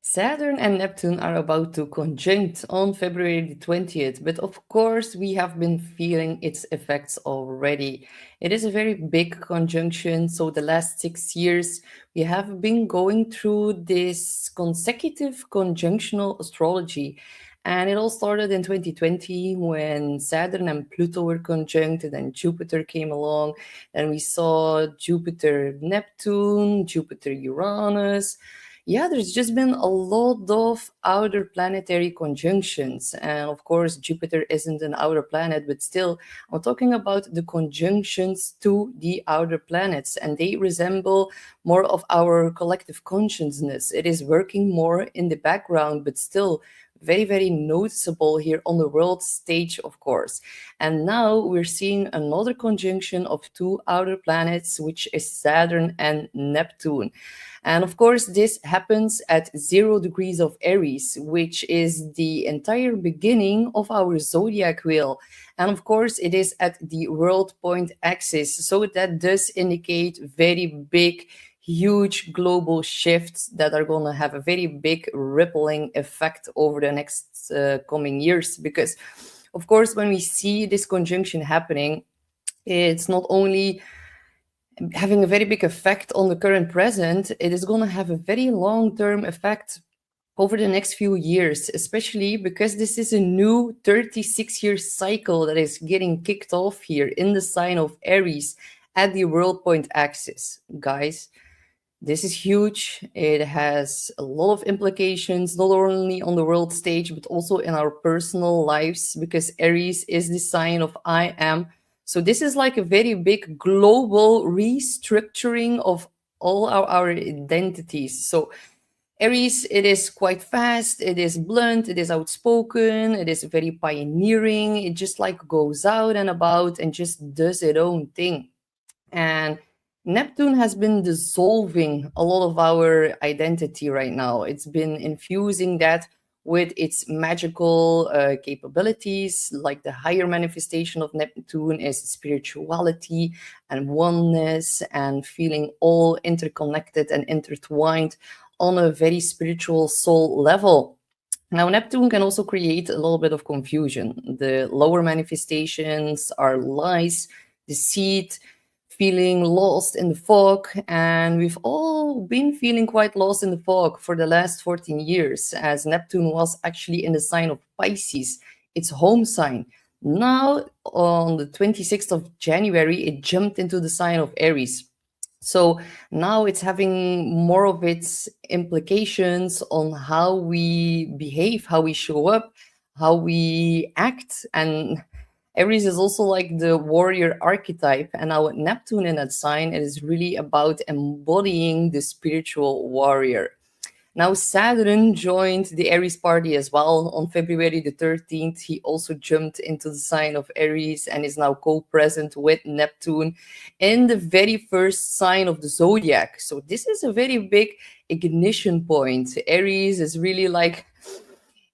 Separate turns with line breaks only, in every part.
Saturn and Neptune are about to conjunct on February the 20th, but of course, we have been feeling its effects already. It is a very big conjunction, so the last 6 years we have been going through this consecutive conjunctional astrology. And it all started in 2020 when Saturn and Pluto were conjunct, and then Jupiter came along, and we saw Jupiter Neptune, Jupiter Uranus. Yeah, there's just been a lot of outer planetary conjunctions. And of course, Jupiter isn't an outer planet, but still, I'm talking about the conjunctions to the outer planets, and they resemble more of our collective consciousness. It is working more in the background, but still very, very noticeable here on the world stage, of course. And now we're seeing another conjunction of two outer planets, which is Saturn and Neptune. And of course, this happens at 0 degrees of Aries, which is the entire beginning of our zodiac wheel. And of course, it is at the world point axis. So that does indicate very big, huge global shifts that are going to have a very big rippling effect over the next coming years. Because, of course, when we see this conjunction happening, it's not only having a very big effect on the current present, it is going to have a very long-term effect over the next few years, especially because this is a new 36-year cycle that is getting kicked off here in the sign of Aries at the world point axis. Guys, this is huge. It has a lot of implications, not only on the world stage, but also in our personal lives, because Aries is the sign of I am. So this is like a very big global restructuring of all our identities. So Aries, it is quite fast, it is blunt, it is outspoken, it is very pioneering. It just like goes out and about and just does its own thing. And Neptune has been dissolving a lot of our identity right now. It's been infusing that with its magical capabilities. Like the higher manifestation of Neptune is spirituality and oneness and feeling all interconnected and intertwined on a very spiritual soul level. Now, Neptune can also create a little bit of confusion. The lower manifestations are lies, deceit, feeling lost in the fog. And we've all been feeling quite lost in the fog for the last 14 years, as Neptune was actually in the sign of Pisces, its home sign. Now, on the 26th of January, it jumped into the sign of Aries. So now it's having more of its implications on how we behave, how we show up, how we act. And Aries is also like the warrior archetype. And now Neptune in that sign, it is really about embodying the spiritual warrior. Now, Saturn joined the Aries party as well on February the 13th. He also jumped into the sign of Aries and is now co-present with Neptune in the very first sign of the zodiac. So this is a very big ignition point. Aries is really like,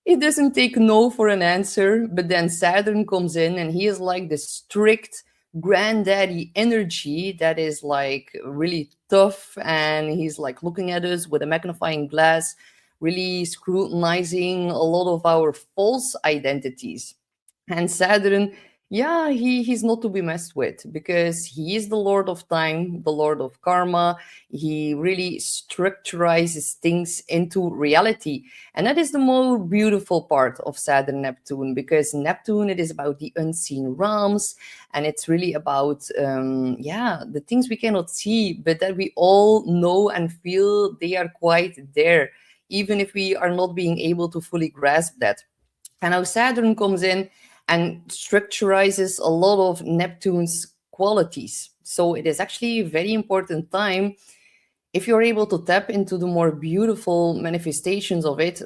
it doesn't take no for an answer, but then Saturn comes in and he is like the strict granddaddy energy that is like really tough, and he's like looking at us with a magnifying glass, really scrutinizing a lot of our false identities. And Saturn, yeah, he's not to be messed with because he is the Lord of Time, the Lord of Karma. He really structurizes things into reality. And that is the more beautiful part of Saturn Neptune, because Neptune, it is about the unseen realms, and it's really about the things we cannot see, but that we all know and feel they are quite there, even if we are not being able to fully grasp that. And now Saturn comes in and structurizes a lot of Neptune's qualities. So it is actually a very important time, if you're able to tap into the more beautiful manifestations of it,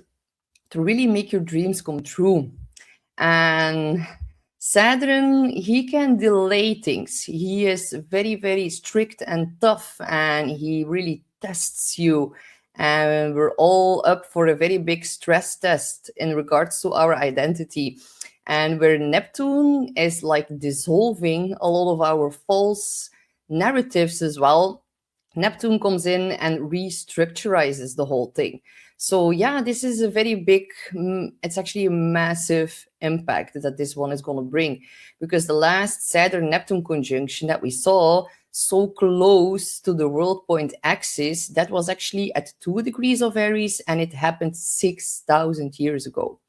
to really make your dreams come true. And Saturn, he can delay things. He is very, very strict and tough, and he really tests you. And we're all up for a very big stress test in regards to our identity. And where Neptune is like dissolving a lot of our false narratives as well, Neptune comes in and restructurizes the whole thing. So yeah, this is a very big, it's actually a massive impact that this one is going to bring, because the last Saturn-Neptune conjunction that we saw so close to the world point axis, that was actually at 2 degrees of Aries, and it happened 6,000 years ago.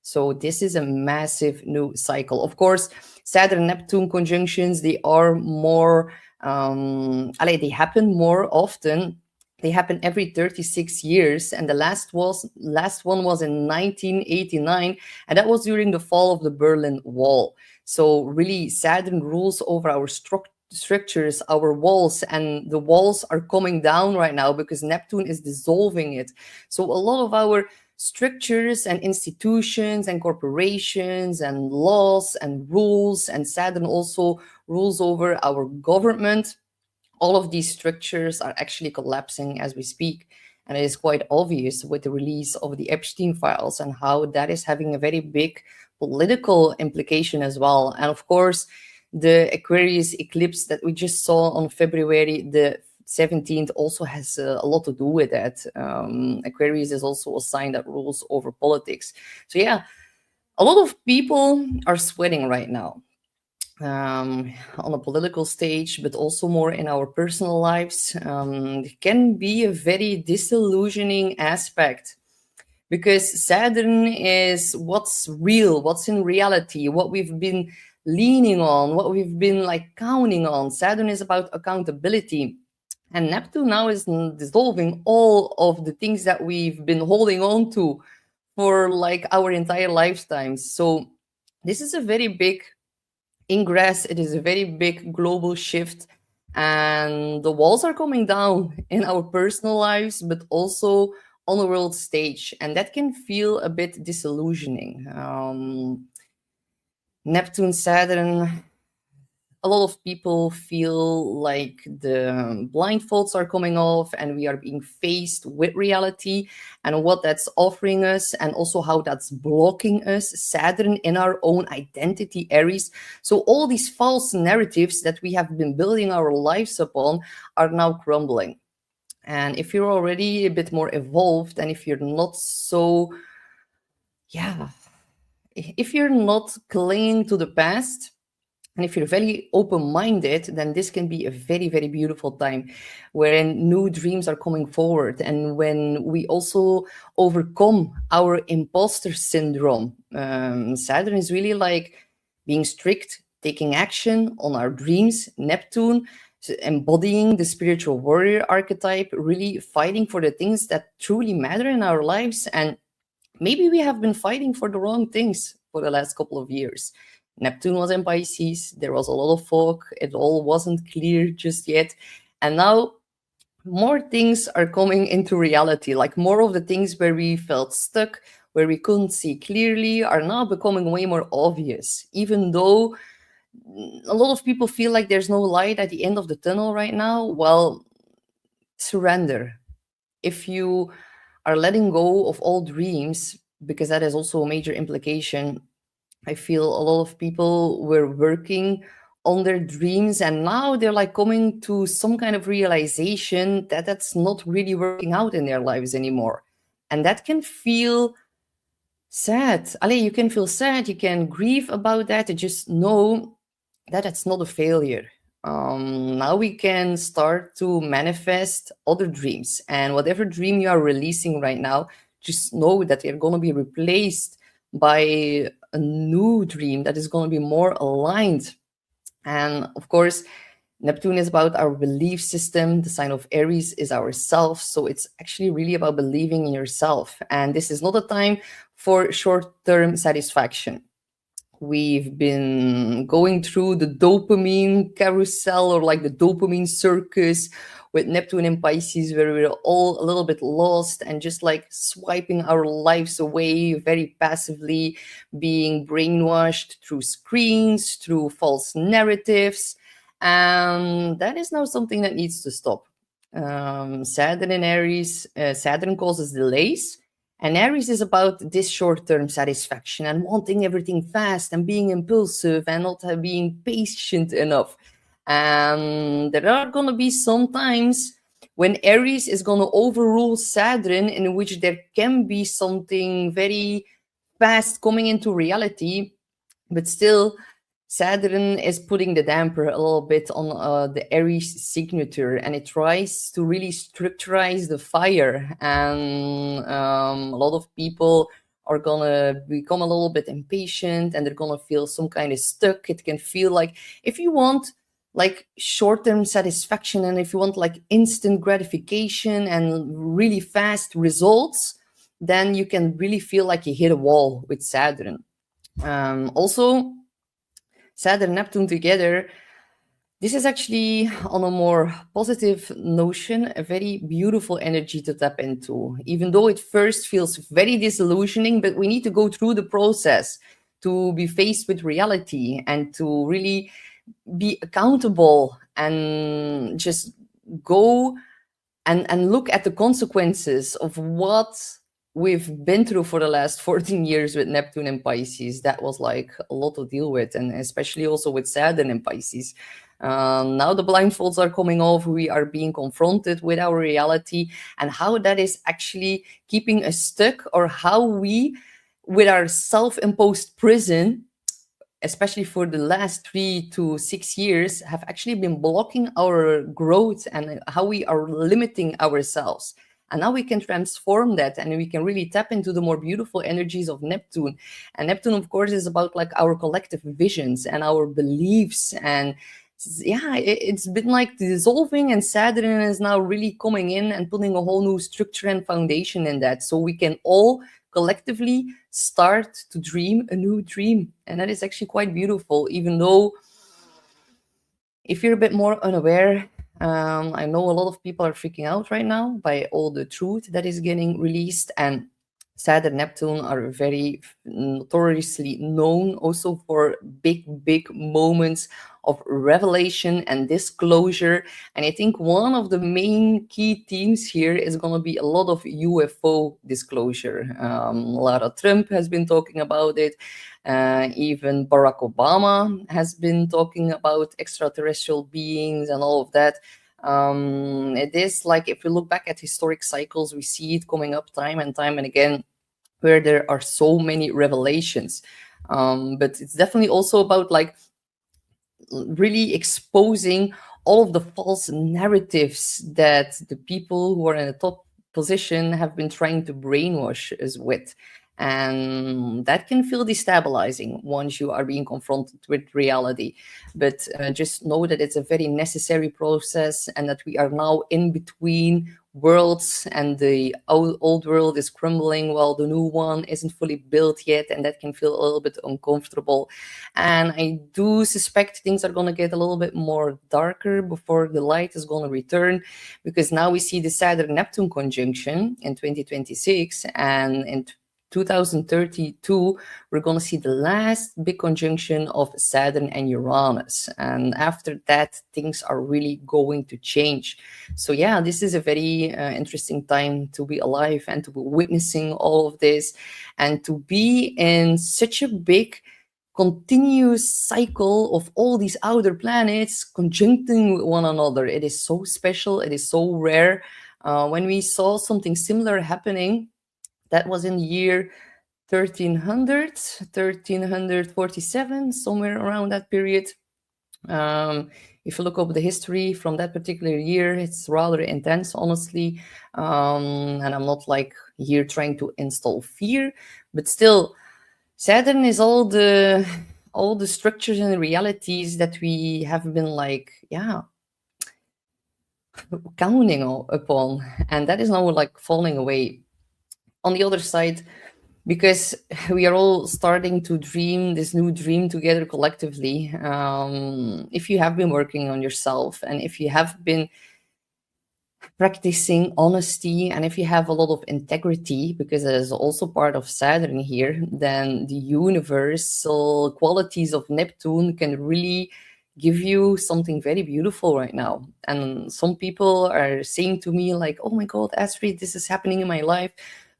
So this is a massive new cycle. Of course, Saturn-Neptune conjunctions, they are more, they happen more often. They happen every 36 years, and the last one was in 1989, and that was during the fall of the Berlin Wall. So really, Saturn rules over our structures, our walls, and the walls are coming down right now because Neptune is dissolving it. So a lot of our structures and institutions and corporations and laws and rules, and Saturn also rules over our government, all of these structures are actually collapsing as we speak. And it is quite obvious with the release of the Epstein files and how that is having a very big political implication as well. And of course, the Aquarius eclipse that we just saw on February the 17th also has a lot to do with that. Aquarius is also a sign that rules over politics. So yeah, a lot of people are sweating right now. On a political stage, but also more in our personal lives. It can be a very disillusioning aspect, because Saturn is what's real, what's in reality, what we've been leaning on, what we've been like counting on. Saturn is about accountability. And Neptune now is dissolving all of the things that we've been holding on to for like our entire lifetimes. So this is a very big ingress. It is a very big global shift, and the walls are coming down in our personal lives, but also on the world stage, and that can feel a bit disillusioning. Neptune, Saturn, a lot of people feel like the blindfolds are coming off and we are being faced with reality and what that's offering us, and also how that's blocking us. Saturn in our own identity, Aries. So all these false narratives that we have been building our lives upon are now crumbling. And if you're already a bit more evolved, and if you're not so, if you're not clinging to the past, and if you're very open-minded, then this can be a very, very beautiful time wherein new dreams are coming forward, and when we also overcome our imposter syndrome. Saturn is really like being strict, taking action on our dreams. Neptune, embodying the spiritual warrior archetype, really fighting for the things that truly matter in our lives. And maybe we have been fighting for the wrong things for the last couple of years. Neptune was in Pisces, there was a lot of fog, it all wasn't clear just yet. And now more things are coming into reality, like more of the things where we felt stuck, where we couldn't see clearly, are now becoming way more obvious. Even though a lot of people feel like there's no light at the end of the tunnel right now, well, surrender. If you are letting go of all dreams, because that is also a major implication, I feel a lot of people were working on their dreams and now they're like coming to some kind of realization that that's not really working out in their lives anymore. And that can feel sad. You can feel sad, you can grieve about that, and just know that it's not a failure. Now we can start to manifest other dreams, and whatever dream you are releasing right now, just know that they're going to be replaced by a new dream that is going to be more aligned. And of course, Neptune is about our belief system. The sign of Aries is our self. So it's actually really about believing in yourself. And this is not a time for short-term satisfaction. We've been going through the dopamine carousel, or like the dopamine circus, with Neptune in Pisces, where we're all a little bit lost and just like swiping our lives away very passively, being brainwashed through screens, through false narratives. And that is now something that needs to stop. Saturn in Aries, Saturn causes delays. And Aries is about this short-term satisfaction and wanting everything fast and being impulsive and not being patient enough. And there are going to be some times when Aries is going to overrule Saturn, in which there can be something very fast coming into reality, but still Saturn is putting the damper a little bit on the Aries signature, and it tries to really structurize the fire. And a lot of people are gonna become a little bit impatient, and they're gonna feel some kind of stuck. It can feel like, if you want like short-term satisfaction, and if you want like instant gratification and really fast results, then you can really feel like you hit a wall with Saturn. Also, Saturn and Neptune together, this is actually, on a more positive notion, a very beautiful energy to tap into, even though it first feels very disillusioning, but we need to go through the process to be faced with reality and to really be accountable and just go and look at the consequences of what we've been through for the last 14 years with Neptune and Pisces. That was like a lot to deal with, and especially also with Saturn and Pisces. Now the blindfolds are coming off. We are being confronted with our reality and how that is actually keeping us stuck, or how we, with our self-imposed prison, especially for the last 3 to 6 years, have actually been blocking our growth and how we are limiting ourselves. And now we can transform that, and we can really tap into the more beautiful energies of Neptune. And Neptune, of course, is about like our collective visions and our beliefs. And yeah, it's been like dissolving, and Saturn is now really coming in and putting a whole new structure and foundation in that. So we can all collectively start to dream a new dream. And that is actually quite beautiful, even though if you're a bit more unaware, I know a lot of people are freaking out right now by all the truth that is getting released. And Saturn and Neptune are very notoriously known also for big moments of revelation and disclosure. And I think one of the main key themes here is going to be a lot of UFO disclosure. Lara Trump has been talking about it. Even Barack Obama has been talking about extraterrestrial beings and all of that. It is like, if we look back at historic cycles, we see it coming up time and time and again, where there are so many revelations. But it's definitely also about like really exposing all of the false narratives that the people who are in a top position have been trying to brainwash us with. And that can feel destabilizing once you are being confronted with reality. But just know that it's a very necessary process, and that we are now in between worlds, and the old world is crumbling while the new one isn't fully built yet, and that can feel a little bit uncomfortable. And I do suspect things are going to get a little bit more darker before the light is going to return, because now we see the Saturn-Neptune conjunction in 2026, and in 2032, we're going to see the last big conjunction of Saturn and Uranus. And after that, things are really going to change. So yeah, this is a very interesting time to be alive and to be witnessing all of this, and to be in such a big continuous cycle of all these outer planets conjuncting with one another. It is so special. It is so rare. When we saw something similar happening, that was in the year 1300, 1347, somewhere around that period. If you look up the history from that particular year, it's rather intense, honestly. And I'm not like here trying to install fear, but still, Saturn is all the structures and realities that we have been like, yeah, counting upon, and that is now like falling away. On the other side, because we are all starting to dream this new dream together collectively. If you have been working on yourself, and if you have been practicing honesty, and if you have a lot of integrity, because that is also part of Saturn here, then the universal qualities of Neptune can really give you something very beautiful right now. And some people are saying to me like, oh my God, Astrid, this is happening in my life,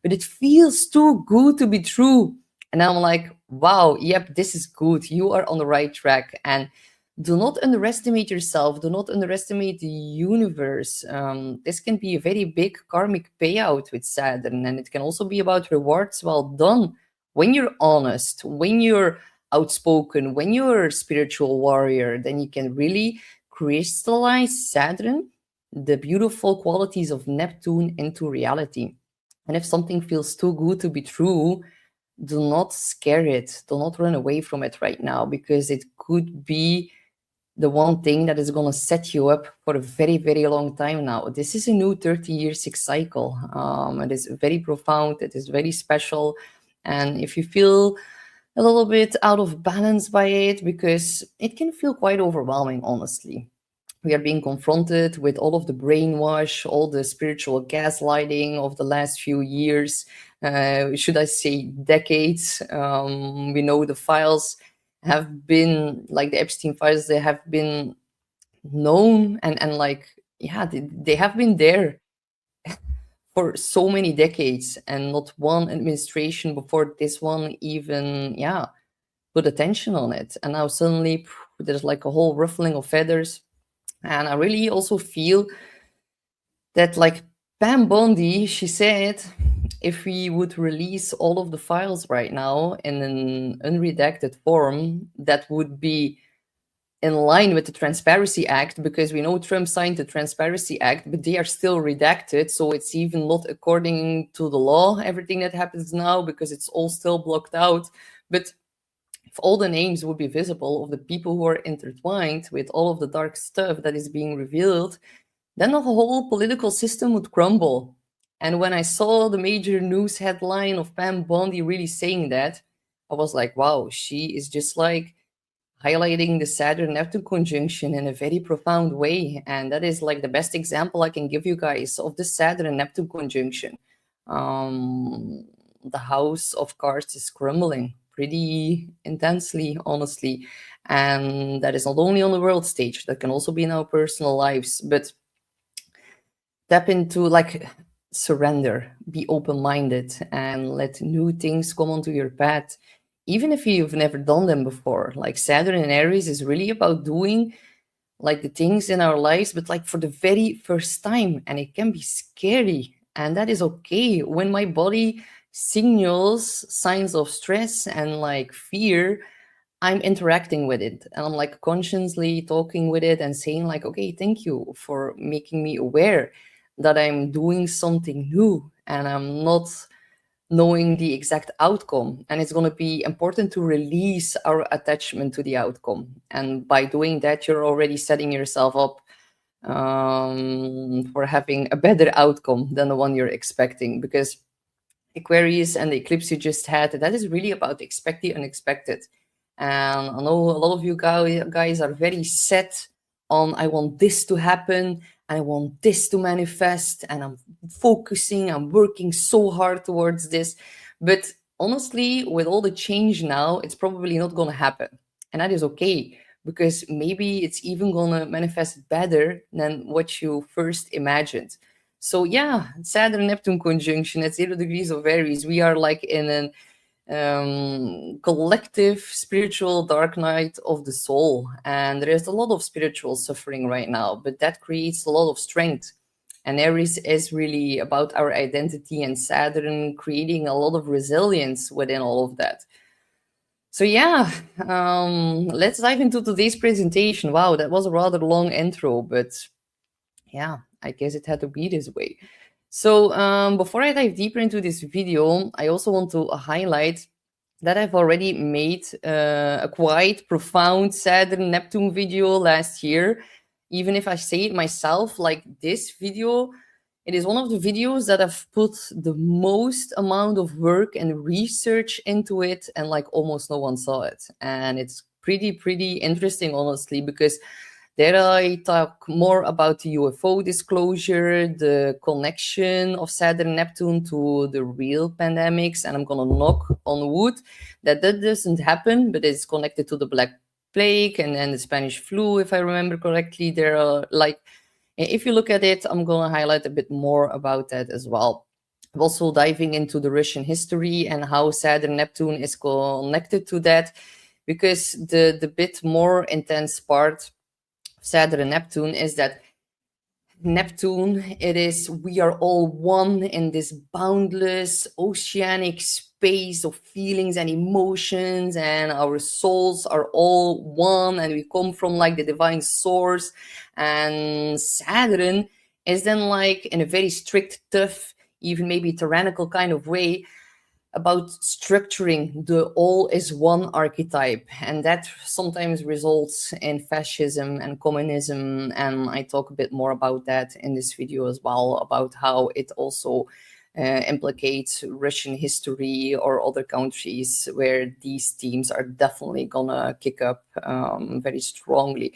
but it feels too good to be true. And I'm like, wow, yep, this is good. You are on the right track. And do not underestimate yourself. Do not underestimate the universe. This can be a very big karmic payout with Saturn, and it can also be about rewards well done. When you're honest, when you're outspoken, when you're a spiritual warrior, then you can really crystallize Saturn, the beautiful qualities of Neptune, into reality. And if something feels too good to be true, do not scare it. Do not run away from it right now, because it could be the one thing that is going to set you up for a very, very long time now. This is a new 30-year cycle. It is very profound. It is very special. And if you feel a little bit out of balance by it, because it can feel quite overwhelming, honestly. We are being confronted with all of the brainwash, all the spiritual gaslighting of the last few years, should I say decades. We know the files have been, like the Epstein files, they have been known and like, yeah, they have been there for so many decades, and not one administration before this one even, yeah, put attention on it. And now suddenly there's like a whole ruffling of feathers. And I really also feel that, like Pam Bondi, she said, if we would release all of the files right now in an unredacted form, that would be in line with the Transparency Act, because we know Trump signed the Transparency Act, but they are still redacted. So it's even not according to the law, everything that happens now, because it's all still blocked out. But if all the names would be visible of the people who are intertwined with all of the dark stuff that is being revealed, then the whole political system would crumble. And when I saw the major news headline of Pam Bondi really saying that, I was like, wow, she is just like highlighting the Saturn-Neptune conjunction in a very profound way. And that is like the best example I can give you guys of the Saturn-Neptune conjunction. The house of cards is crumbling pretty intensely, honestly. And that is not only on the world stage, that can also be in our personal lives. But tap into, like, surrender, be open-minded, and let new things come onto your path, even if you've never done them before. Like Saturn in Aries is really about doing like the things in our lives, but like for the very first time, and it can be scary, and that is okay. When my body signals signs of stress and like fear, I'm interacting with it, and I'm like consciously talking with it and saying like, okay, thank you for making me aware that I'm doing something new and I'm not knowing the exact outcome. And it's going to be important to release our attachment to the outcome. And by doing that, you're already setting yourself up for having a better outcome than the one you're expecting. Because Aquarius and the eclipse you just had, that is really about expect the unexpected. And I know a lot of you guys are very set on, I want this to happen, I want this to manifest, and I'm focusing, I'm working so hard towards this. But honestly, with all the change now, it's probably not going to happen. And that is okay, because maybe it's even going to manifest better than what you first imagined. So yeah, Saturn-Neptune conjunction at 0 degrees of Aries. We are like in an collective spiritual dark night of the soul, and there is a lot of spiritual suffering right now, but that creates a lot of strength. And Aries is really about our identity, and Saturn creating a lot of resilience within all of that. So yeah, let's dive into today's presentation. Wow, that was a rather long intro, but yeah, I guess it had to be this way. So before I dive deeper into this video, I also want to highlight that I've already made a quite profound Saturn-Neptune video last year. Even if I say it myself, like this video, it is one of the videos that I've put the most amount of work and research into it, and like almost no one saw it. And it's pretty interesting, honestly, because there I talk more about the UFO disclosure, the connection of Saturn-Neptune to the real pandemics, and I'm gonna knock on wood that doesn't happen, but it's connected to the Black Plague and then the Spanish flu, if I remember correctly. There are like, if you look at it, I'm gonna highlight a bit more about that as well. I'm also diving into the Russian history and how Saturn-Neptune is connected to that. because the bit more intense part of Saturn and Neptune is that Neptune, it is, we are all one in this boundless oceanic space of feelings and emotions, and our souls are all one, and we come from like the divine source. And Saturn is then like in a very strict, tough, even maybe tyrannical kind of way, about structuring the all is one archetype, and that sometimes results in fascism and communism, and I talk a bit more about that in this video as well, about how it also implicates Russian history or other countries where these themes are definitely gonna kick up very strongly.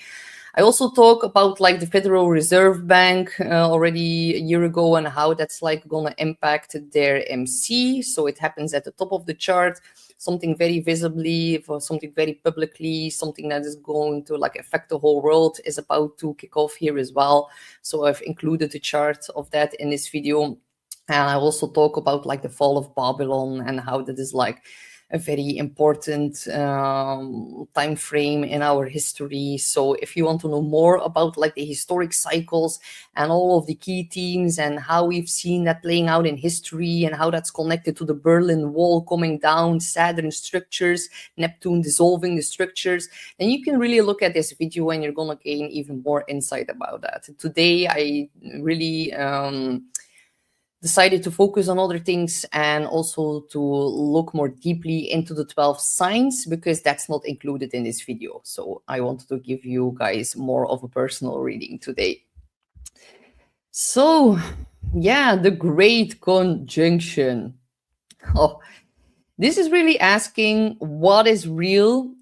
I also talk about like the Federal Reserve Bank already a year ago, and how that's like gonna impact their MC. So it happens at the top of the chart, something very visibly, for something very publicly, something that is going to like affect the whole world is about to kick off here as well. So I've included a chart of that in this video. And I also talk about like the fall of Babylon and how that is like a very important time frame in our history. So if you want to know more about like the historic cycles and all of the key themes and how we've seen that playing out in history and how that's connected to the Berlin Wall coming down, Saturn structures, Neptune dissolving the structures, then you can really look at this video and you're gonna gain even more insight about that. Today, I really decided to focus on other things and also to look more deeply into the 12 signs, because that's not included in this video. So I wanted to give you guys more of a personal reading today. So yeah, the Great Conjunction. Oh, this is really asking what is real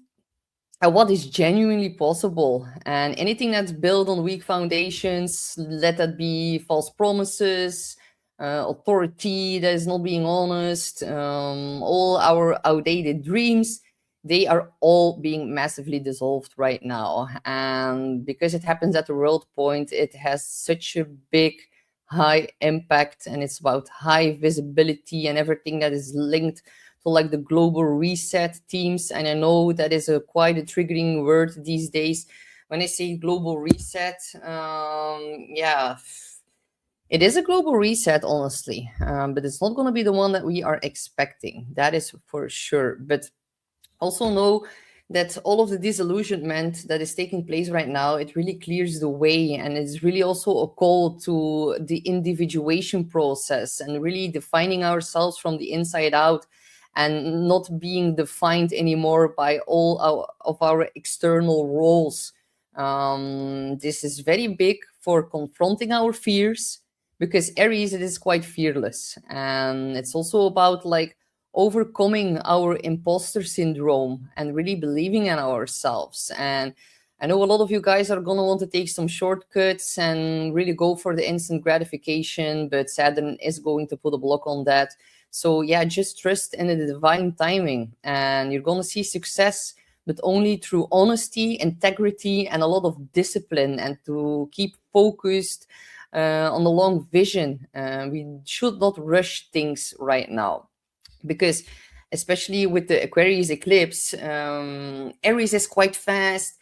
and what is genuinely possible, and anything that's built on weak foundations, let that be false promises, authority that is not being honest, all our outdated dreams, they are all being massively dissolved right now. And because it happens at the world point, it has such a big, high impact, and it's about high visibility and everything that is linked to like the global reset themes. And I know that is quite a triggering word these days. When I say global reset, yeah, it is a global reset, honestly, but it's not going to be the one that we are expecting. That is for sure. But also know that all of the disillusionment that is taking place right now, it really clears the way, and it's really also a call to the individuation process and really defining ourselves from the inside out, and not being defined anymore by all of our external roles. This is very big for confronting our fears, because Aries, it is quite fearless, and it's also about like overcoming our imposter syndrome and really believing in ourselves. And I know a lot of you guys are gonna want to take some shortcuts and really go for the instant gratification, but Saturn is going to put a block on that. So yeah, just trust in the divine timing, and you're gonna see success, but only through honesty, integrity, and a lot of discipline, and to keep focused on the long vision. We should not rush things right now, because especially with the Aquarius eclipse, Aries is quite fast,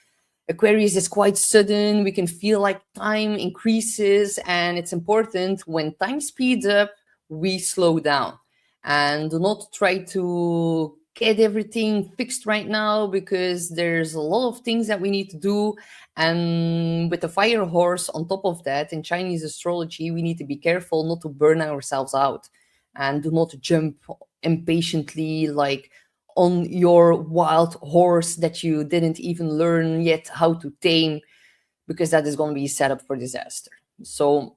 Aquarius is quite sudden. We can feel like time increases, and it's important when time speeds up, we slow down and do not try to get everything fixed right now, because there's a lot of things that we need to do. And with the fire horse on top of that, in Chinese astrology, we need to be careful not to burn ourselves out, and do not jump impatiently like on your wild horse that you didn't even learn yet how to tame, because that is going to be set up for disaster. So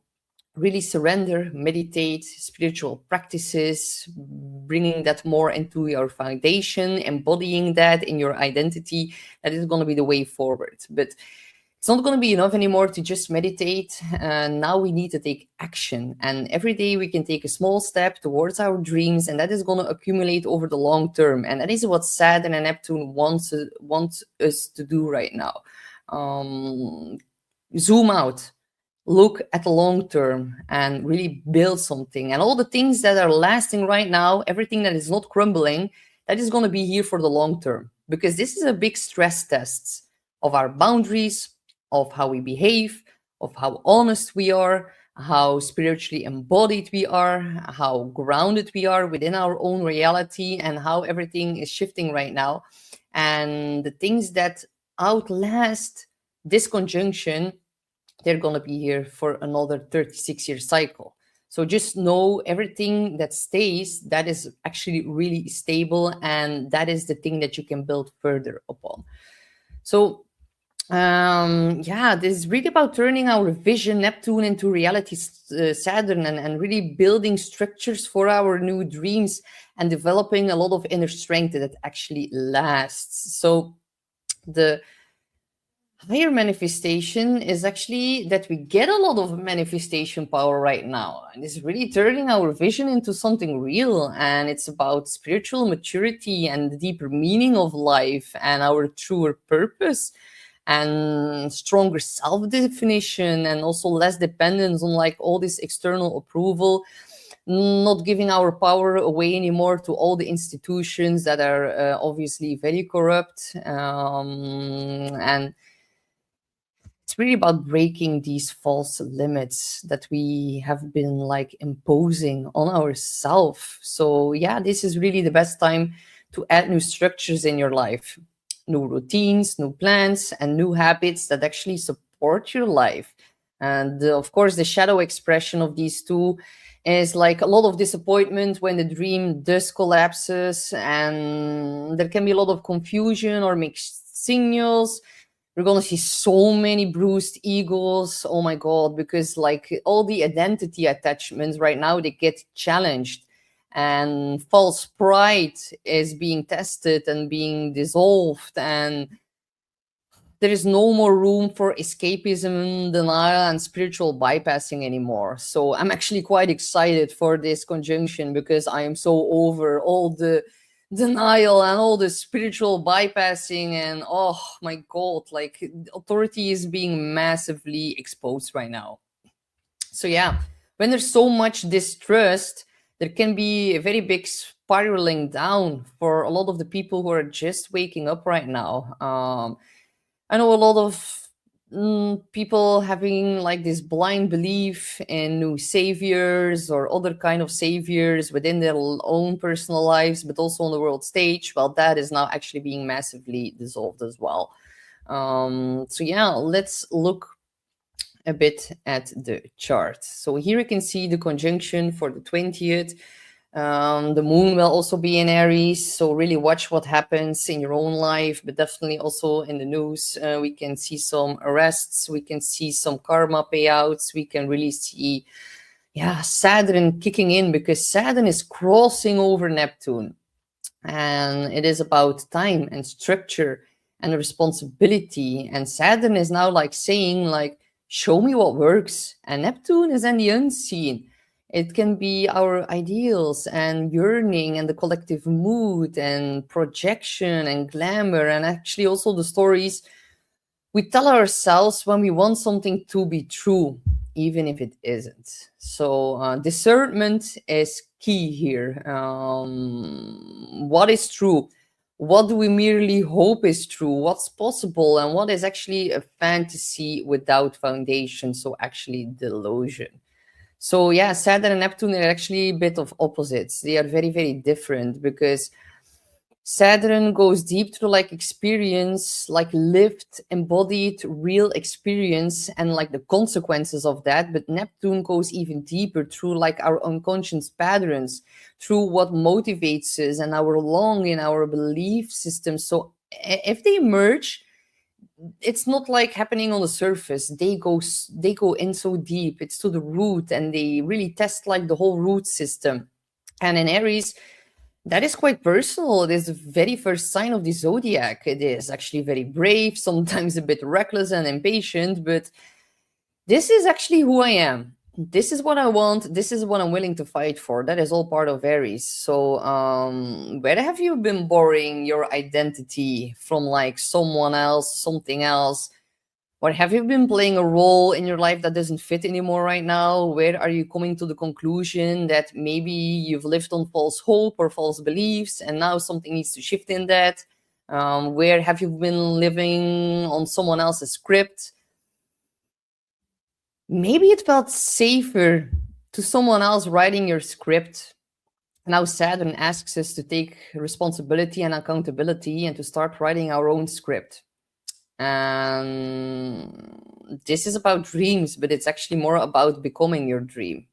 really surrender, meditate, spiritual practices, bringing that more into your foundation, embodying that in your identity. That is going to be the way forward. But it's not going to be enough anymore to just meditate. Now we need to take action. And every day we can take a small step towards our dreams, and that is going to accumulate over the long term. And that is what Saturn and Neptune wants us to do right now. Zoom out. Look at the long term and really build something. And all the things that are lasting right now, everything that is not crumbling, that is going to be here for the long term, because this is a big stress test of our boundaries, of how we behave, of how honest we are, how spiritually embodied we are, how grounded we are within our own reality, and how everything is shifting right now. And the things that outlast this conjunction, they're going to be here for another 36-year cycle. So just know everything that stays, that is actually really stable, and that is the thing that you can build further upon. So yeah, this is really about turning our vision, Neptune, into reality, Saturn, and really building structures for our new dreams and developing a lot of inner strength that actually lasts. So the higher manifestation is actually that we get a lot of manifestation power right now, and it's really turning our vision into something real. And it's about spiritual maturity and the deeper meaning of life and our truer purpose and stronger self-definition, and also less dependence on like all this external approval, not giving our power away anymore to all the institutions that are obviously very corrupt. And it's really about breaking these false limits that we have been like imposing on ourselves. So yeah, this is really the best time to add new structures in your life, new routines, new plans, and new habits that actually support your life. And of course, the shadow expression of these two is like a lot of disappointment when the dream does collapses, and there can be a lot of confusion or mixed signals. We're gonna see so many bruised egos. Oh my god, because like all the identity attachments right now, they get challenged, and false pride is being tested and being dissolved, and there is no more room for escapism, denial, and spiritual bypassing anymore. So I'm actually quite excited for this conjunction, because I am so over all the denial and all the spiritual bypassing, and oh my god, like authority is being massively exposed right now. So yeah, when there's so much distrust, there can be a very big spiraling down for a lot of the people who are just waking up right now. I know a lot of people having like this blind belief in new saviors or other kind of saviors within their own personal lives, but also on the world stage. Well, that is now actually being massively dissolved as well. So yeah, let's look a bit at the chart. So here you can see the conjunction for the 20th. The moon will also be in Aries, so really watch what happens in your own life, but definitely also in the news. We can see some arrests, we can see some karma payouts, we can really see, yeah, Saturn kicking in, because Saturn is crossing over Neptune, and it is about time and structure and responsibility. And Saturn is now like saying, like, show me what works, and Neptune is in the unseen. It can be our ideals and yearning and the collective mood and projection and glamour, and actually also the stories we tell ourselves when we want something to be true, even if it isn't. So discernment is key here. What is true? What do we merely hope is true? What's possible? And what is actually a fantasy without foundation? So actually delusion. So yeah, Saturn and Neptune are actually a bit of opposites. They are very, very different, because Saturn goes deep through like experience, like lived, embodied, real experience, and like the consequences of that. But Neptune goes even deeper through like our unconscious patterns, through what motivates us and our longing, our belief system. So if they merge, it's not like happening on the surface. They go in so deep. It's to the root, and they really test like the whole root system. And in Aries, that is quite personal. It is the very first sign of the zodiac. It is actually very brave, sometimes a bit reckless and impatient, but this is actually who I am. This is what I want. This is what I'm willing to fight for. That is all part of Aries. So where have you been borrowing your identity from, like someone else, something else? Or have you been playing a role in your life that doesn't fit anymore right now? Where are you coming to the conclusion that maybe you've lived on false hope or false beliefs and now something needs to shift in that? Where have you been living on someone else's script? Maybe it felt safer to someone else writing your script. Now Saturn asks us to take responsibility and accountability and to start writing our own script. And this is about dreams, but it's actually more about becoming your dream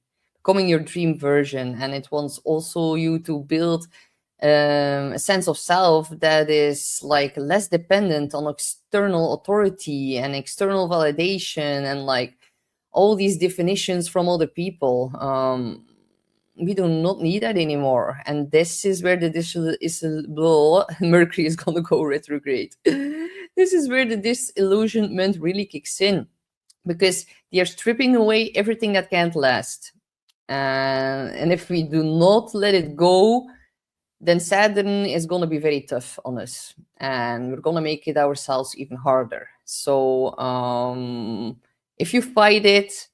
version. And it wants also you to build a sense of self that is like less dependent on external authority and external validation and like all these definitions from other people. We do not need that anymore. And this is where the Mercury is going to go retrograde. This is where the disillusionment really kicks in, because they are stripping away everything that can't last. And if we do not let it go, then Saturn is going to be very tough on us. And we're going to make it ourselves even harder. So if you fight it,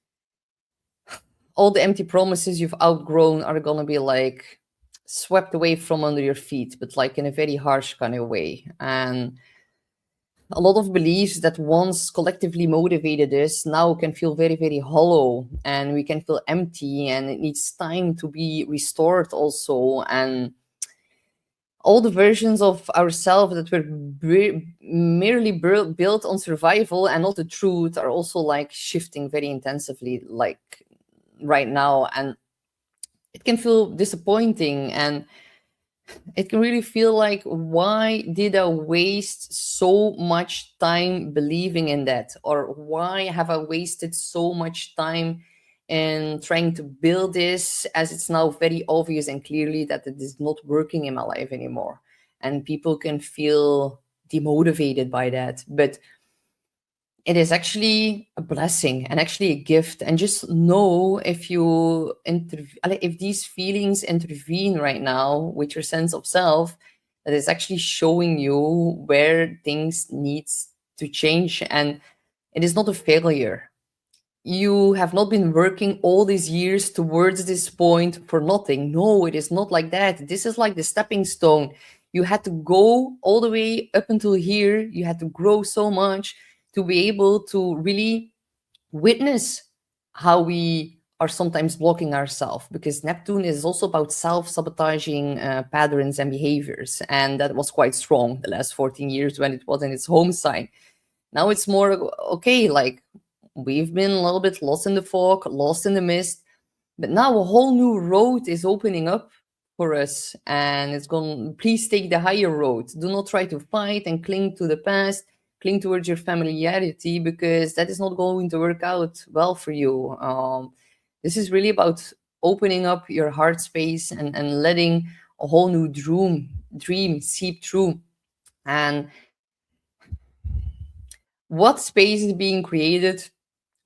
all the empty promises you've outgrown are going to be like swept away from under your feet, but like in a very harsh kind of way. And a lot of beliefs that once collectively motivated us now can feel very, very hollow, and we can feel empty, and it needs time to be restored also. And all the versions of ourselves that were merely built on survival and not the truth are also like shifting very intensively, like right now. And it can feel disappointing, and it can really feel like, why did I waste so much time believing in that? Or why have I wasted so much time in trying to build this, as it's now very obvious and clearly that it is not working in my life anymore? And people can feel demotivated by that, but it is actually a blessing and actually a gift. And just know, if you if these feelings intervene right now with your sense of self, that is actually showing you where things needs to change. And it is not a failure. You have not been working all these years towards this point for nothing. No, it is not like that. This is like the stepping stone. You had to go all the way up until here. You had to grow so much to be able to really witness how we are sometimes blocking ourselves, because Neptune is also about self-sabotaging patterns and behaviors. And that was quite strong the last 14 years when it was in its home sign. Now it's more, okay, like we've been a little bit lost in the fog, lost in the mist, but now a whole new road is opening up for us, and it's going, please take the higher road. Do not try to fight and cling to the past, cling towards your familiarity, because that is not going to work out well for you. This is really about opening up your heart space and letting a whole new dream seep through. And what space is being created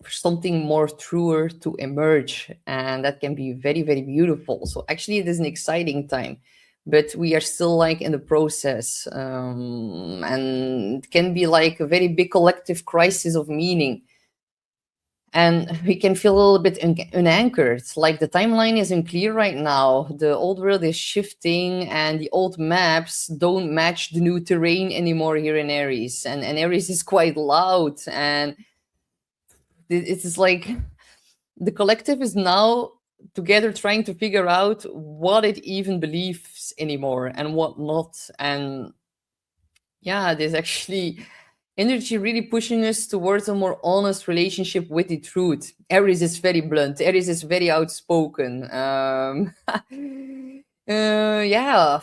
for something more truer to emerge, and that can be very, very beautiful. So actually it is an exciting time, but we are still like in the process, and it can be like a very big collective crisis of meaning, and we can feel a little bit unanchored. Like the timeline is unclear right now. The old world is shifting, and the old maps don't match the new terrain anymore here in Aries, and Aries is quite loud, and it is like the collective is now together trying to figure out what it even believes anymore and what not. And yeah, there's actually energy really pushing us towards a more honest relationship with the truth. Aries is very blunt. Aries is very outspoken. Yeah,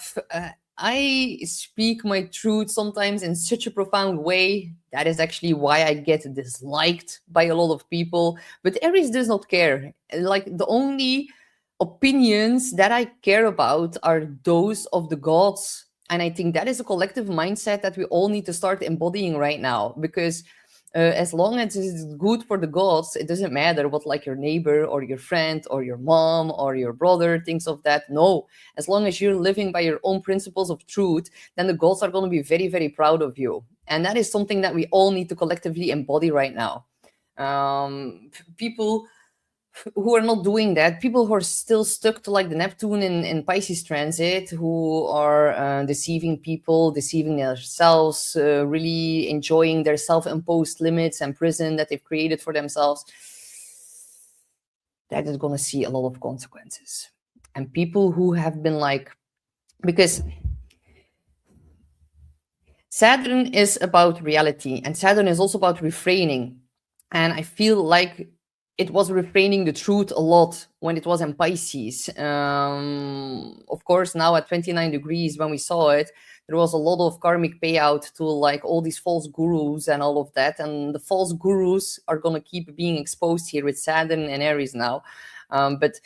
I speak my truth sometimes in such a profound way. That is actually why I get disliked by a lot of people. But Aries does not care. Like, the only opinions that I care about are those of the gods. And I think that is a collective mindset that we all need to start embodying right now, because as long as it's good for the gods, it doesn't matter what like your neighbor or your friend or your mom or your brother thinks of that. No, as long as you're living by your own principles of truth, then the gods are going to be very, very proud of you. And that is something that we all need to collectively embody right now. People who are not doing that, people who are still stuck to like the Neptune in Pisces transit, who are deceiving people, deceiving themselves, really enjoying their self-imposed limits and prison that they've created for themselves, that is going to see a lot of consequences. And people who have been like, because Saturn is about reality, and Saturn is also about refraining. And I feel like it was refraining the truth a lot when it was in Pisces. Of course, now at 29 degrees, when we saw it, there was a lot of karmic payout to like all these false gurus and all of that. And the false gurus are going to keep being exposed here with Saturn and Aries now. But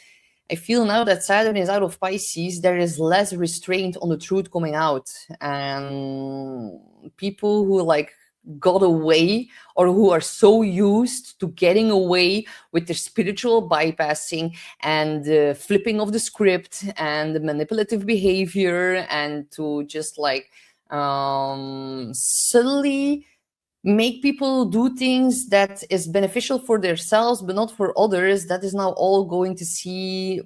I feel now that Saturn is out of Pisces, there is less restraint on the truth coming out. And people who like got away, or who are so used to getting away with their spiritual bypassing and the flipping of the script and the manipulative behavior, and to just like subtly make people do things that is beneficial for themselves but not for others, that is now all going to see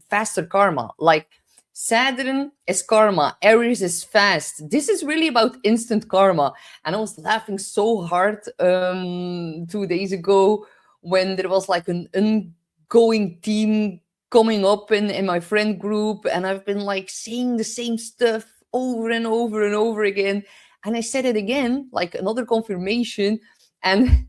faster karma. Like Saturn is karma, Aries is fast. This is really about instant karma. And I was laughing so hard 2 days ago when there was like an ongoing theme coming up in my friend group, and I've been like saying the same stuff over and over and over again. And I said it again, like another confirmation. And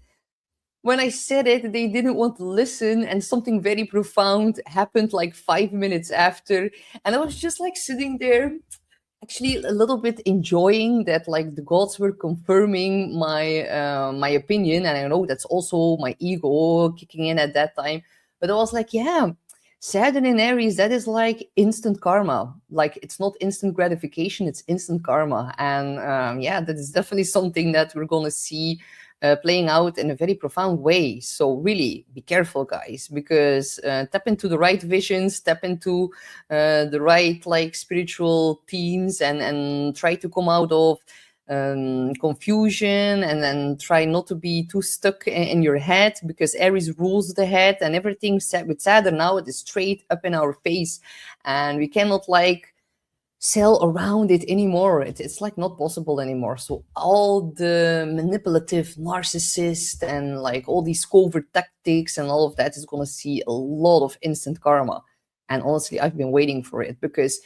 when I said it, they didn't want to listen. And something very profound happened like 5 minutes after. And I was just like sitting there, actually a little bit enjoying that, like the gods were confirming my opinion. And I know that's also my ego kicking in at that time. But I was like, yeah, Saturn in Aries, that is like instant karma. Like it's not instant gratification, it's instant karma. And yeah, that is definitely something that we're going to see playing out in a very profound way. So really be careful, guys, because tap into the right visions, tap into the right like spiritual themes, and try to come out of confusion, and then try not to be too stuck in your head, because Aries rules the head, and everything with Saturn now, it is straight up in our face, and we cannot like sail around it anymore. It's like not possible anymore. So all the manipulative narcissist and like all these covert tactics and all of that is going to see a lot of instant karma. And honestly, I've been waiting for it, because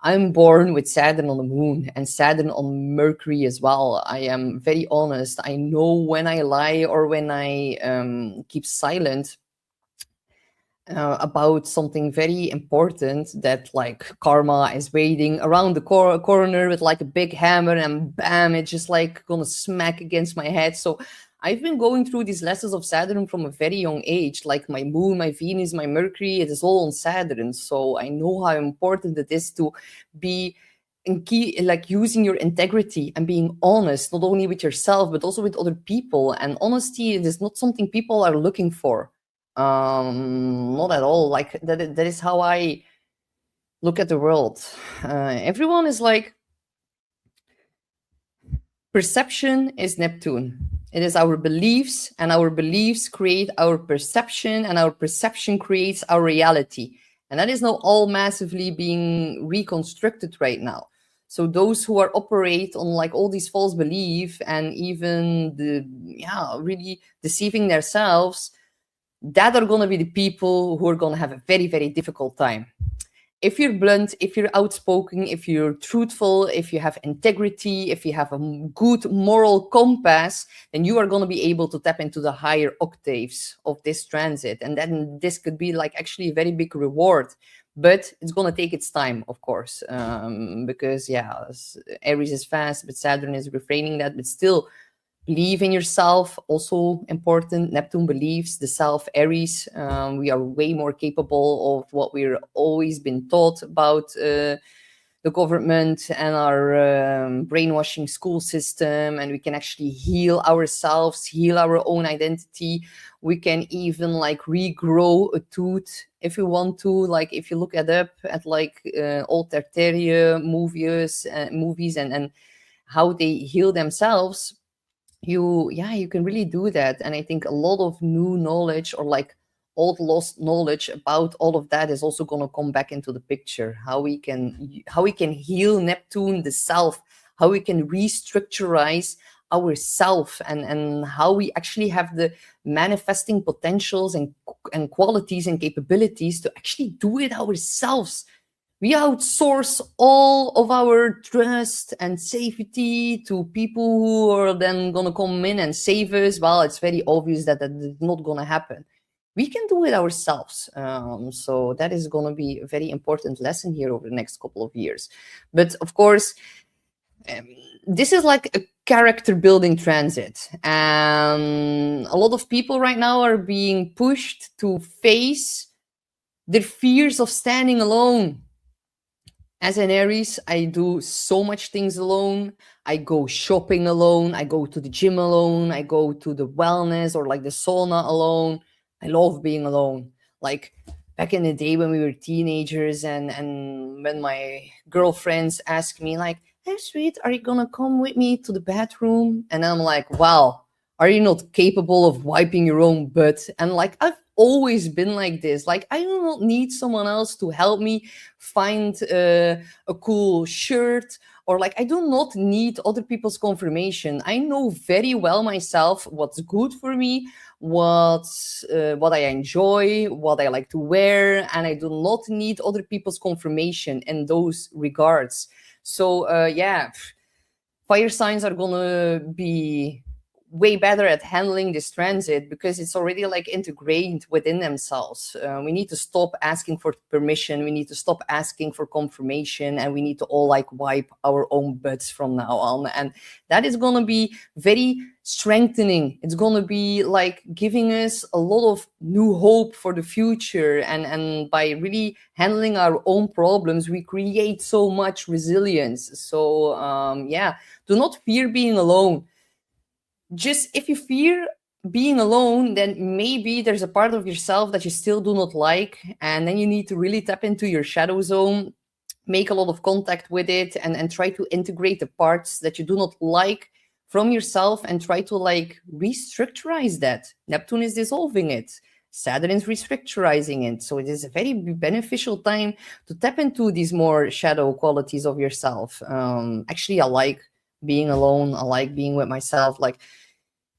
I'm born with Saturn on the moon and Saturn on Mercury as well. I am very honest. I know when I lie or when I keep silent about something very important, that like karma is waiting around the corner with like a big hammer, and bam, it's just like gonna smack against my head. So I've been going through these lessons of Saturn from a very young age. Like my moon, my Venus, my Mercury, it is all on Saturn. So I know how important it is to be in key, like using your integrity and being honest, not only with yourself, but also with other people. And honesty, it is not something people are looking for. Not at all. Like that is how I look at the world. Everyone is like, perception is Neptune. It is our beliefs, and our beliefs create our perception, and our perception creates our reality. And that is now all massively being reconstructed right now. So those who are operate on like all these false beliefs, and even really deceiving themselves, that are going to be the people who are going to have a very, very difficult time. If you're blunt, if you're outspoken, if you're truthful, if you have integrity, if you have a good moral compass, then you are going to be able to tap into the higher octaves of this transit. And then this could be like actually a very big reward. But it's going to take its time, of course, because, yeah, Aries is fast, but Saturn is refraining that. But still, believe in yourself, also important. Neptune believes the self, Aries. We are way more capable of what we're always been taught about the government and our brainwashing school system. And we can actually heal ourselves, heal our own identity. We can even like regrow a tooth if we want to. Like if you look up at like old Tartaria movies and how they heal themselves, you can really do that. And I think a lot of new knowledge, or like old lost knowledge about all of that, is also going to come back into the picture. How we can heal Neptune, the self, how we can restructurize ourself, and how we actually have the manifesting potentials and qualities and capabilities to actually do it ourselves. We outsource all of our trust and safety to people who are then going to come in and save us. Well, it's very obvious that that is not going to happen. We can do it ourselves. So that is going to be a very important lesson here over the next couple of years. But of course, um, this is like a character building transit. A lot of people right now are being pushed to face their fears of standing alone. As an Aries, I do so much things alone. I go shopping alone. I go to the gym alone. I go to the wellness or like the sauna alone. I love being alone. Like back in the day when we were teenagers, and when my girlfriends ask me like, "Hey, sweet, are you gonna come with me to the bathroom?" And I'm like, "Wow, are you not capable of wiping your own butt?" And like I've always been like this. Like I do not need someone else to help me find a cool shirt, or like I do not need other people's confirmation. I know very well myself what's good for me, what I enjoy, what I like to wear, and I do not need other people's confirmation in those regards. So yeah, fire signs are gonna be way better at handling this transit because it's already like integrated within themselves. We need to stop asking for permission. We need to stop asking for confirmation, and we need to all like wipe our own butts from now on. And that is gonna be very strengthening. It's gonna be like giving us a lot of new hope for the future. And by really handling our own problems, we create so much resilience. So yeah, do not fear being alone. Just if you fear being alone, then maybe there's a part of yourself that you still do not like, and then you need to really tap into your shadow zone, make a lot of contact with it, and try to integrate the parts that you do not like from yourself, and try to like restructurize that. Neptune is dissolving it, Saturn is restructurizing it. So it is a very beneficial time to tap into these more shadow qualities of yourself. Actually, I like being alone. I like being with myself. Like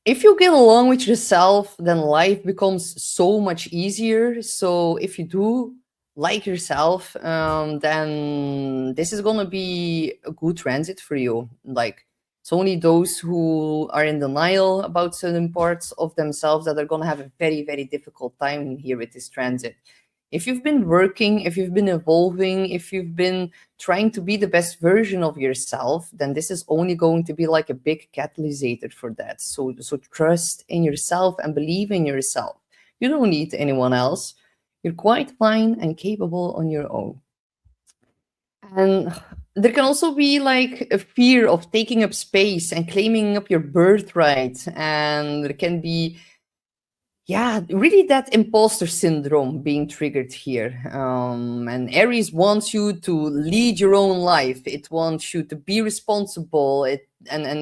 if you get along with yourself, then life becomes so much easier. So if you do like yourself, then this is gonna be a good transit for you. Like it's only those who are in denial about certain parts of themselves that are gonna have a very, very difficult time here with this transit. If you've been working, if you've been evolving, if you've been trying to be the best version of yourself, then this is only going to be like a big catalyst for that. So trust in yourself and believe in yourself. You don't need anyone else. You're quite fine and capable on your own. And there can also be like a fear of taking up space and claiming up your birthright. And there can be, yeah, really that imposter syndrome being triggered here. And Aries wants you to lead your own life. It wants you to be responsible. And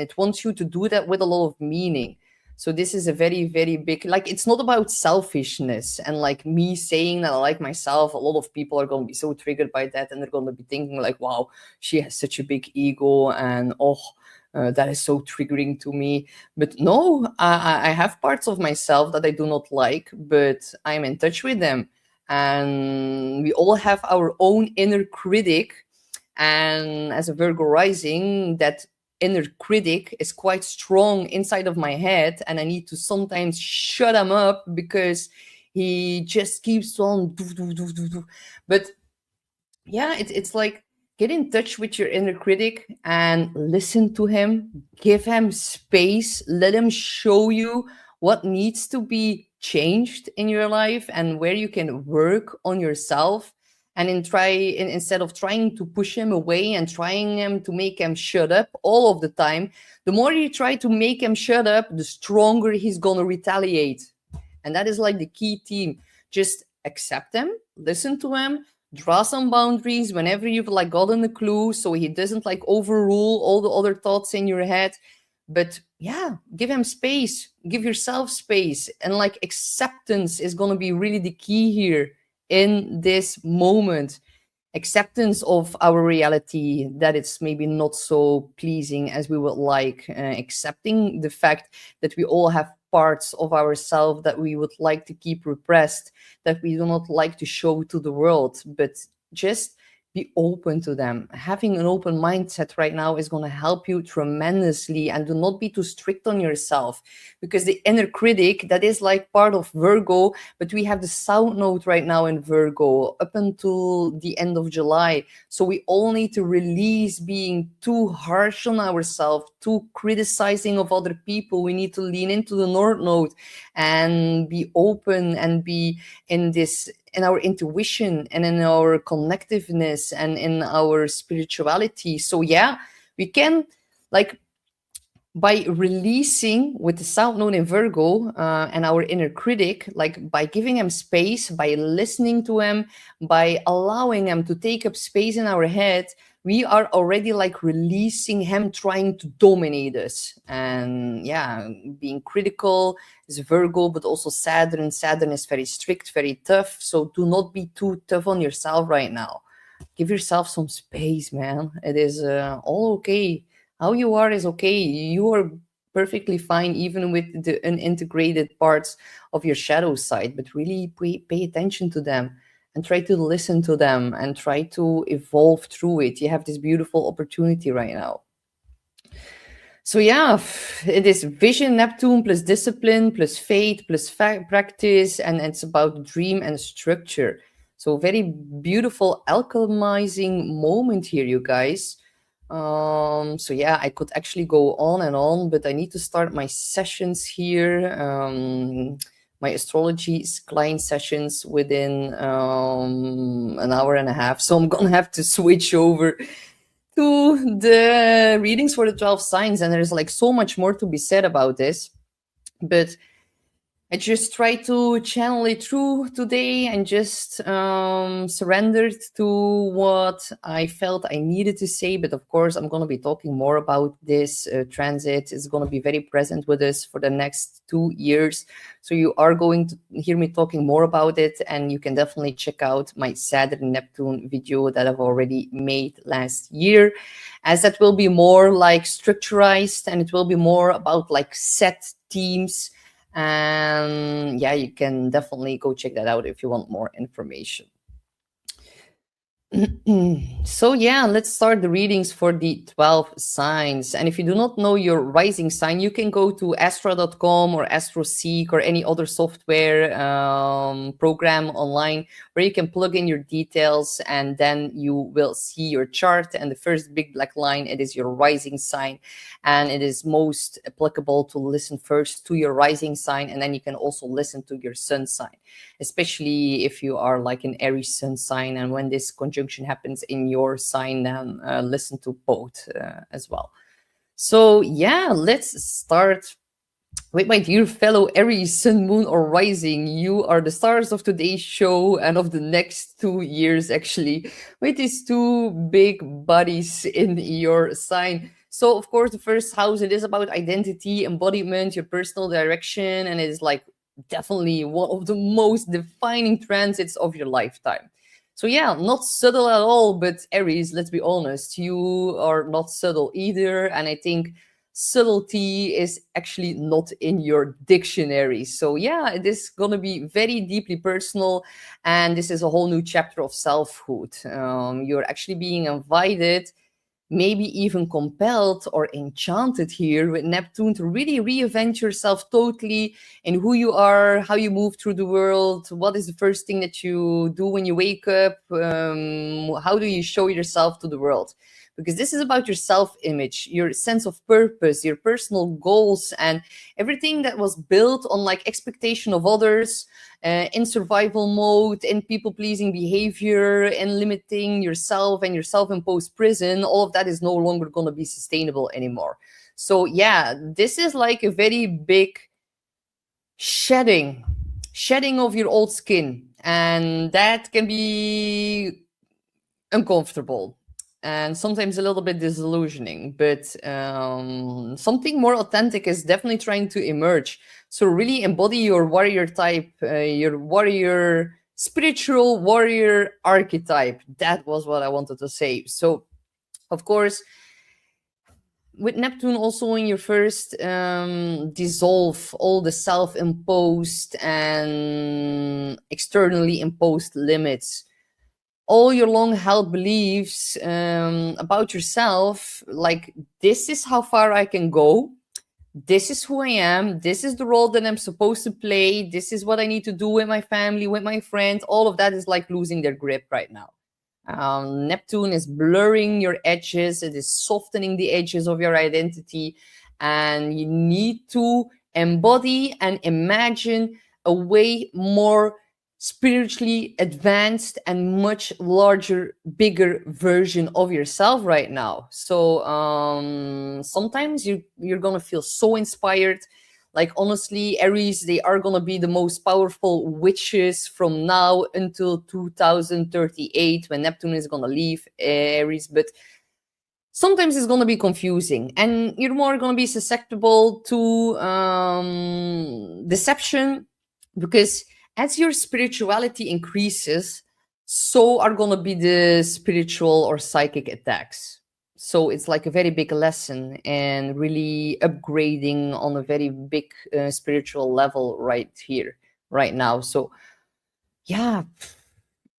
it wants you to do that with a lot of meaning. So this is a very, very big, like, it's not about selfishness and like me saying that I like myself. A lot of people are going to be so triggered by that, and they're going to be thinking like, wow, she has such a big ego, and oh, that is so triggering to me. But no, I have parts of myself that I do not like, but I'm in touch with them. And we all have our own inner critic. And as a Virgo rising, that inner critic is quite strong inside of my head. And I need to sometimes shut him up because he just keeps on. But yeah, it's like get in touch with your inner critic and listen to him, give him space, let him show you what needs to be changed in your life and where you can work on yourself. And instead of trying to push him away and trying him to make him shut up all of the time, the more you try to make him shut up, the stronger he's gonna retaliate. And that is like the key theme. Just accept him, listen to him, draw some boundaries whenever you've like gotten a clue, so he doesn't like overrule all the other thoughts in your head. But yeah, give him space, give yourself space. And like acceptance is going to be really the key here in this moment. Acceptance of our reality, that it's maybe not so pleasing as we would like, accepting the fact that we all have parts of ourselves that we would like to keep repressed, that we do not like to show to the world, but just be open to them. Having an open mindset right now is going to help you tremendously, and do not be too strict on yourself, because the inner critic, that is like part of Virgo, but we have the South Node right now in Virgo up until the end of July. So we all need to release being too harsh on ourselves, too criticizing of other people. We need to lean into the North Node and be open and be in this, in our intuition and in our connectiveness and in our spirituality. So yeah, we can, like, by releasing with the South Node in Virgo and our inner critic, like by giving him space, by listening to him, by allowing him to take up space in our head, we are already like releasing him trying to dominate us. And yeah, being critical is Virgo, but also Saturn. Saturn is very strict, very tough. So do not be too tough on yourself right now. Give yourself some space, man. It is all okay. How you are is okay. You are perfectly fine, even with the unintegrated parts of your shadow side, but really pay attention to them and try to listen to them and try to evolve through it. You have this beautiful opportunity right now. So yeah, it is vision Neptune plus discipline plus faith plus practice, and it's about dream and structure. So very beautiful alchemizing moment here, you guys. So yeah, I could actually go on and on, but I need to start my sessions here. My astrology client sessions within an hour and a half. So I'm gonna have to switch over to the readings for the 12 signs, and there's like so much more to be said about this, but I just tried to channel it through today and just surrendered to what I felt I needed to say. But of course, I'm going to be talking more about this transit. It's going to be very present with us for the next 2 years. So you are going to hear me talking more about it. And you can definitely check out my Saturn-Neptune video that I've already made last year, as that will be more like structurized, and it will be more about like set themes. And yeah, you can definitely go check that out if you want more information. So yeah, let's start the readings for the 12 signs. And if you do not know your rising sign, you can go to astro.com or AstroSeek or any other software program online where you can plug in your details, and then you will see your chart. And the first big black line, it is your rising sign, and it is most applicable to listen first to your rising sign, and then you can also listen to your sun sign, especially if you are like an Aries sun sign. And when this conjunction happens in your sign, then listen to both as well. So yeah, let's start with my dear fellow Aries, sun, moon, or rising. You are the stars of today's show and of the next 2 years, actually, with these two big bodies in your sign. So, of course, the first house, it is about identity, embodiment, your personal direction, and it is like definitely one of the most defining transits of your lifetime. So yeah, not subtle at all, but Aries, let's be honest, you are not subtle either. And I think subtlety is actually not in your dictionary. So yeah, it is going to be very deeply personal, and this is a whole new chapter of selfhood. You're actually being invited, maybe even compelled or enchanted here with Neptune, to really reinvent yourself totally in who you are, how you move through the world, what is the first thing that you do when you wake up, how do you show yourself to the world. Because this is about your self-image, your sense of purpose, your personal goals, and everything that was built on like expectation of others, in survival mode, in people-pleasing behavior, in limiting yourself and your self-imposed prison. All of that is no longer going to be sustainable anymore. So yeah, this is like a very big shedding of your old skin, and that can be uncomfortable. and sometimes a little bit disillusioning, but something more authentic is definitely trying to emerge. So really embody your warrior type, your warrior, spiritual warrior archetype. That was what I wanted to say. So of course, with Neptune also in your first, dissolve all the self-imposed and externally imposed limits, all your long held beliefs about yourself, like this is how far I can go, this is who I am, this is the role that I'm supposed to play, this is what I need to do with my family, with my friends. All of that is like losing their grip right now. Neptune is blurring your edges, it is softening the edges of your identity, and you need to embody and imagine a way more spiritually advanced and much larger, bigger version of yourself right now. So sometimes you're gonna feel so inspired. Like honestly, Aries, they are gonna be the most powerful witches from now until 2038 when Neptune is gonna leave Aries. But sometimes it's gonna be confusing, and you're more gonna be susceptible to deception, because as your spirituality increases, so are gonna be the spiritual or psychic attacks. So it's like a very big lesson and really upgrading on a very big spiritual level right here, right now. So yeah,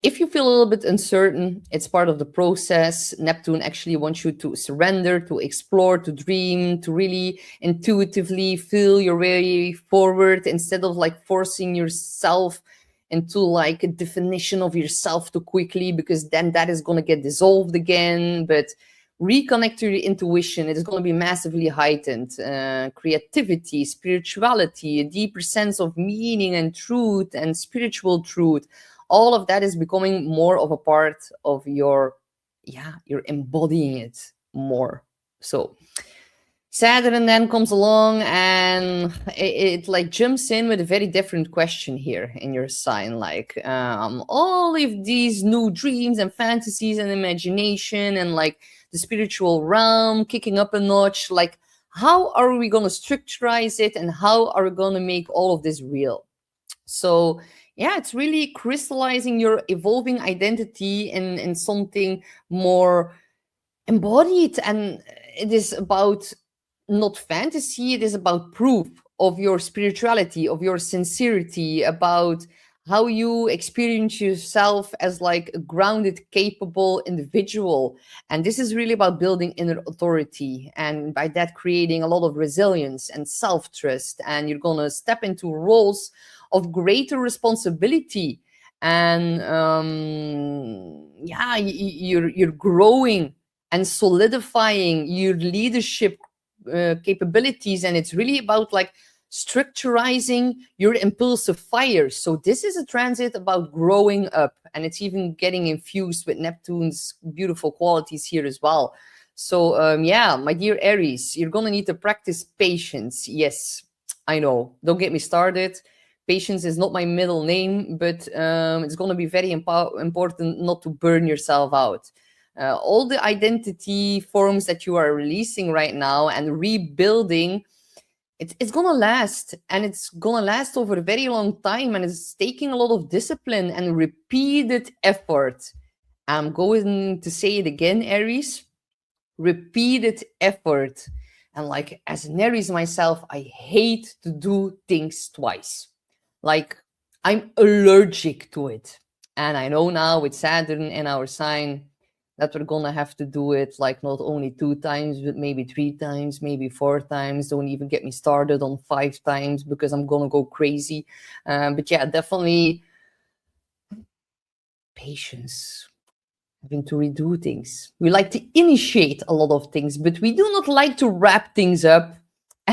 if you feel a little bit uncertain, it's part of the process. Neptune actually wants you to surrender, to explore, to dream, to really intuitively feel your way forward instead of like forcing yourself into like a definition of yourself too quickly, because then that is going to get dissolved again. But reconnect to your intuition. It is going to be massively heightened. Creativity, spirituality, a deeper sense of meaning and truth and spiritual truth. All of that is becoming more of a part of your, you're embodying it more. So Saturn then comes along and it like jumps in with a very different question here in your sign, like all of these new dreams and fantasies and imagination and like the spiritual realm kicking up a notch, like how are we going to structurize it and how are we going to make all of this real? So yeah, it's really crystallizing your evolving identity in something more embodied, and it is about not fantasy, it is about proof of your spirituality, of your sincerity, about how you experience yourself as like a grounded, capable individual. And this is really about building inner authority, and by that creating a lot of resilience and self-trust, and you're gonna step into roles of greater responsibility, and you're growing and solidifying your leadership capabilities. And it's really about like structurizing your impulsive fire. So this is a transit about growing up, and it's even getting infused with Neptune's beautiful qualities here as well. So yeah, my dear Aries, you're gonna need to practice patience. Yes, I know, don't get me started. Patience is not my middle name, but it's going to be very important not to burn yourself out. All the identity forms that you are releasing right now and rebuilding, it's going to last, and it's going to last over a very long time, and it's taking a lot of discipline and repeated effort. I'm going to say it again, Aries, repeated effort. And like as an Aries myself, I hate to do things twice. Like I'm allergic to it. And I know now with Saturn in our sign that we're gonna have to do it like not only 2 times, but maybe 3 times, maybe 4 times. Don't even get me started on 5 times because I'm gonna go crazy. But yeah, definitely patience. Having to redo things. We like to initiate a lot of things, but we do not like to wrap things up.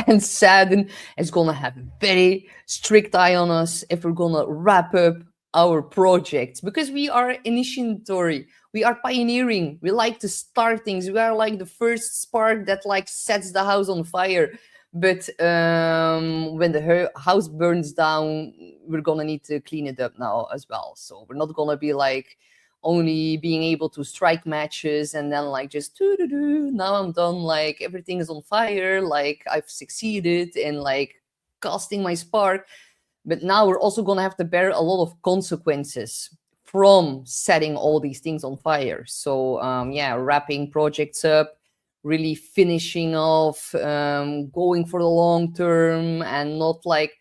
And Saturn is going to have a very strict eye on us if we're going to wrap up our projects, because we are initiatory, we are pioneering, we like to start things, we are like the first spark that like sets the house on fire. But when the house burns down, we're going to need to clean it up now as well. So we're not going to be like only being able to strike matches and then like just now I'm done, like everything is on fire, like I've succeeded in like casting my spark. But now we're also going to have to bear a lot of consequences from setting all these things on fire. So yeah, wrapping projects up, really finishing off, going for the long term, and not like,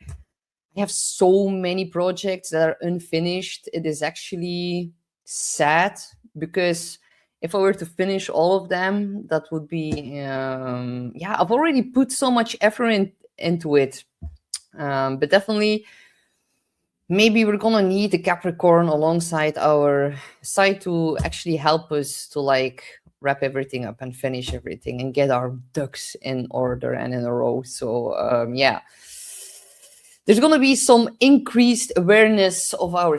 I have so many projects that are unfinished. It is actually sad, because if I were to finish all of them, that would be yeah, I've already put so much effort into it. But definitely, maybe we're gonna need a Capricorn alongside our side to actually help us to like wrap everything up and finish everything and get our ducks in order and in a row. So yeah, there's gonna be some increased awareness of our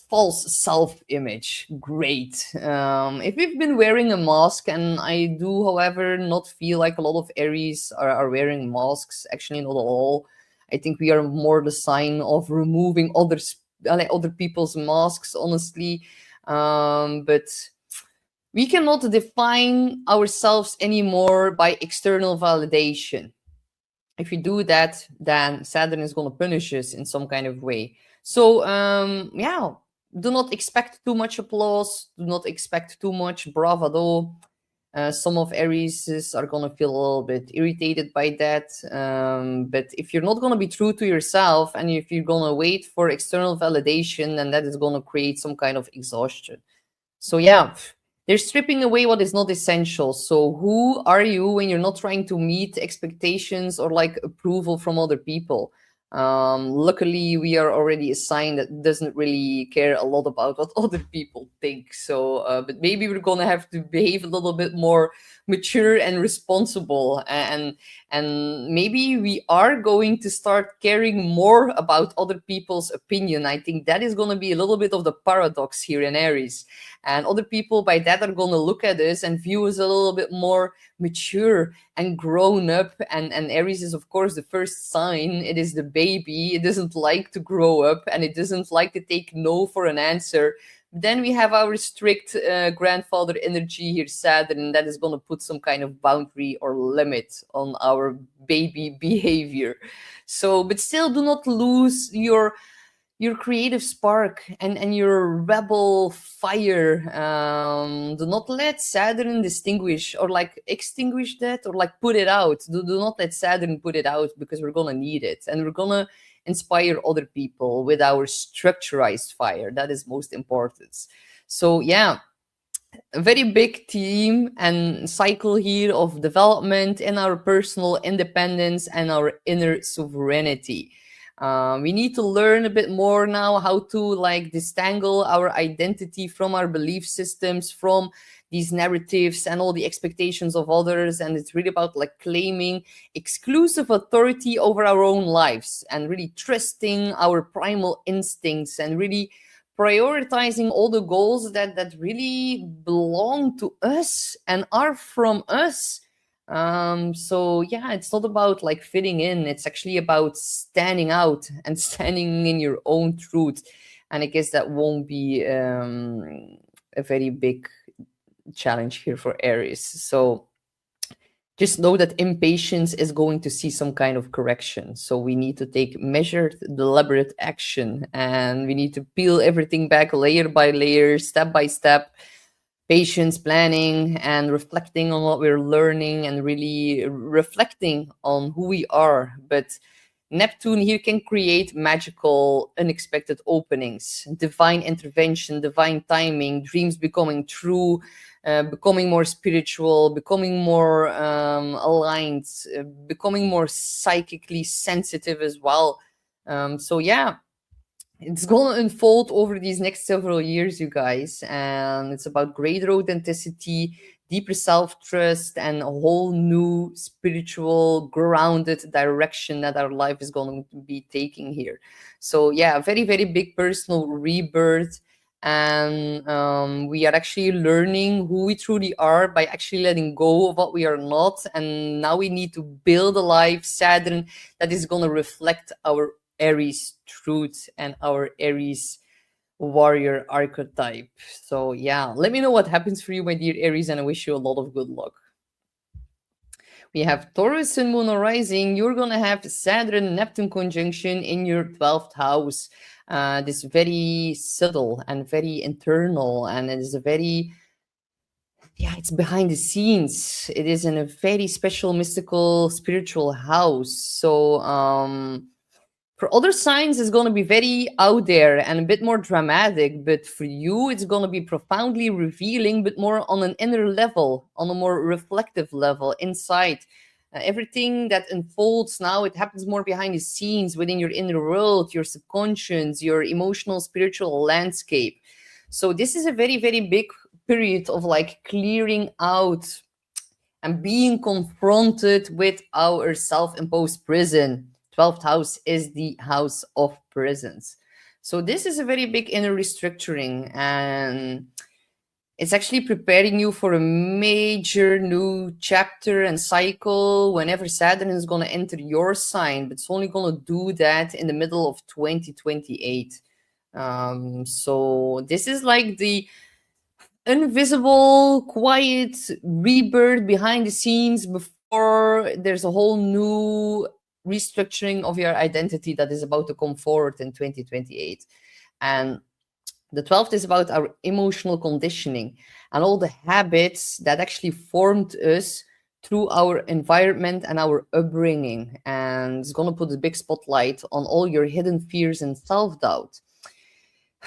false self-image. Great. If we've been wearing a mask, and I do, however, not feel like a lot of Aries are wearing masks. Actually, not at all. I think we are more the sign of removing other people's masks, honestly. But we cannot define ourselves anymore by external validation. If you do that, then Saturn is going to punish us in some kind of way. So yeah, do not expect too much applause. Do not expect too much bravado. Some of Aries are going to feel a little bit irritated by that. But if you're not going to be true to yourself, and if you're going to wait for external validation, then that is going to create some kind of exhaustion. So yeah, they're stripping away what is not essential. So who are you when you're not trying to meet expectations or like approval from other people? Luckily, we are already a sign that doesn't really care a lot about what other people think. So, but maybe we're gonna have to behave a little bit more mature and responsible, and maybe we are going to start caring more about other people's opinion. I think that is gonna be a little bit of the paradox here in Aries, and other people by that are gonna look at us and view us a little bit more mature and grown up. And Aries is of course the first sign. It is the baby. It doesn't like to grow up, and it doesn't like to take no for an answer. Then we have our strict grandfather energy here, Saturn, that is going to put some kind of boundary or limit on our baby behavior. So, but still, do not lose your creative spark and your rebel fire. Do not let Saturn distinguish or like extinguish that or like put it out. Do not let Saturn put it out, because we're gonna need it, and we're gonna inspire other people with our structurized fire. That is most important. So yeah, a very big theme and cycle here of development in our personal independence and our inner sovereignty. We need to learn a bit more now how to like disentangle our identity from our belief systems, from these narratives and all the expectations of others. And it's really about like claiming exclusive authority over our own lives and really trusting our primal instincts and really prioritizing all the goals that really belong to us and are from us. So yeah, it's not about like fitting in. It's actually about standing out and standing in your own truth. And I guess that won't be a very big challenge here for Aries. So just know that impatience is going to see some kind of correction. So we need to take measured, deliberate action, and we need to peel everything back layer by layer, step by step. Patience, planning, and reflecting on what we're learning, and really reflecting on who we are. But Neptune here can create magical, unexpected openings, divine intervention, divine timing, dreams becoming true, becoming more spiritual, becoming more aligned, becoming more psychically sensitive as well. So yeah, it's going to unfold over these next several years, you guys. And it's about greater authenticity, deeper self-trust, and a whole new spiritual, grounded direction that our life is going to be taking here. So yeah, very, very big personal rebirth. And we are actually learning who we truly are by actually letting go of what we are not. And now we need to build a life, Saturn, that is going to reflect our Aries truth and our Aries warrior archetype. So yeah, let me know what happens for you, my dear Aries, and I wish you a lot of good luck. We have Taurus and Moon rising. You're gonna have Saturn-Neptune conjunction in your 12th house. This very subtle and very internal, and it is a very, yeah, it's behind the scenes. It is in a very special, mystical, spiritual house. So for other signs, it's going to be very out there and a bit more dramatic, but for you, it's going to be profoundly revealing, but more on an inner level, on a more reflective level inside. Everything that unfolds now, it happens more behind the scenes within your inner world, your subconscious, your emotional, spiritual landscape. So this is a very, very big period of like clearing out and being confronted with our self-imposed prison. 12th house is the house of prisons. So this is a very big inner restructuring, and it's actually preparing you for a major new chapter and cycle whenever Saturn is going to enter your sign, but it's only going to do that in the middle of 2028. So this is like the invisible, quiet rebirth behind the scenes before there's a whole new restructuring of your identity that is about to come forward in 2028. And the 12th is about our emotional conditioning and all the habits that actually formed us through our environment and our upbringing. And it's going to put a big spotlight on all your hidden fears and self-doubt.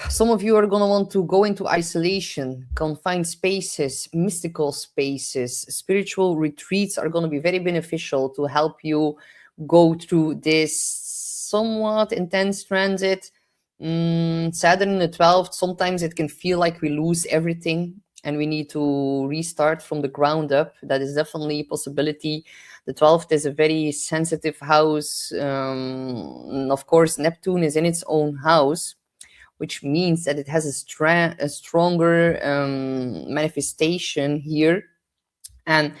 Some of you are going to want to go into isolation, confined spaces, mystical spaces. Spiritual retreats are going to be very beneficial to help you go through this somewhat intense transit. Saturn in the 12th, sometimes it can feel like we lose everything and we need to restart from the ground up. That is definitely a possibility. The 12th is a very sensitive house. Of course, Neptune is in its own house, which means that it has a stronger manifestation here. And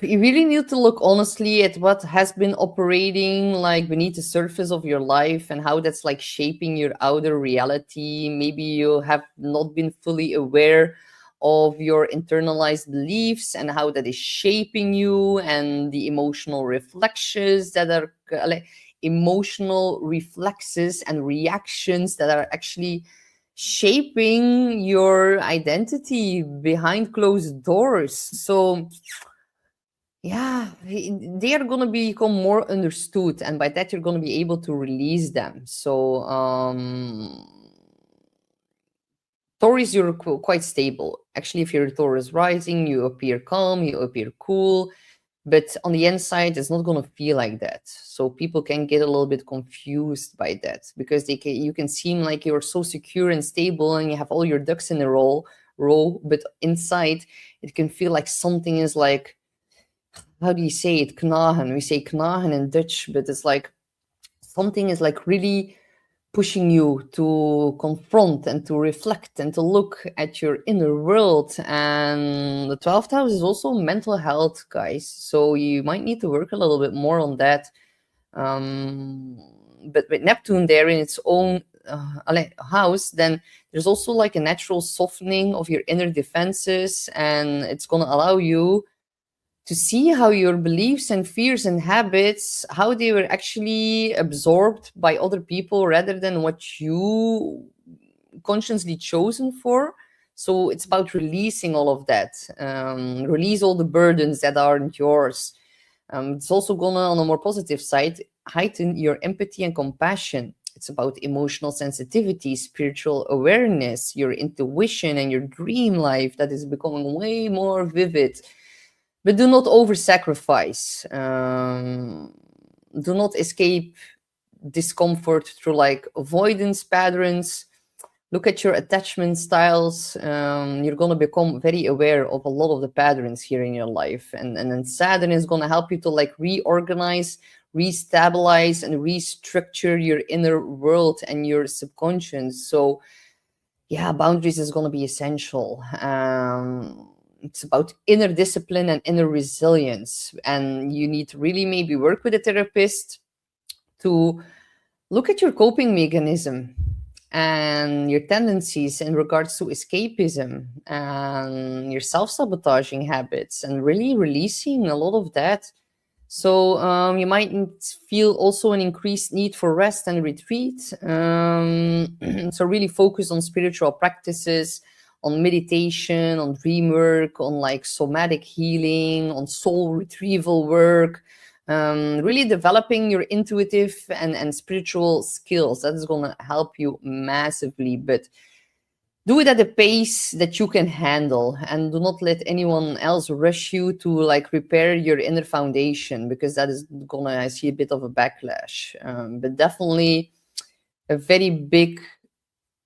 you really need to look honestly at what has been operating like beneath the surface of your life and how that's like shaping your outer reality. Maybe you have not been fully aware of your internalized beliefs and how that is shaping you, and the emotional reflections that are like emotional reflexes and reactions that are actually shaping your identity behind closed doors. So yeah, they are going to become more understood, and by that you're going to be able to release them. So Taurus, you're quite stable. Actually, if you're Taurus rising, you appear calm, you appear cool, but on the inside, it's not going to feel like that. So people can get a little bit confused by that, because you can seem like you're so secure and stable and you have all your ducks in a row, but inside it can feel like something is like, how do you say it? Knagen. We say knagen in Dutch, but it's like something is like really pushing you to confront and to reflect and to look at your inner world. And the 12th house is also mental health, guys. So you might need to work a little bit more on that. But with Neptune there in its own house, then there's also like a natural softening of your inner defenses, and it's going to allow you to see how your beliefs and fears and habits, how they were actually absorbed by other people rather than what you consciously chosen for. So it's about releasing all of that. Release all the burdens that aren't yours. It's also gonna, on a more positive side, heighten your empathy and compassion. It's about emotional sensitivity, spiritual awareness, your intuition, and your dream life that is becoming way more vivid. But do not over-sacrifice. Do not escape discomfort through like avoidance patterns. Look at your attachment styles. You're going to become very aware of a lot of the patterns here in your life. And then Saturn is going to help you to like reorganize, restabilize, and restructure your inner world and your subconscious. So yeah, boundaries is going to be essential. It's about inner discipline and inner resilience. And you need to really maybe work with a therapist to look at your coping mechanism. and your tendencies in regards to escapism and your self-sabotaging habits, and really releasing a lot of that. So you might feel also an increased need for rest and retreat. So really focus on spiritual practices, on meditation, on dream work, on like somatic healing, on soul retrieval work. Really developing your intuitive and spiritual skills. That is going to help you massively. But do it at a pace that you can handle, and do not let anyone else rush you to like repair your inner foundation, because that is gonna, I see a bit of a backlash. But definitely a very big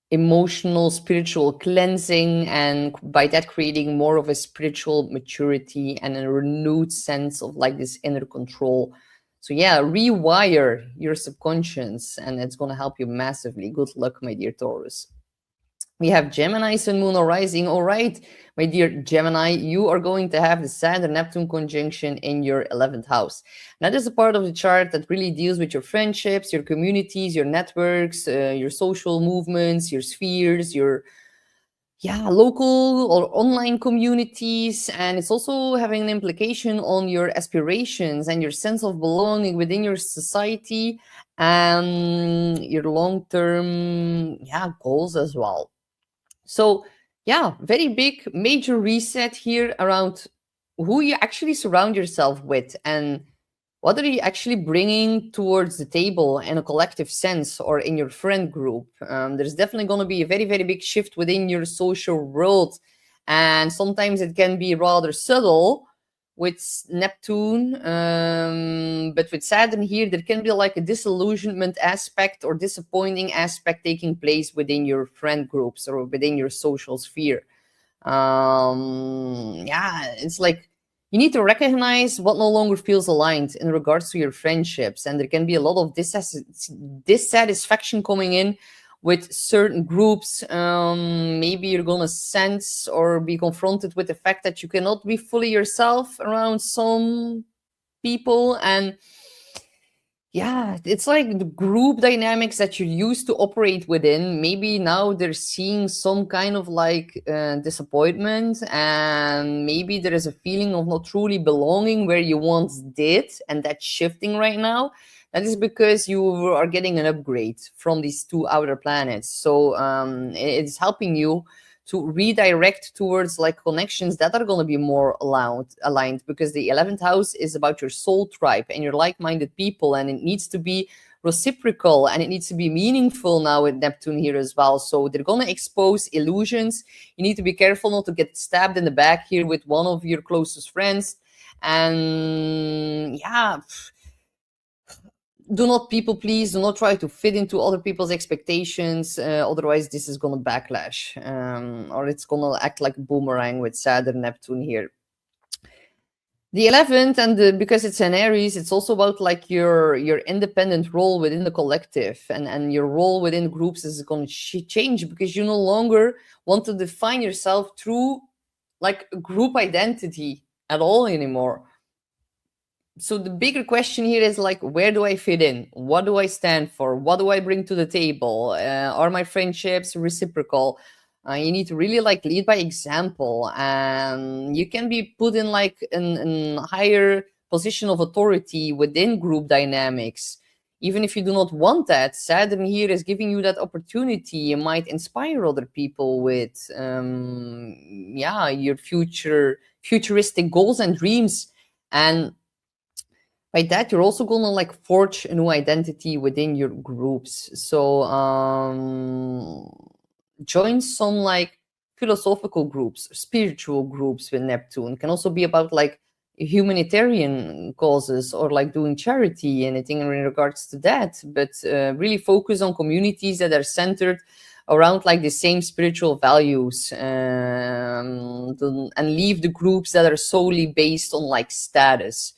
emotional spiritual cleansing, and by that creating more of a spiritual maturity and a renewed sense of like this inner control. So yeah, rewire your subconscious, and it's going to help you massively. Good luck, my dear Taurus. We have Gemini, Sun, Moon, or Rising. All right, my dear Gemini, you are going to have the Saturn-Neptune conjunction in your 11th house. That is a part of the chart that really deals with your friendships, your communities, your networks, your social movements, your spheres, your local or online communities. And it's also having an implication on your aspirations and your sense of belonging within your society, and your long-term goals as well. So yeah, very big major reset here around who you actually surround yourself with, and what are you actually bringing towards the table in a collective sense or in your friend group. There's definitely going to be a very, very big shift within your social world. And sometimes it can be rather subtle with Neptune. But with Saturn here, there can be like a disillusionment aspect or disappointing aspect taking place within your friend groups or within your social sphere. It's like you need to recognize what no longer feels aligned in regards to your friendships. And there can be a lot of dissatisfaction coming in with certain groups. Maybe you're going to sense or be confronted with the fact that you cannot be fully yourself around some people. And yeah, it's like the group dynamics that you used to operate within. Maybe now they're seeing some kind of like disappointment, and maybe there is a feeling of not truly belonging where you once did, and that's shifting right now. That is because you are getting an upgrade from these two outer planets. So it's helping you to redirect towards like connections that are going to be more aligned, because the 11th house is about your soul tribe and your like-minded people, and it needs to be reciprocal and it needs to be meaningful now with Neptune here as well. So they're going to expose illusions. You need to be careful not to get stabbed in the back here with one of your closest friends. And do not people please. Do not try to fit into other people's expectations. Otherwise, this is going to backlash, or it's going to act like a boomerang with Saturn Neptune here. The 11th, and because it's an Aries, it's also about like your independent role within the collective, and your role within groups is going to change, because you no longer want to define yourself through like a group identity at all anymore. So the bigger question here is like, where do I fit in? What do I stand for? What do I bring to the table? Are my friendships reciprocal? You need to really like lead by example, and you can be put in like an higher position of authority within group dynamics. Even if you do not want that, Saturn here is giving you that opportunity. You might inspire other people with your futuristic goals and dreams. And by that, you're also going to like forge a new identity within your groups. So join some like philosophical groups, spiritual groups with Neptune. It can also be about like humanitarian causes or like doing charity, anything in regards to that. But really focus on communities that are centered around like the same spiritual values, and leave the groups that are solely based on like status.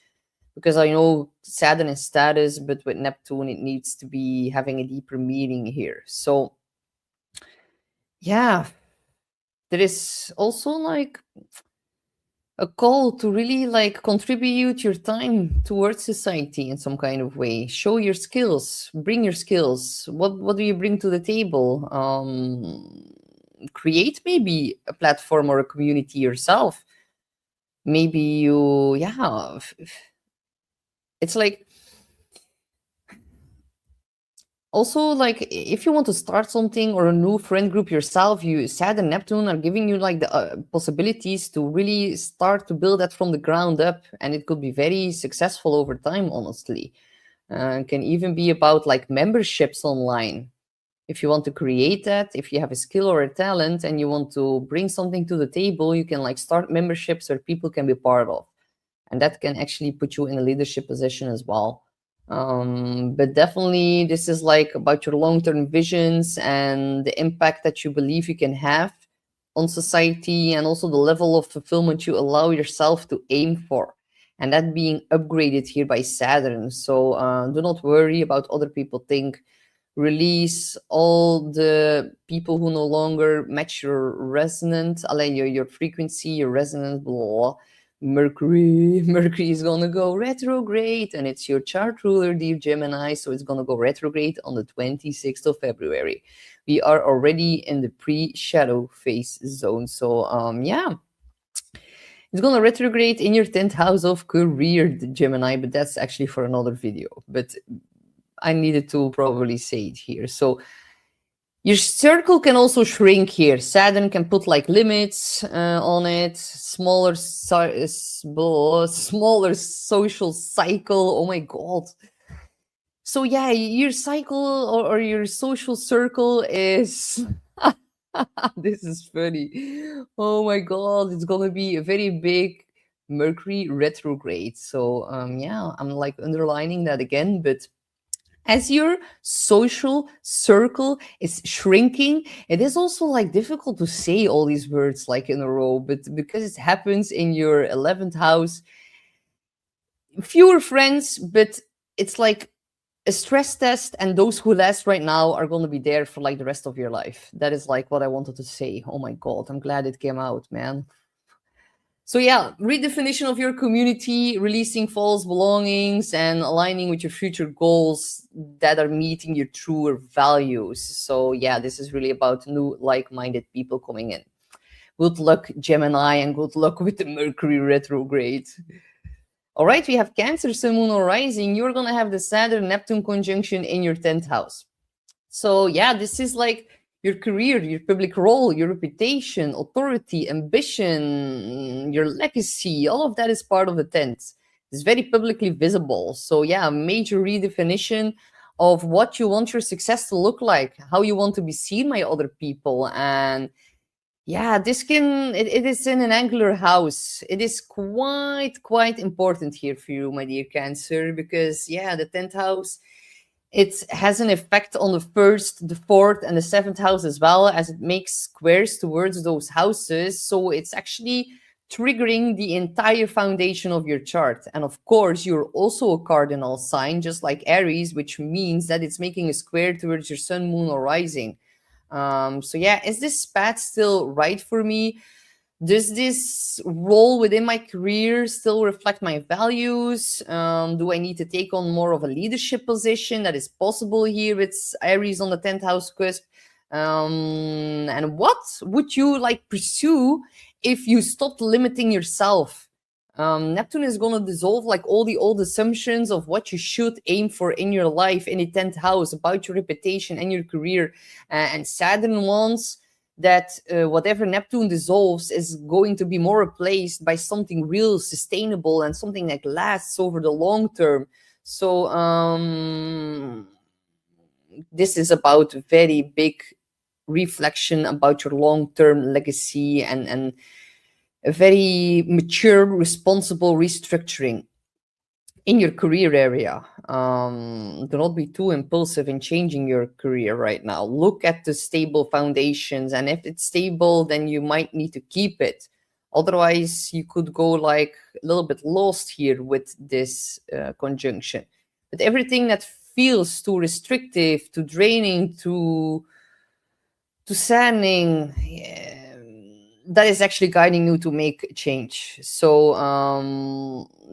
Because I know Saturn is status, but with Neptune, it needs to be having a deeper meaning here. So, yeah, there is also like a call to really like contribute your time towards society in some kind of way. Show your skills, bring your skills. What do you bring to the table? Create maybe a platform or a community yourself. Maybe you, yeah, it's like, also, like if you want to start something or a new friend group yourself, you Saturn and Neptune are giving you like the possibilities to really start to build that from the ground up, and it could be very successful over time. Honestly, can even be about like memberships online. If you want to create that, if you have a skill or a talent and you want to bring something to the table, you can like start memberships where people can be part of, and that can actually put you in a leadership position as well. But definitely this is like about your long-term visions and the impact that you believe you can have on society, and also the level of fulfillment you allow yourself to aim for, and that being upgraded here by Saturn. So do not worry about other people think. Release all the people who no longer match your resonance, your frequency, your resonance, blah. Mercury is gonna go retrograde, and it's your chart ruler, dear Gemini, so it's gonna go retrograde on the 26th of February. We are already in the pre-shadow phase zone, so yeah, it's gonna retrograde in your 10th house of career, Gemini, but that's actually for another video. But I needed to probably say it here. So your circle can also shrink here. Saturn can put like limits on it, smaller social cycle. Oh my god. So yeah, your cycle or your social circle is this is funny. Oh my god, it's gonna be a very big Mercury retrograde. So yeah, I'm like underlining that again, but as your social circle is shrinking, it is also like difficult to say all these words like in a row, but because it happens in your 11th house, fewer friends, but it's like a stress test, and those who last right now are going to be there for like the rest of your life. That is like what I wanted to say. Oh my god, I'm glad it came out, man. So yeah, redefinition of your community, releasing false belongings, and aligning with your future goals that are meeting your truer values. So yeah, this is really about new like-minded people coming in. Good luck, Gemini, and good luck with the Mercury retrograde. All right, we have Cancer, Sun, Moon, or Rising. You're gonna have the Saturn-Neptune conjunction in your 10th house. So yeah, this is like your career, your public role, your reputation, authority, ambition, your legacy, all of that is part of the 10th. It's very publicly visible. So yeah, major redefinition of what you want your success to look like, how you want to be seen by other people. And yeah, this it is in an angular house. It is quite important here for you, my dear Cancer, because yeah, the 10th house, it has an effect on the 1st, the 4th, and the 7th house as well, as it makes squares towards those houses. So it's actually triggering the entire foundation of your chart. And of course, you're also a cardinal sign, just like Aries, which means that it's making a square towards your sun, moon, or rising. So yeah, is this path still right for me? Does this role within my career still reflect my values? Do I need to take on more of a leadership position? That is possible here with Aries on the 10th house cusp. And what would you like pursue if you stopped limiting yourself? Neptune is going to dissolve like all the old assumptions of what you should aim for in your life in the 10th house about your reputation and your career. And Saturn wants that whatever Neptune dissolves is going to be more replaced by something real, sustainable, and something that lasts over the long term. So this is about very big reflection about your long-term legacy and a very mature, responsible restructuring in your career area. Do not be too impulsive in changing your career right now. Look at the stable foundations, and if it's stable, then you might need to keep it. Otherwise, you could go like a little bit lost here with this conjunction. But everything that feels too restrictive, too draining, too saddening, yeah, that is actually guiding you to make a change. So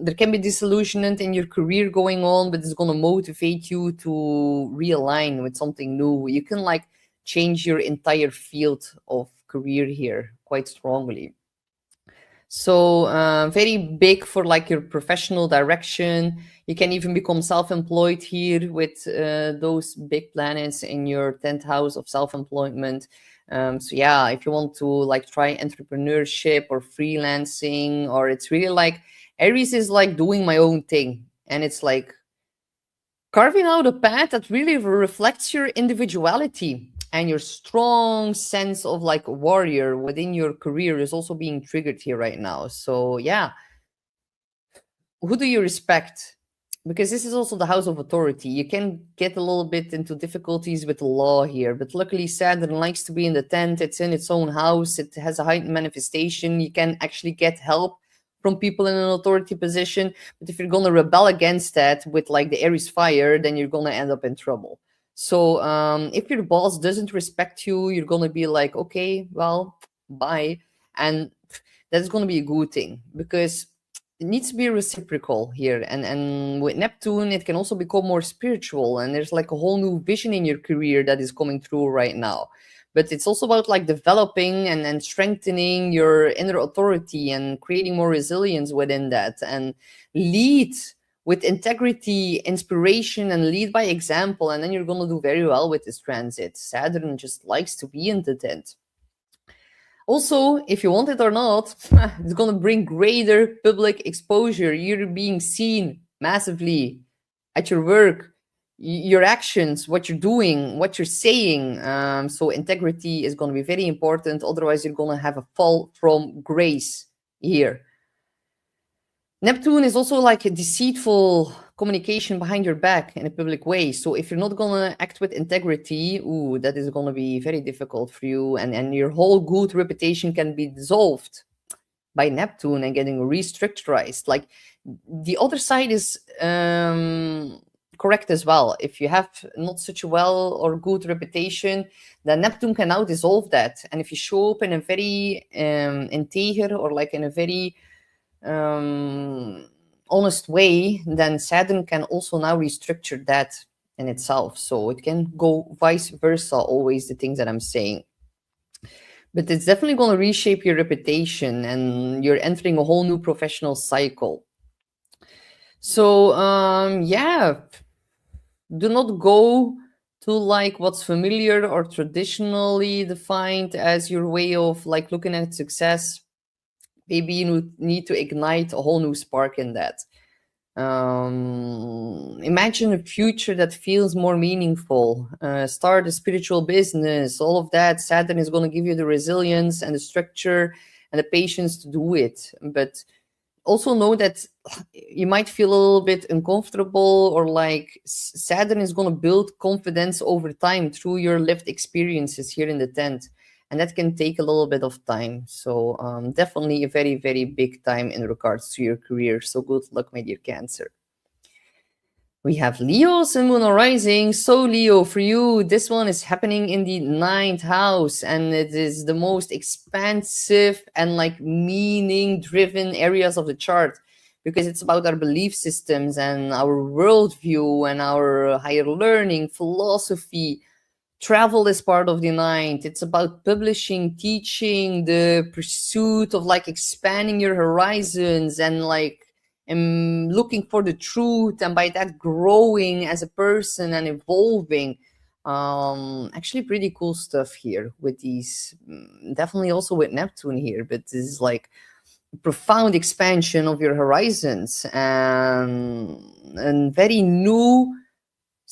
there can be disillusionment in your career going on, but it's going to motivate you to realign with something new. You can like change your entire field of career here quite strongly. So very big for like your professional direction. You can even become self-employed here with those big planets in your 10th house of self-employment. So yeah, if you want to like try entrepreneurship or freelancing, or it's really like Aries is like doing my own thing, and it's like carving out a path that really reflects your individuality, and your strong sense of like warrior within your career is also being triggered here right now. So yeah, who do you respect? Because this is also the house of authority. You can get a little bit into difficulties with the law here, but luckily Saturn likes to be in the 10th. It's in its own house. It has a heightened manifestation. You can actually get help from people in an authority position. But if you're going to rebel against that with like the Aries fire, then you're going to end up in trouble. So if your boss doesn't respect you, you're going to be like, okay, well, bye. And that's going to be a good thing, because it needs to be reciprocal here. And with Neptune, it can also become more spiritual, and there's like a whole new vision in your career that is coming through right now. But it's also about like developing and strengthening your inner authority and creating more resilience within that, and lead with integrity, inspiration, and lead by example. And then you're going to do very well with this transit. Saturn just likes to be in the tent. Also, if you want it or not, it's going to bring greater public exposure. You're being seen massively at your work, your actions, what you're doing, what you're saying. So integrity is going to be very important. Otherwise, you're going to have a fall from grace here. Neptune is also like a deceitful communication behind your back in a public way. So if you're not going to act with integrity, ooh, that is going to be very difficult for you. And your whole good reputation can be dissolved by Neptune and getting restructured. Like the other side is correct as well. If you have not such a well or good reputation, then Neptune can now dissolve that. And if you show up in a very integer, or like in a very honest way, then Saturn can also now restructure that in itself. So it can go vice versa, always the things that I'm saying. But it's definitely going to reshape your reputation, and you're entering a whole new professional cycle. So yeah, do not go to like what's familiar or traditionally defined as your way of like looking at success. Maybe you need to ignite a whole new spark in that. Imagine a future that feels more meaningful. Start a spiritual business, all of that. Saturn is going to give you the resilience and the structure and the patience to do it. But also know that you might feel a little bit uncomfortable, or like Saturn is going to build confidence over time through your lived experiences here in the 10th. And that can take a little bit of time. So definitely a very, very big time in regards to your career. So good luck, my dear Cancer. We have Leo, Sun, Moon, or Rising. So Leo, for you, this one is happening in the 9th house. And it is the most expansive and like meaning-driven areas of the chart, because it's about our belief systems and our worldview and our higher learning, philosophy. Travel is part of the 9th. It's about publishing, teaching, the pursuit of like expanding your horizons and like looking for the truth, and by that growing as a person and evolving. Actually pretty cool stuff here with these, definitely also with Neptune here, but this is like profound expansion of your horizons, and very new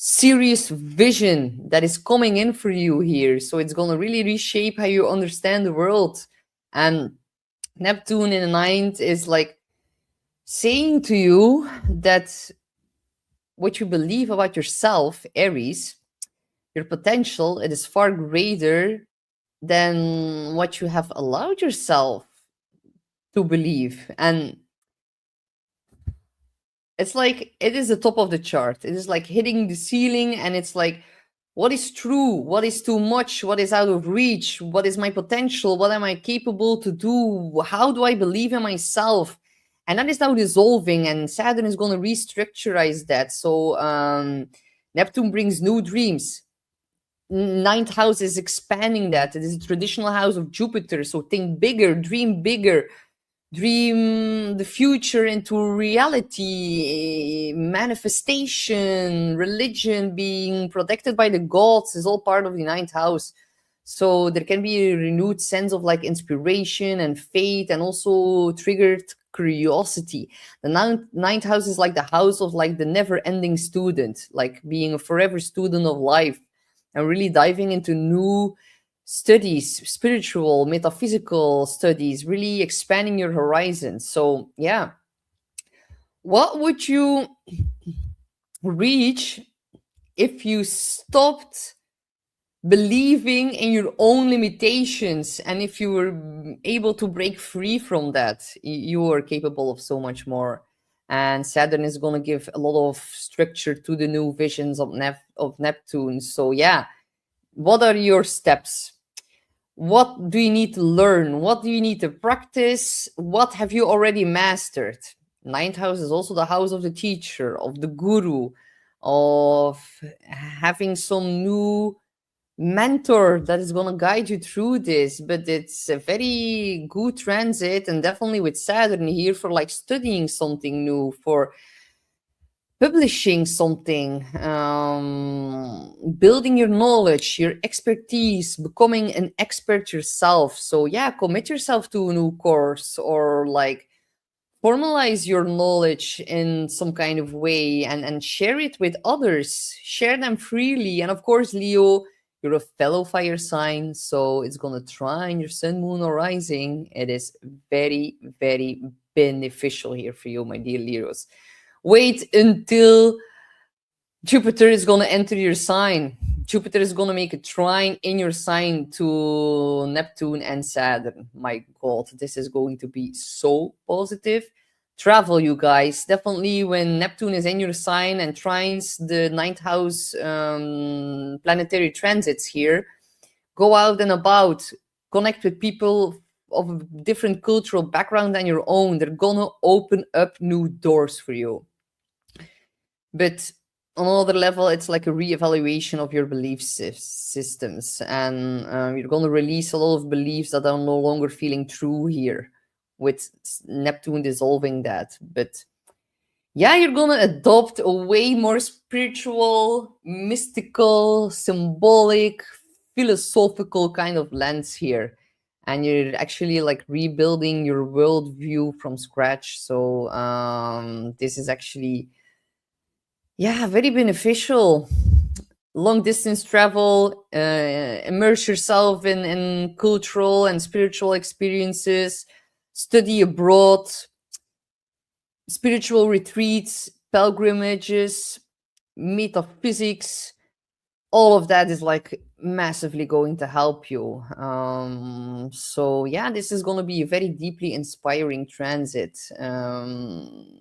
serious vision that is coming in for you here. So it's going to really reshape how you understand the world. And Neptune in the 9th is like saying to you that what you believe about yourself, Aries, your potential, it is far greater than what you have allowed yourself to believe. And it's like it is the top of the chart. It is like hitting the ceiling, and it's like, What is true? What is too much? What is out of reach? What is my potential? What am I capable to do? How do I believe in myself? And that is now dissolving, and Saturn is going to restructurize that. So Neptune brings new dreams. Ninth house is expanding that. It is a traditional house of Jupiter. So think bigger, dream bigger, dream the future into reality. Manifestation, religion, being protected by the gods is all part of the ninth house. So there can be a renewed sense of like inspiration and faith, and also triggered curiosity. The ninth house is like the house of like the never ending student, like being a forever student of life and really diving into new studies, spiritual, metaphysical studies, really expanding your horizons. So, yeah, what would you reach if you stopped believing in your own limitations, and if you were able to break free from that? You are capable of so much more. And Saturn is going to give a lot of structure to the new visions of Neptune. So, yeah, what are your steps? What do you need to learn? What do you need to practice? What have you already mastered? Ninth house is also the house of the teacher, of the guru, of having some new mentor that is going to guide you through this. But it's a very good transit, and definitely with Saturn here for like studying something new, for publishing something, building your knowledge, your expertise, becoming an expert yourself. So yeah, commit yourself to a new course, or like formalize your knowledge in some kind of way, and share it with others. Share them freely. And of course, Leo, you're a fellow fire sign, so it's going to trine your sun, moon, or rising. It is very, very beneficial here for you, my dear Leos. Wait until Jupiter is going to enter your sign. Jupiter is going to make a trine in your sign to Neptune and Saturn. My God, this is going to be so positive. Travel, you guys. Definitely when Neptune is in your sign and trines the ninth house planetary transits here, go out and about, connect with people of different cultural background than your own. They're going to open up new doors for you. But on another level, it's like a reevaluation of your belief systems, and you're going to release a lot of beliefs that are no longer feeling true here, with Neptune dissolving that. But yeah, you're going to adopt a way more spiritual, mystical, symbolic, philosophical kind of lens here. And you're actually like rebuilding your worldview from scratch. So this is actually, yeah, very beneficial. Long distance travel, immerse yourself in cultural and spiritual experiences, study abroad, spiritual retreats, pilgrimages, metaphysics. All of that is like massively going to help you. So yeah, this is going to be a very deeply inspiring transit.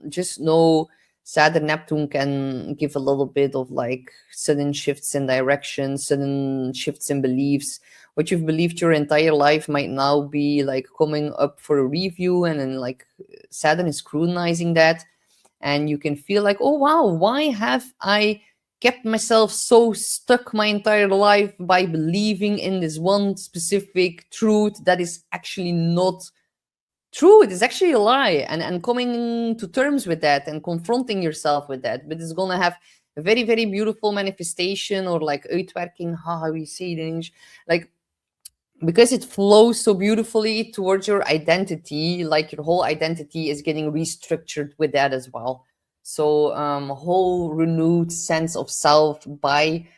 Just know Saturn Neptune can give a little bit of like sudden shifts in direction, sudden shifts in beliefs. What you've believed your entire life might now be like coming up for a review, and then like Saturn is scrutinizing that, and you can feel like, oh wow, why have I kept myself so stuck my entire life by believing in this one specific truth that is actually not true? It is actually a lie, and coming to terms with that and confronting yourself with that. But it's going to have a very, very beautiful manifestation, or like uitwerking, how we say it in English, like, because it flows so beautifully towards your identity, like your whole identity is getting restructured with that as well. So a whole renewed sense of self by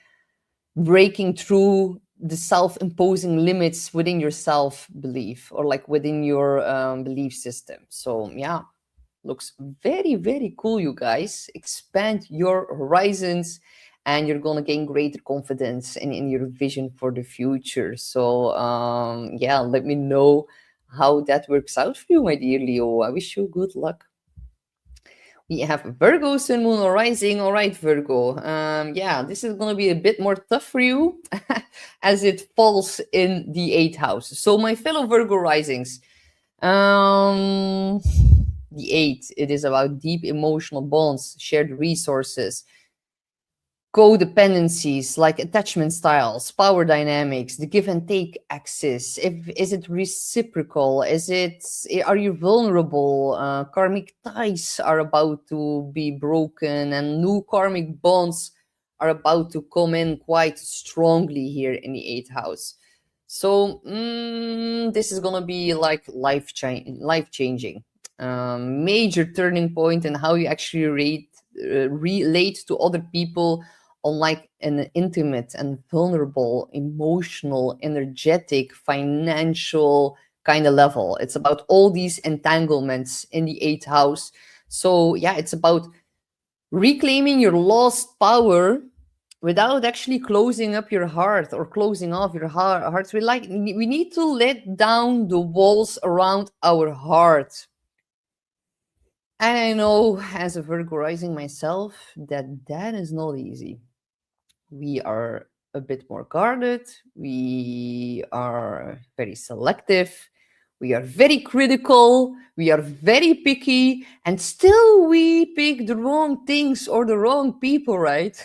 breaking through the self-imposing limits within your self-belief, or like within your belief system. So yeah, looks very, very cool, you guys. Expand your horizons, and you're gonna gain greater confidence in your vision for the future. So yeah, let me know how that works out for you, my dear Leo. I wish you good luck. We have Virgo, Sun, Moon, or Rising. All right, Virgo. Yeah, this is going to be a bit more tough for you as it falls in the 8th house. So, my fellow Virgo risings, the 8, it is about deep emotional bonds, shared resources, codependencies like attachment styles, power dynamics, the give and take axis. Is it reciprocal? Are you vulnerable? Karmic ties are about to be broken, and new karmic bonds are about to come in quite strongly here in the 8th house. So this is gonna be like life changing, major turning point in how you actually relate to other people on like an intimate and vulnerable, emotional, energetic, financial kind of level. It's about all these entanglements in the 8th house. So yeah, it's about reclaiming your lost power without actually closing up your heart or closing off your heart. We need to let down the walls around our heart. And I know, as a Virgo rising myself, that is not easy. We are a bit more guarded, we are very selective, we are very critical, we are very picky, and still we pick the wrong things or the wrong people, right?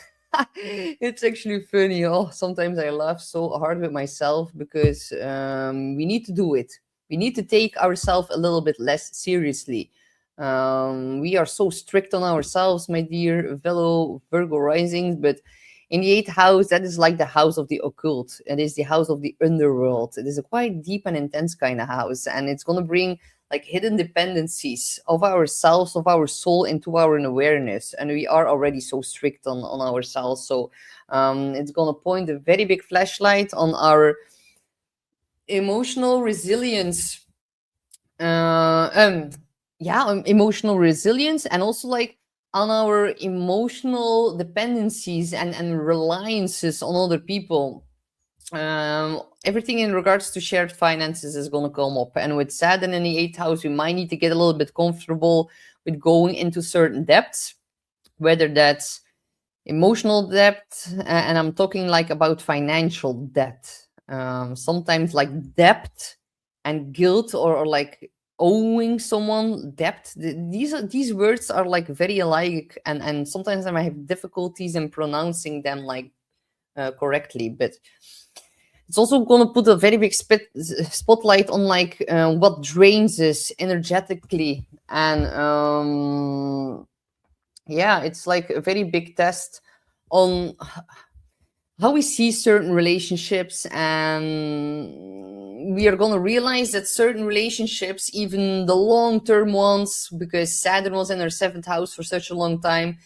It's actually funny. Oh, sometimes I laugh so hard with myself because we need to do it. We need to take ourselves a little bit less seriously. We are so strict on ourselves, my dear fellow Virgo risings, but in the 8th house, that is like the house of the occult. It is the house of the underworld. It is a quite deep and intense kind of house, and it's going to bring like hidden dependencies of ourselves, of our soul into our awareness. And we are already so strict on ourselves. So it's going to point a very big flashlight on our emotional resilience. Emotional resilience, and also like on our emotional dependencies and reliances on other people. Everything in regards to shared finances is going to come up, and with Saturn in the 8th house, we might need to get a little bit comfortable with going into certain depths, whether that's emotional debt, and I'm talking like about financial debt. Sometimes like debt and guilt, or like owing someone debt. These words are like very alike, and sometimes I might have difficulties in pronouncing them like correctly, but it's also going to put a very big spotlight on like what drains us energetically, and yeah, it's like a very big test on how we see certain relationships, and we are going to realize that certain relationships, even the long-term ones, because Saturn was in our 7th house for such a long time,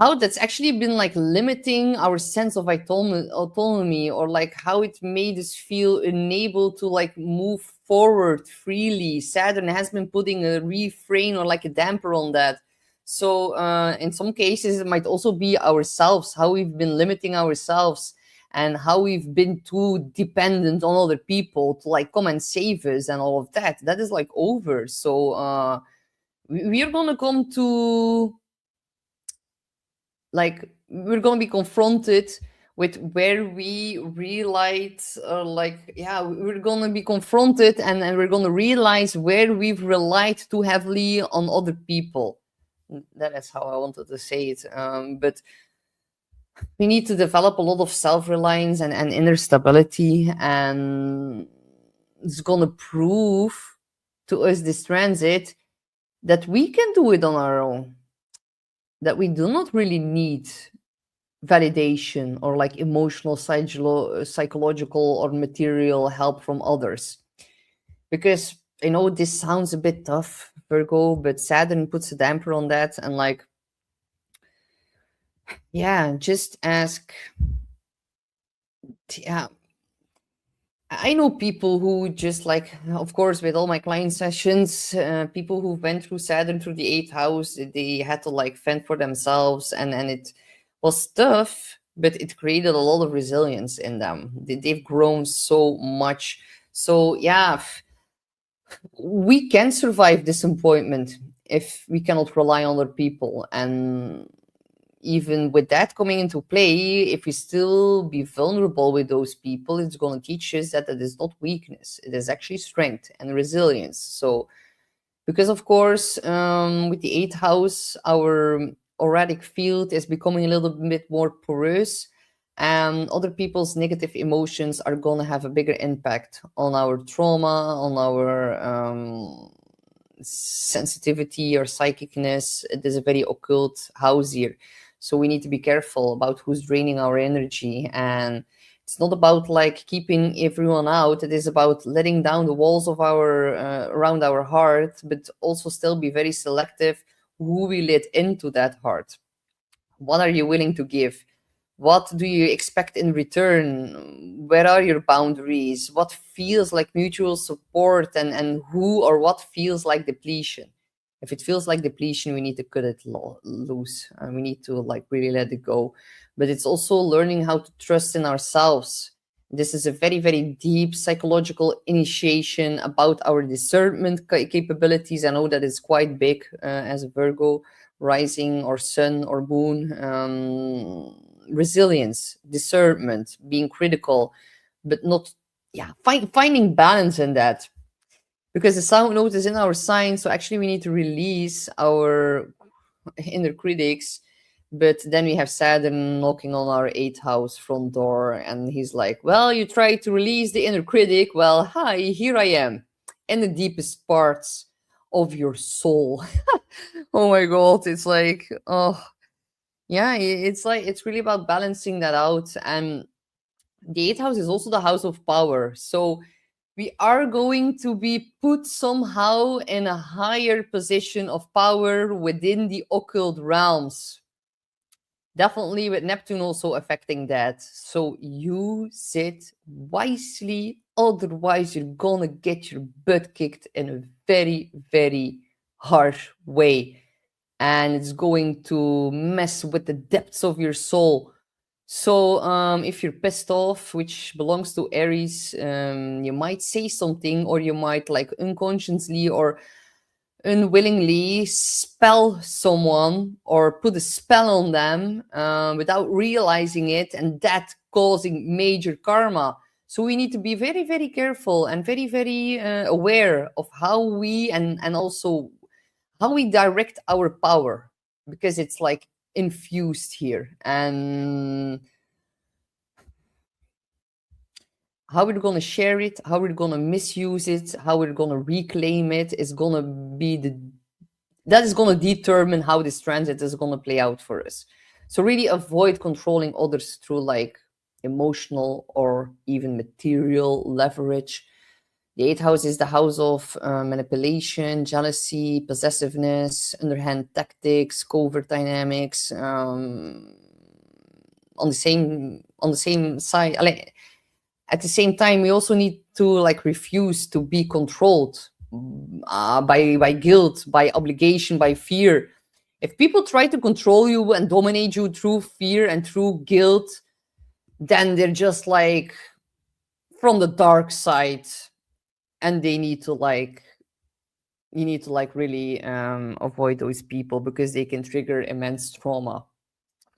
how that's actually been like limiting our sense of autonomy, or like how it made us feel unable to like move forward freely. Saturn has been putting a refrain or like a damper on that. So in some cases, it might also be ourselves, how we've been limiting ourselves and how we've been too dependent on other people to like come and save us and all of that. That is like over. So we are going to come to like, we're going to be confronted with where we realize, we're going to be confronted, and we're going to realize where we've relied too heavily on other people. That is how I wanted to say it. But we need to develop a lot of self-reliance and inner stability, and it's going to prove to us, this transit, that we can do it on our own, that we do not really need validation or like emotional, psychological or material help from others. Because I know this sounds a bit tough, Virgo, but Saturn puts a damper on that, and like, yeah, just ask. Yeah, I know people who just like, of course, with all my client sessions, people who went through Saturn through the 8th house, they had to like fend for themselves, and it was tough, but it created a lot of resilience in them. They've grown so much. So yeah, we can survive disappointment if we cannot rely on other people. And even with that coming into play, if we still be vulnerable with those people, it's going to teach us that it is not weakness, it is actually strength and resilience. So because of course, with the 8th house, our auric field is becoming a little bit more porous, and other people's negative emotions are going to have a bigger impact on our trauma, on our sensitivity or psychicness. It is a very occult house here. So we need to be careful about who's draining our energy. And it's not about like keeping everyone out. It is about letting down the walls of our around our heart, but also still be very selective who we let into that heart. What are you willing to give? What do you expect in return? Where are your boundaries? What feels like mutual support, and who or what feels like depletion? If it feels like depletion, we need to cut it loose, and we need to like really let it go. But it's also learning how to trust in ourselves. This is a very, very deep psychological initiation about our discernment capabilities. I know that it's quite big as a Virgo rising or sun or moon. Resilience, discernment, being critical, but not, finding balance in that. Because the South Node is in our sign, so actually we need to release our inner critics. But then we have Saturn knocking on our 8th house front door, and he's like, well, you try to release the inner critic. Well, hi, here I am, in the deepest parts of your soul. Oh my God, it's like, oh, yeah, it's like, it's really about balancing that out. And the 8th house is also the house of power. So we are going to be put somehow in a higher position of power within the occult realms. Definitely with Neptune also affecting that. So use it wisely. Otherwise, you're gonna get your butt kicked in a very, very harsh way. And it's going to mess with the depths of your soul. So if you're pissed off, which belongs to Aries, you might say something, or you might like unconsciously or unwillingly spell someone or put a spell on them without realizing it, and that causing major karma. So we need to be very, very careful and very, very aware of how we and also how we direct our power, because it's like infused here. And how we're going to share it, how we're going to misuse it, how we're going to reclaim it is going to be that is going to determine how this transit is going to play out for us. So really avoid controlling others through like emotional or even material leverage. The 8th house is the house of manipulation, jealousy, possessiveness, underhand tactics, covert dynamics. On the same side, at the same time, we also need to like refuse to be controlled by guilt, by obligation, by fear. If people try to control you and dominate you through fear and through guilt, then they're just like from the dark side. And they need to like, you need to like really avoid those people, because they can trigger immense trauma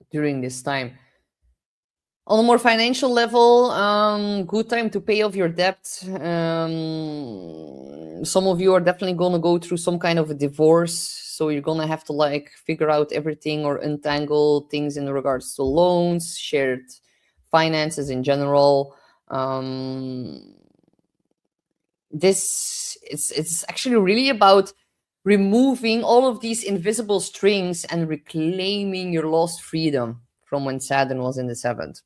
during this time. On a more financial level, good time to pay off your debt. Some of you are definitely going to go through some kind of a divorce, so you're going to have to like figure out everything or untangle things in regards to loans, shared finances in general. It's actually really about removing all of these invisible strings and reclaiming your lost freedom from when Saturn was in the 7th.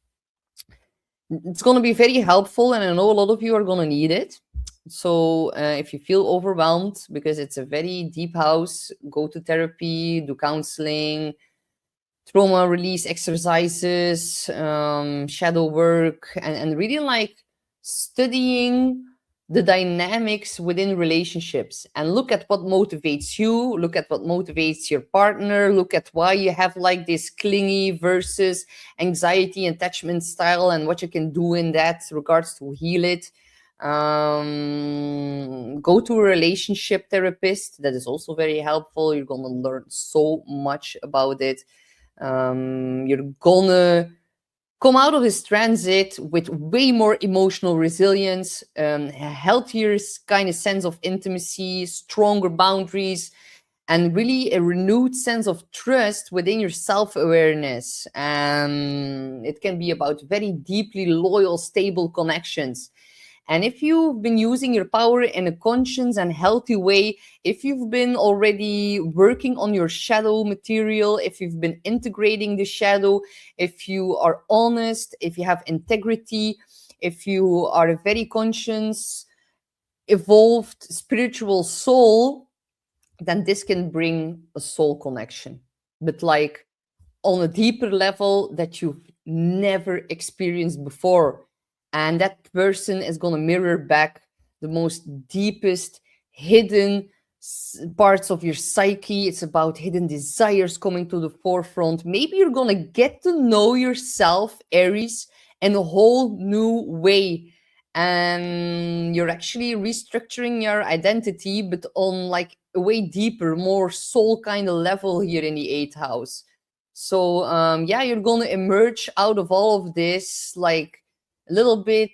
It's going to be very helpful, and I know a lot of you are going to need it. So if you feel overwhelmed, because it's a very deep house, go to therapy, do counseling, trauma release exercises, shadow work, and really like studying the dynamics within relationships, and look at what motivates you, look at what motivates your partner, look at why you have like this clingy versus anxiety attachment style, and what you can do in that regards to heal it. Go to a relationship therapist. That is also very helpful. You're gonna learn so much about it. You're gonna come out of this transit with way more emotional resilience, a healthier kind of sense of intimacy, stronger boundaries, and really a renewed sense of trust within your self-awareness. It can be about very deeply loyal, stable connections. And if you've been using your power in a conscious and healthy way, if you've been already working on your shadow material, if you've been integrating the shadow, if you are honest, if you have integrity, if you are a very conscious, evolved spiritual soul, then this can bring a soul connection. But like on a deeper level that you've never experienced before. And that person is going to mirror back the most deepest hidden parts of your psyche. It's about hidden desires coming to the forefront. Maybe you're going to get to know yourself, Aries, in a whole new way. And you're actually restructuring your identity, but on like a way deeper, more soul kind of level here in the 8th house. So yeah, you're gonna emerge out of all of this like a little bit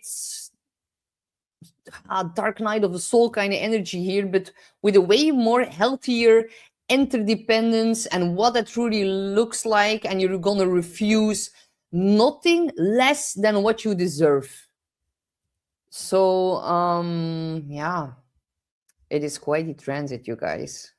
dark night of the soul kind of energy here, but with a way more healthier interdependence and what that truly looks like. And you're gonna refuse nothing less than what you deserve. So yeah, it is quite a transit, you guys.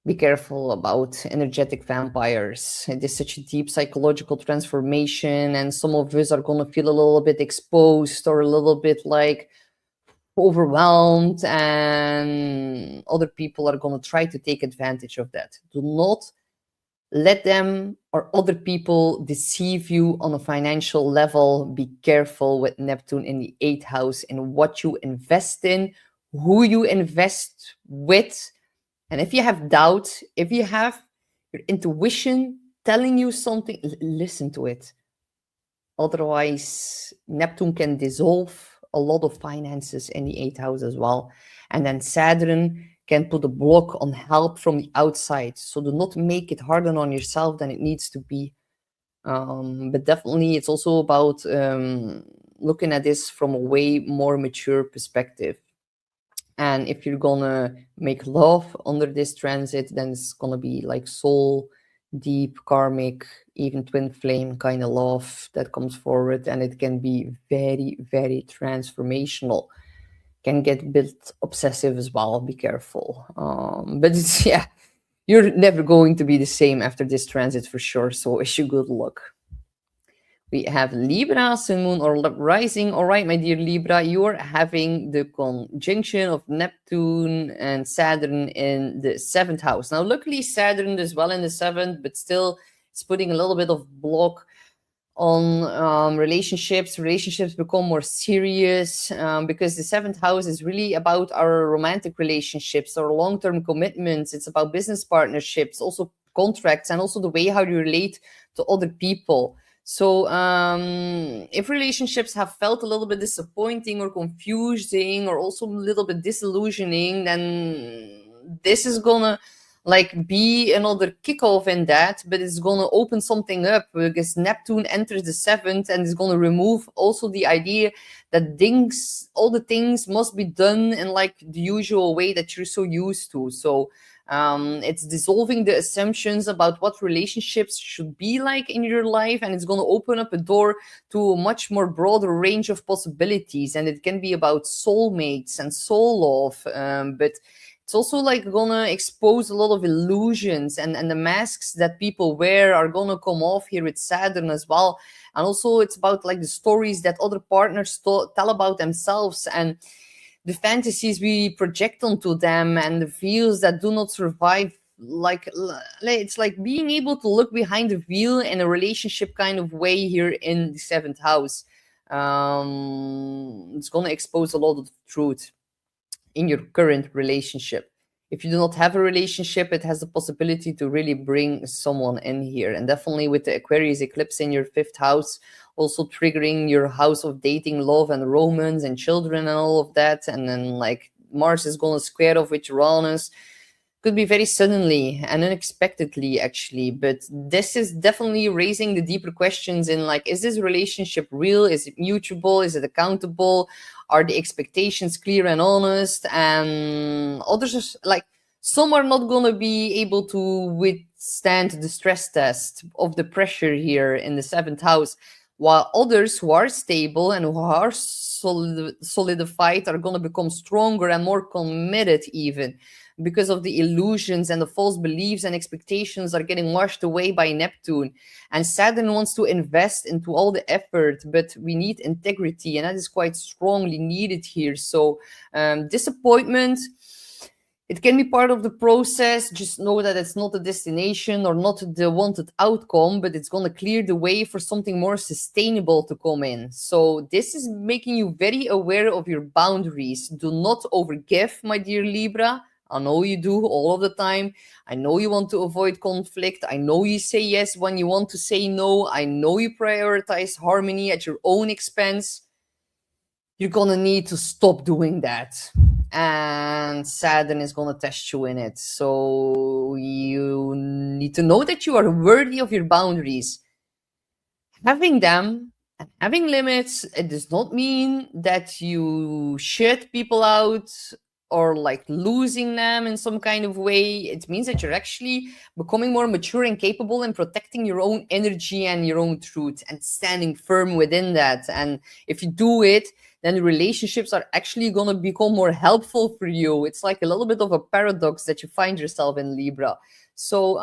Be careful about energetic vampires. It is such a deep psychological transformation, and some of us are going to feel a little bit exposed or a little bit like overwhelmed, and other people are going to try to take advantage of that. Do not let them or other people deceive you on a financial level. Be careful with Neptune in the 8th house in what you invest in, who you invest with. And if you have doubt, if you have your intuition telling you something, listen to it. Otherwise, Neptune can dissolve a lot of finances in the 8th house as well. And then Saturn can put a block on help from the outside. So do not make it harder on yourself than it needs to be. But definitely, it's also about looking at this from a way more mature perspective. And if you're gonna make love under this transit, then it's gonna be like soul, deep, karmic, even twin flame kind of love that comes forward. And it can be very, very transformational. Can get a bit obsessive as well. Be careful. But it's, yeah, you're never going to be the same after this transit for sure. So wish you good luck. We have Libra, Sun, Moon, or Rising. All right, my dear Libra, you're having the conjunction of Neptune and Saturn in the 7th house. Now, luckily, Saturn is well in the 7th, but still it's putting a little bit of block on relationships. Relationships become more serious because the 7th house is really about our romantic relationships, our long-term commitments. It's about business partnerships, also contracts, and also the way how you relate to other people. So if relationships have felt a little bit disappointing or confusing or also a little bit disillusioning, then this is gonna like be another kickoff in that, but it's gonna open something up because Neptune enters the 7th and is gonna remove also the idea that all the things must be done in like the usual way that you're so used to. So it's dissolving the assumptions about what relationships should be like in your life, and it's going to open up a door to a much more broader range of possibilities. And it can be about soulmates and soul love, but it's also like gonna expose a lot of illusions, and the masks that people wear are gonna come off here with Saturn as well. And also it's about like the stories that other partners tell about themselves, and the fantasies we project onto them, and the feels that do not survive. Like it's like being able to look behind the veil in a relationship kind of way here in the 7th house. It's going to expose a lot of truth in your current relationship. If you do not have a relationship, it has the possibility to really bring someone in here. And definitely with the Aquarius eclipse in your 5th house, also triggering your house of dating, love, and romance, and children, and all of that. And then like Mars is going to square off with Uranus. Could be very suddenly and unexpectedly, actually, but this is definitely raising the deeper questions in like, is this relationship real? Is it mutual? Is it accountable? Are the expectations clear and honest? And others, like, some are not going to be able to withstand the stress test of the pressure here in the seventh house, while others who are stable and who are solidified are going to become stronger and more committed, even because of the illusions and the false beliefs and expectations are getting washed away by Neptune. And Saturn wants to invest into all the effort, but we need integrity, and that is quite strongly needed here. So disappointment, it can be part of the process. Just know that it's not a destination or not the wanted outcome, but it's going to clear the way for something more sustainable to come in. So this is making you very aware of your boundaries. Do not overgive, my dear Libra. I know you do all of the time. I know you want to avoid conflict. I know you say yes when you want to say no. I know you prioritize harmony at your own expense. You're going to need to stop doing that. And Saturn is going to test you in it. So you need to know that you are worthy of your boundaries. Having them and having limits, it does not mean that you shut people out or like losing them in some kind of way. It means that you're actually becoming more mature and capable in protecting your own energy and your own truth and standing firm within that. And if you do it, then the relationships are actually going to become more helpful for you. It's like a little bit of a paradox that you find yourself in, Libra. So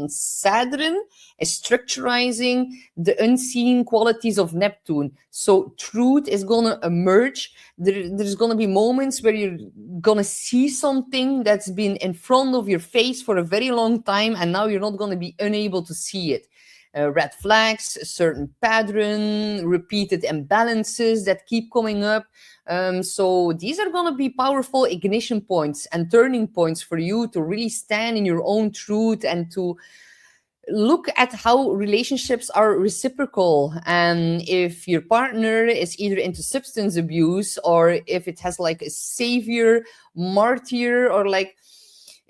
Saturn is structurizing the unseen qualities of Neptune. So truth is going to emerge. There's going to be moments where you're going to see something that's been in front of your face for a very long time, and now you're not going to be unable to see it. Red flags, a certain pattern, repeated imbalances that keep coming up. So these are going to be powerful ignition points and turning points for you to really stand in your own truth and to look at how relationships are reciprocal. And if your partner is either into substance abuse, or if it has like a savior, martyr, or like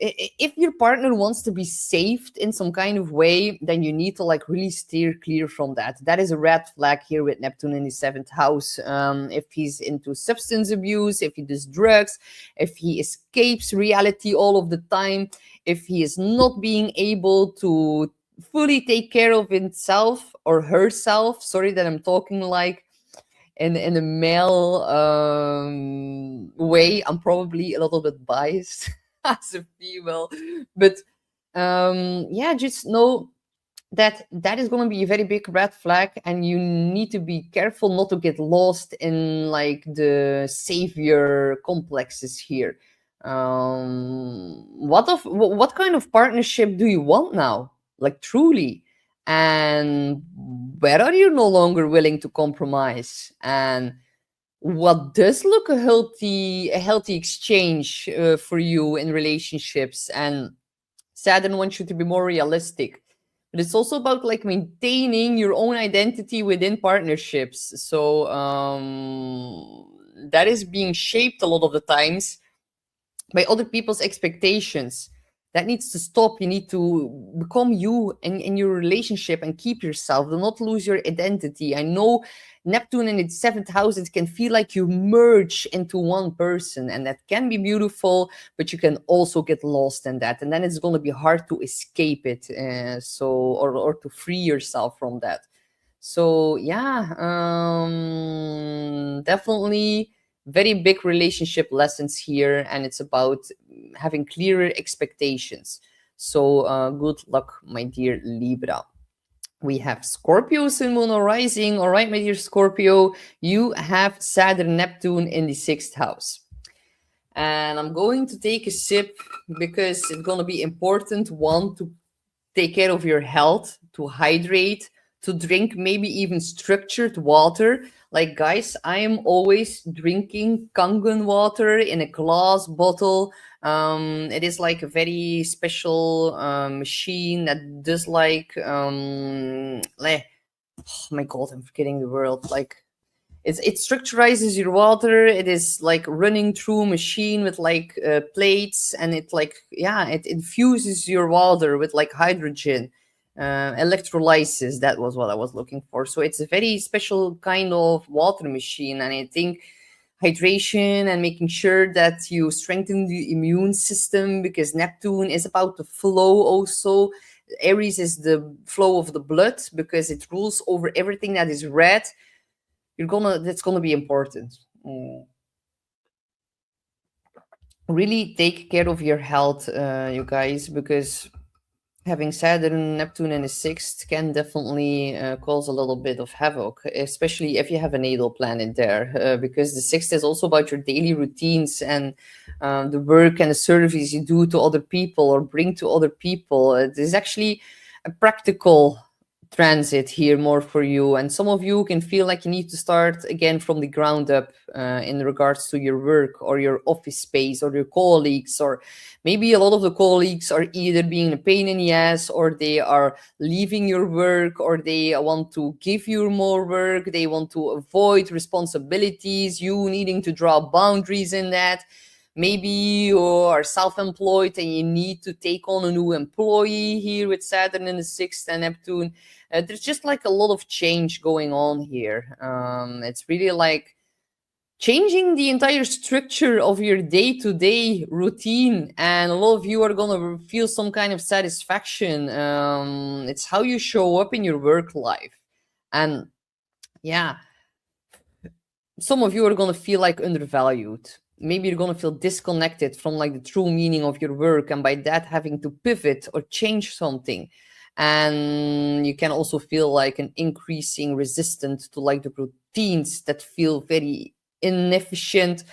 if your partner wants to be saved in some kind of way, then you need to like really steer clear from that. That is a red flag here with Neptune in the seventh house. If he's into substance abuse, if he does drugs, if he escapes reality all of the time, if he is not being able to fully take care of himself or herself. Sorry that I'm talking like in a male way. I'm probably a little bit biased as a female, but yeah, just know that that is going to be a very big red flag, and you need to be careful not to get lost in like the savior complexes here. What kind of partnership do you want now, like truly? And where are you no longer willing to compromise? And what does look a healthy exchange for you in relationships? And Saturn wants you to be more realistic, but it's also about like maintaining your own identity within partnerships. So that is being shaped a lot of the times by other people's expectations. That needs to stop. You need to become you in your relationship and keep yourself. Do not lose your identity. I know Neptune in its seventh house, it can feel like you merge into one person, and that can be beautiful, but you can also get lost in that, and then it's going to be hard to escape it. Or to free yourself from that. So yeah, definitely very big relationship lessons here, and it's about having clearer expectations. So good luck, my dear Libra. We have Scorpio, Sun, Moon, or Rising. All right, my dear Scorpio, you have Saturn, Neptune in the sixth house. And I'm going to take a sip because it's going to be important, one, to take care of your health, to hydrate, to drink maybe even structured water. Like, guys, I am always drinking Kangen water in a glass bottle. It is like a very special machine that does like oh my god, I'm forgetting the word. Like it structurizes your water. It is like running through a machine with like plates, and it like, yeah, it infuses your water with like hydrogen, electrolysis. That was what I was looking for. So it's a very special kind of water machine, and I think hydration and making sure that you strengthen the immune system, because Neptune is about the flow also. Aries is the flow of the blood because it rules over everything that is red. That's gonna be important. Really take care of your health, you guys, because having Saturn, Neptune in the sixth can definitely cause a little bit of havoc, especially if you have a natal planet there, because the sixth is also about your daily routines and the work and the service you do to other people or bring to other people. It is actually a practical transit here more for you, and some of you can feel like you need to start again from the ground up in regards to your work or your office space or your colleagues, or maybe a lot of the colleagues are either being a pain in the ass, or they are leaving your work, or they want to give you more work, they want to avoid responsibilities, you needing to draw boundaries in that. Maybe you are self-employed and you need to take on a new employee here with Saturn in the sixth and Neptune. There's just like a lot of change going on here. It's really like changing the entire structure of your day-to-day routine, and a lot of you are gonna feel some kind of satisfaction. It's how you show up in your work life, and yeah, some of you are gonna feel like undervalued. Maybe you're gonna feel disconnected from like the true meaning of your work, and by that having to pivot or change something. And you can also feel like an increasing resistance to like the routines that feel very inefficient,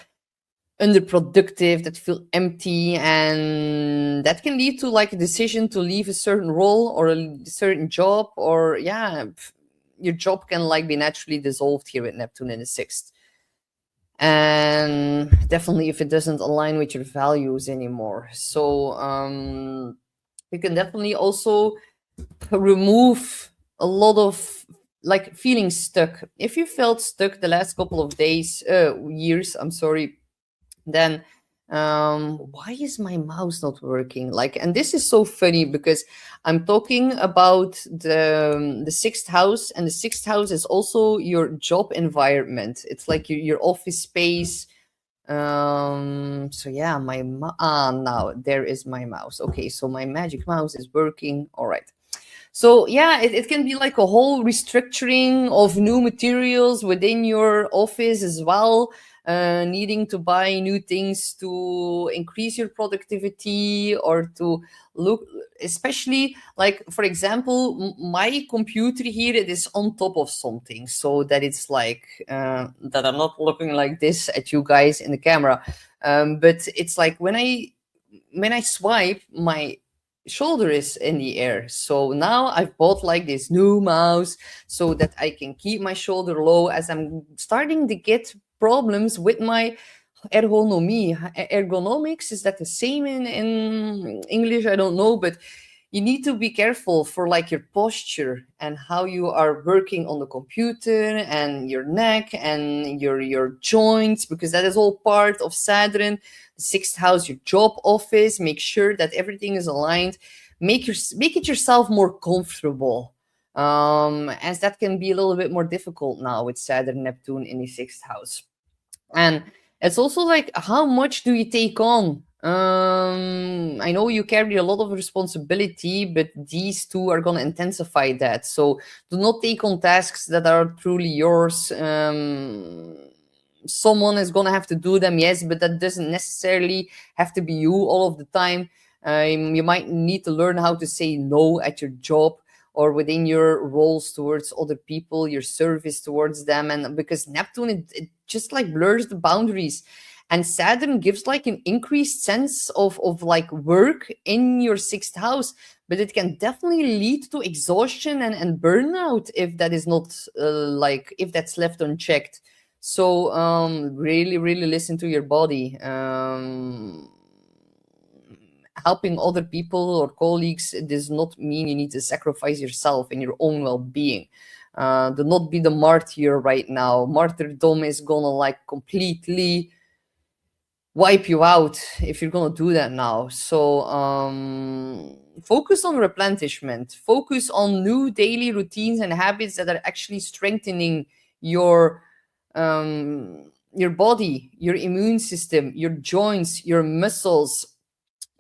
underproductive, that feel empty, and that can lead to like a decision to leave a certain role or a certain job, or yeah, your job can like be naturally dissolved here with Neptune in the sixth. And definitely if it doesn't align with your values anymore. So you can definitely also remove a lot of like feeling stuck. If you felt stuck the last couple of days, years, I'm sorry, then why is my mouse not working? Like, and this is so funny because I'm talking about the sixth house, and the sixth house is also your job environment. It's like your office space. So yeah, now there is my mouse. Okay, so my magic mouse is working. All right. So yeah, it can be like a whole restructuring of new materials within your office as well, needing to buy new things to increase your productivity, or to look, especially like, for example, my computer here, it is on top of something, so that it's like that I'm not looking like this at you guys in the camera, but it's like when I swipe, my shoulder is in the air. So now I've bought like this new mouse so that I can keep my shoulder low, as I'm starting to get problems with my ergonomy. Ergonomics, is that the same in English? I don't know, but you need to be careful for like your posture and how you are working on the computer, and your neck and your joints, because that is all part of Saturn. The sixth house, your job office. Make sure that everything is aligned. Make it yourself more comfortable, as that can be a little bit more difficult now with Saturn Neptune in the sixth house. And it's also like, how much do you take on? I know you carry a lot of responsibility, but these two are going to intensify that. So do not take on tasks that are truly yours. Someone is going to have to do them, yes, but that doesn't necessarily have to be you all of the time. You might need to learn how to say no at your job, or within your roles towards other people, your service towards them. And because Neptune, it just like blurs the boundaries. And Saturn gives like an increased sense of like work in your sixth house, but it can definitely lead to exhaustion and burnout if that is not like, if that's left unchecked. So really listen to your body. Helping other people or colleagues does not mean you need to sacrifice yourself and your own well-being. Do not be the martyr right now. Martyrdom is gonna like completely wipe you out if you're gonna do that now. So focus on replenishment. Focus on new daily routines and habits that are actually strengthening your body, your immune system, your joints, your muscles.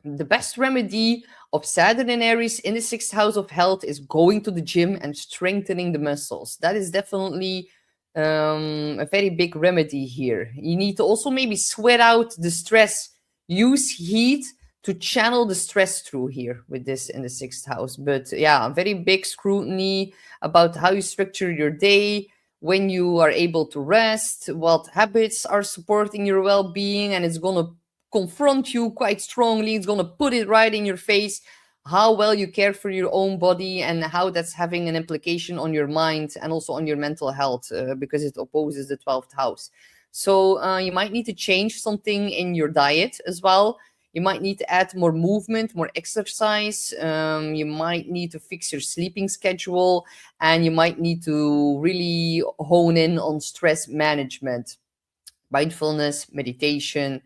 The best remedy of Saturn and Aries in the 6th house of health is going to the gym and strengthening the muscles. That is definitely a very big remedy here. You need to also maybe sweat out the stress. Use heat to channel the stress through here with this in the 6th house. But yeah, very big scrutiny about how you structure your day, when you are able to rest, what habits are supporting your well-being, and it's going to confront you quite strongly. It's going to put it right in your face how well you care for your own body and how that's having an implication on your mind and also on your mental health, because it opposes the 12th house. So you might need to change something in your diet as well. You might need to add more movement, more exercise. You might need to fix your sleeping schedule, and you might need to really hone in on stress management, mindfulness, meditation.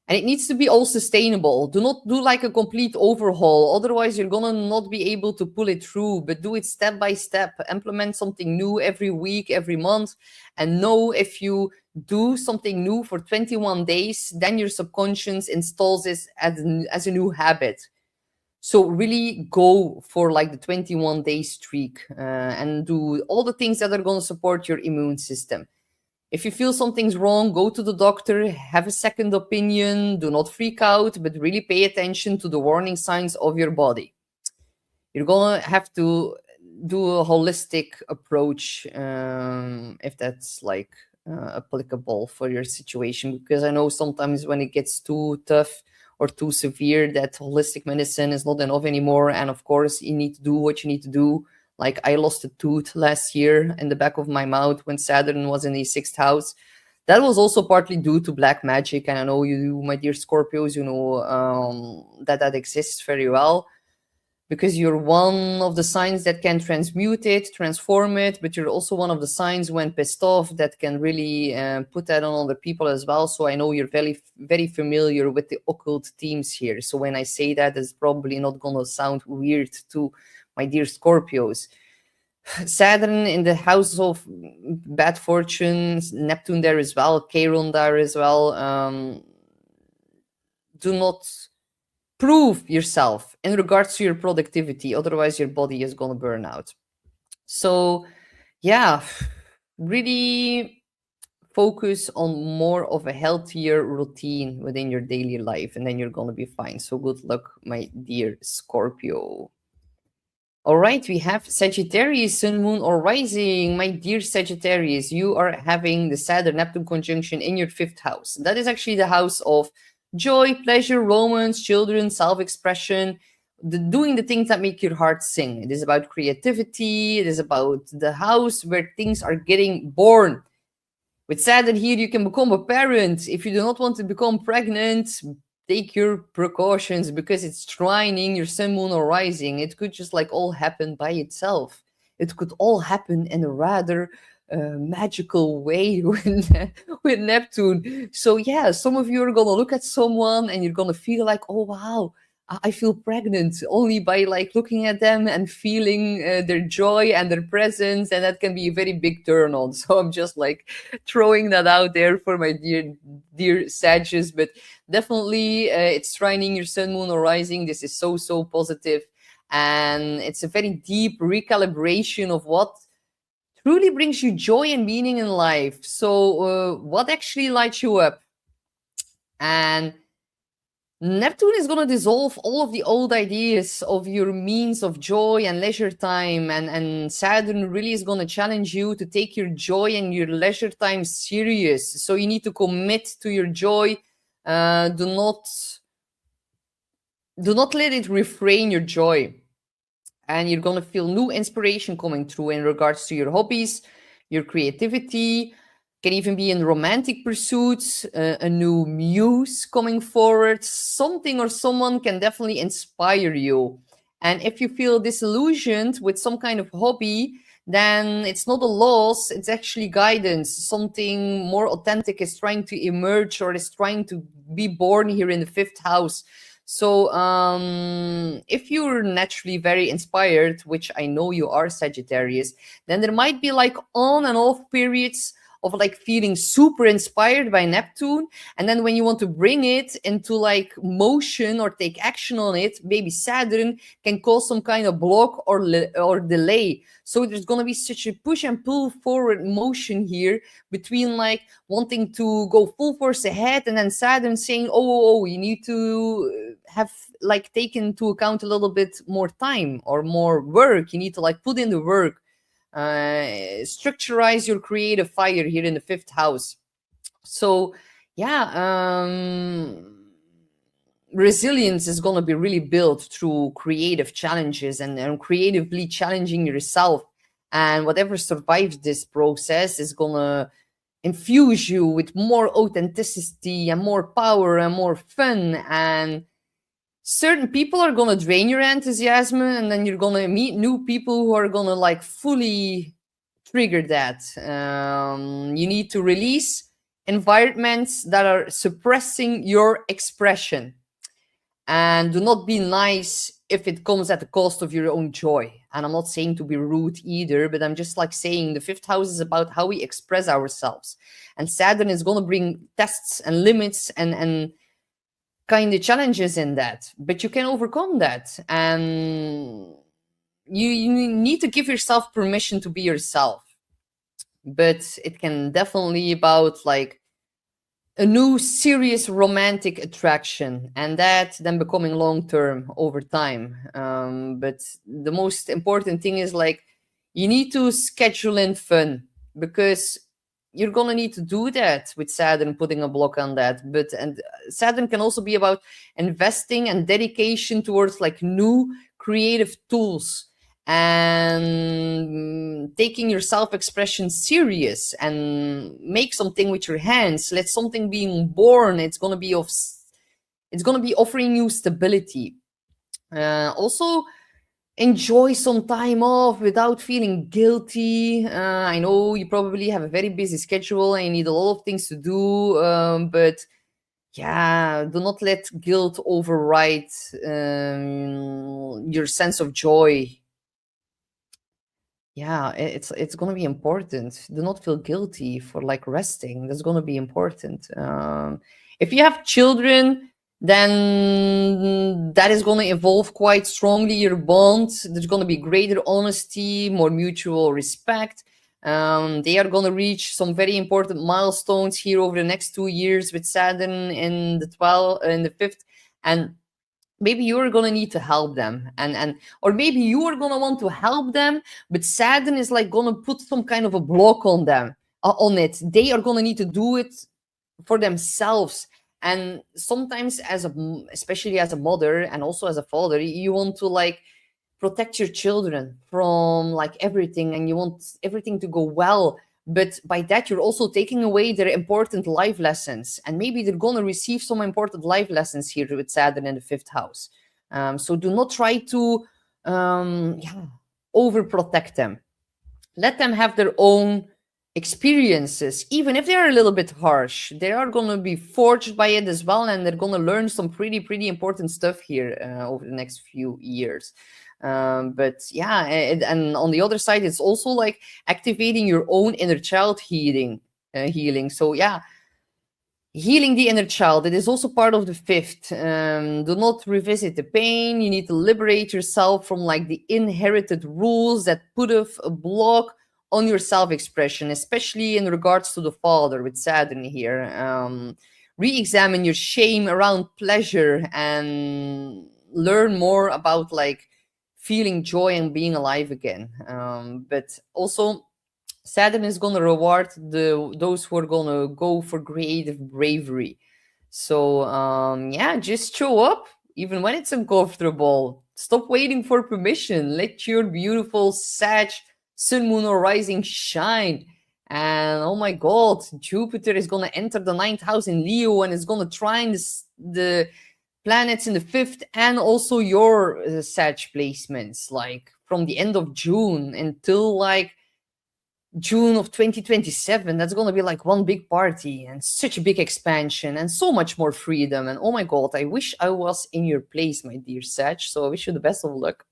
And it needs to be all sustainable. Do not do like a complete overhaul. Otherwise, you're going to not be able to pull it through. But do it step by step. Implement something new every week, every month. And know if you do something new for 21 days, then your subconscious installs this as a new habit. So really go for like the 21-day streak and do all the things that are going to support your immune system. If you feel something's wrong, go to the doctor, have a second opinion, do not freak out, but really pay attention to the warning signs of your body. You're gonna have to do a holistic approach if that's like applicable for your situation, because I know sometimes when it gets too tough or too severe, that holistic medicine is not enough anymore. And of course, you need to do what you need to do. Like I lost a tooth last year in the back of my mouth when Saturn was in the 6th house. That was also partly due to black magic. And I know you, my dear Scorpios, you know that exists very well, because you're one of the signs that can transmute it, transform it, but you're also one of the signs when pissed off that can really put that on other people as well. So I know you're very, very familiar with the occult themes here. So when I say that, it's probably not going to sound weird to my dear Scorpios. Saturn in the house of bad fortunes, Neptune there as well, Chiron there as well. Do not prove yourself in regards to your productivity, otherwise your body is going to burn out. So yeah, really focus on more of a healthier routine within your daily life, and then you're going to be fine. So good luck, my dear Scorpio. All right, we have Sagittarius, Sun, Moon, or Rising. My dear Sagittarius, you are having the Saturn-Neptune conjunction in your 5th house. That is actually the house of joy, pleasure, romance, children, self-expression, doing the things that make your heart sing. It is about creativity. It is about the house where things are getting born. With Saturn here, you can become a parent. If you do not want to become pregnant, take your precautions, because it's trining your Sun, Moon, or Rising. It could just like all happen by itself. It could all happen in a rather magical way with Neptune. So yeah, some of you are gonna look at someone and you're gonna feel like, oh wow, I feel pregnant only by like looking at them and feeling their joy and their presence, and that can be a very big turn on. So I'm just like throwing that out there for my dear Sagittarius, but definitely it's trining your Sun, Moon, or Rising. This is so positive, and it's a very deep recalibration of what truly brings you joy and meaning in life. So what actually lights you up? And Neptune is going to dissolve all of the old ideas of your means of joy and leisure time. And Saturn really is going to challenge you to take your joy and your leisure time serious. So you need to commit to your joy. Do not let it refrain your joy. And you're going to feel new inspiration coming through in regards to your hobbies, your creativity. Can even be in romantic pursuits, a new muse coming forward. Something or someone can definitely inspire you. And if you feel disillusioned with some kind of hobby, then it's not a loss, it's actually guidance. Something more authentic is trying to emerge or is trying to be born here in the 5th house. So if you're naturally very inspired, which I know you are, Sagittarius, then there might be like on and off periods of like feeling super inspired by Neptune. And then when you want to bring it into like motion or take action on it, maybe Saturn can cause some kind of block or delay. So there's going to be such a push and pull forward motion here between like wanting to go full force ahead and then Saturn saying, oh, you need to have like taken into account a little bit more time or more work. You need to like put in the work. Structurize your creative fire here in the 5th house. So yeah, resilience is going to be really built through creative challenges and creatively challenging yourself, and whatever survives this process is going to infuse you with more authenticity and more power and more fun. And certain people are going to drain your enthusiasm, and then you're going to meet new people who are going to like fully trigger that. You need to release environments that are suppressing your expression, and do not be nice if it comes at the cost of your own joy. And I'm not saying to be rude either, but I'm just like saying the 5th house is about how we express ourselves, and Saturn is going to bring tests and limits and kind of challenges in that, but you can overcome that. And you need to give yourself permission to be yourself, but it can definitely about like a new serious romantic attraction, and that then becoming long-term over time. But the most important thing is like you need to schedule in fun, because you're gonna need to do that with Saturn putting a block on that. And Saturn can also be about investing and dedication towards like new creative tools and taking your self-expression serious, and make something with your hands. Let something being born. It's gonna be offering you stability. Also, enjoy some time off without feeling guilty. I know you probably have a very busy schedule and you need a lot of things to do, but yeah, do not let guilt override your sense of joy. Yeah, it's gonna be important. Do not feel guilty for like resting. That's gonna be important. If you have children, then that is going to evolve quite strongly your bond. There's going to be greater honesty, more mutual respect. They are going to reach some very important milestones here over the next 2 years with Saturn in the 5th, and maybe you're going to need to help them, or maybe you are going to want to help them, but Saturn is like going to put some kind of a block on them, on it. They are going to need to do it for themselves. And sometimes especially as a mother and also as a father, you want to like protect your children from like everything, and you want everything to go well. But by that, you're also taking away their important life lessons. And maybe they're going to receive some important life lessons here with Saturn in the 5th house. So do not try to overprotect them. Let them have their own experiences, even if they're a little bit harsh. They are going to be forged by it as well, and they're going to learn some pretty important stuff here over the next few years. But yeah, and on the other side, it's also like activating your own inner child healing. So yeah, healing the inner child, it is also part of the 5th. Do not revisit the pain. You need to liberate yourself from like the inherited rules that put a block on your self-expression, especially in regards to the father with Saturn here. Re-examine your shame around pleasure and learn more about like feeling joy and being alive again. But also, Saturn is going to reward those who are going to go for creative bravery. So yeah, just show up even when it's uncomfortable. Stop waiting for permission. Let your beautiful Sag, Sun, Moon, or Rising shine. And oh my God, Jupiter is going to enter the 9th house in Leo, and it's going to trine the planets in the 5th, and also your Sag placements, like from the end of June until like June of 2027, that's going to be like one big party and such a big expansion and so much more freedom. And oh my God, I wish I was in your place, my dear Sag. So I wish you the best of luck.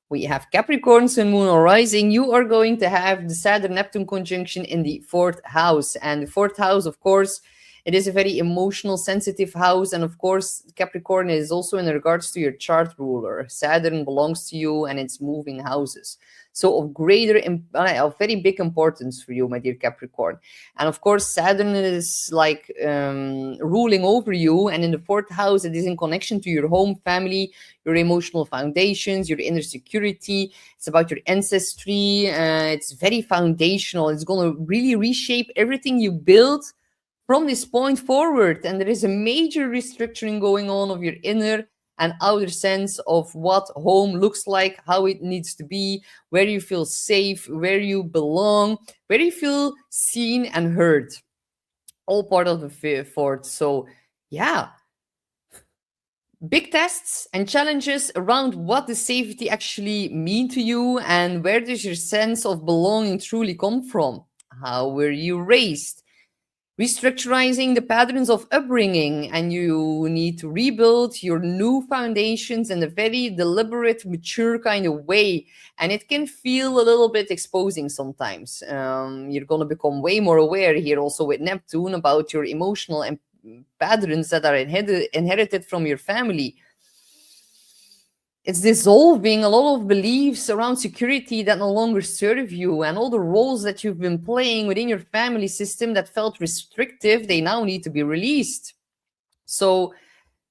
We have Capricorn, Sun, Moon, or Rising. You are going to have the Saturn-Neptune conjunction in the 4th house. And the 4th house, of course, it is a very emotional, sensitive house. And of course, Capricorn is also in regards to your chart ruler. Saturn belongs to you and it's moving houses. So of of very big importance for you, my dear Capricorn. And of course, Saturn is like ruling over you. And in the 4th house, it is in connection to your home, family, your emotional foundations, your inner security. It's about your ancestry. It's very foundational. It's going to really reshape everything you build from this point forward. And there is a major restructuring going on of your inner and outer sense of what home looks like, how it needs to be, where you feel safe, where you belong, where you feel seen and heard. All part of the 4th. So yeah, big tests and challenges around what the safety actually mean to you, and where does your sense of belonging truly come from? How were you raised? Restructuring the patterns of upbringing, and you need to rebuild your new foundations in a very deliberate, mature kind of way. And it can feel a little bit exposing sometimes. You're going to become way more aware here also with Neptune about your emotional and patterns that are inherited from your family. It's dissolving a lot of beliefs around security that no longer serve you, and all the roles that you've been playing within your family system that felt restrictive, they now need to be released. So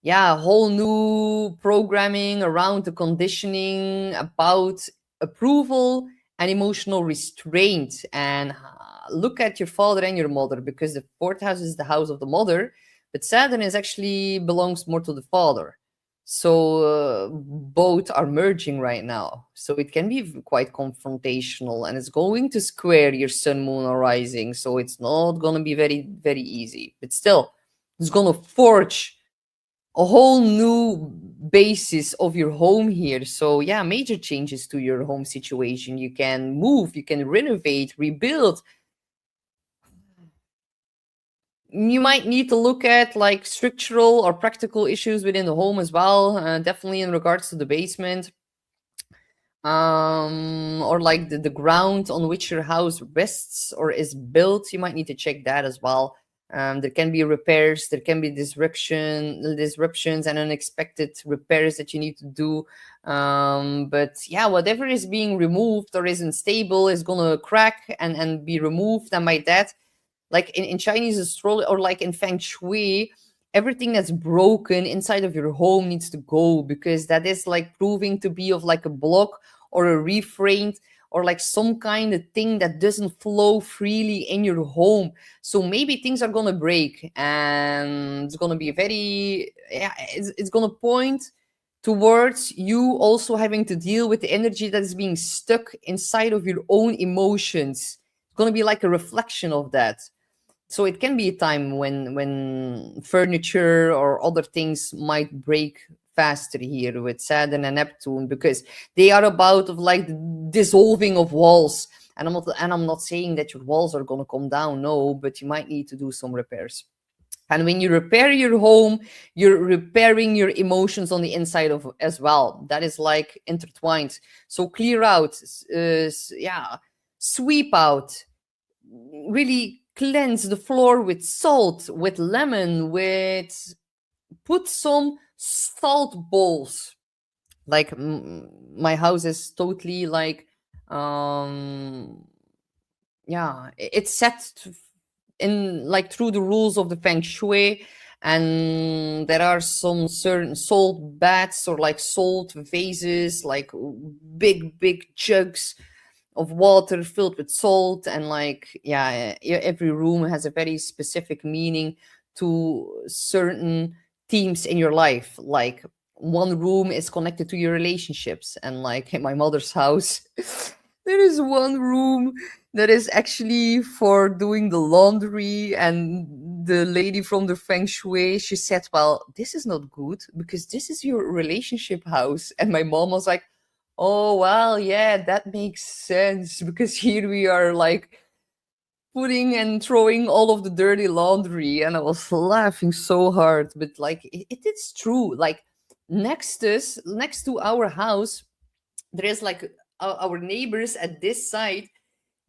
yeah, a whole new programming around the conditioning about approval and emotional restraint. And look at your father and your mother, because the 4th house is the house of the mother, but Saturn is actually belongs more to the father. So both are merging right now. So it can be quite confrontational, and it's going to square your Sun, Moon, or Rising. So it's not going to be very, very easy. But still, it's going to forge a whole new basis of your home here. So yeah, major changes to your home situation. You can move, you can renovate, rebuild. You might need to look at like structural or practical issues within the home as well, definitely in regards to the basement, or like the ground on which your house rests or is built. You might need to check that as well. There can be repairs, there can be disruptions and unexpected repairs that you need to do. But yeah, whatever is being removed or isn't stable is gonna crack and be removed. And by that, like in Chinese astrology or like in Feng Shui, everything that's broken inside of your home needs to go, because that is like proving to be of like a block or a refrain or like some kind of thing that doesn't flow freely in your home. So maybe things are gonna break, and it's gonna be very, yeah, it's gonna point towards you also having to deal with the energy that is being stuck inside of your own emotions. It's gonna be like a reflection of that. So it can be a time when furniture or other things might break faster here with Saturn and Neptune, because they are about of like the dissolving of walls. And I'm not saying that your walls are gonna come down, no, but you might need to do some repairs. And when you repair your home, you're repairing your emotions on the inside of as well. That is like intertwined. So clear out, sweep out, really cleanse the floor with salt, with lemon, put some salt bowls. Like my house is totally like it's set in like through the rules of the Feng Shui, and there are some certain salt baths or like salt vases, like big jugs of water filled with salt. And like, yeah, every room has a very specific meaning to certain themes in your life. Like one room is connected to your relationships, and like in my mother's house there is one room that is actually for doing the laundry. And the lady from the Feng Shui, she said, well, this is not good because this is your relationship house. And my mom was like, Oh, well, yeah, that makes sense because here we are like putting and throwing all of the dirty laundry, and I was laughing so hard. But like, it is true. Like, next to our house, there is like our neighbors at this side.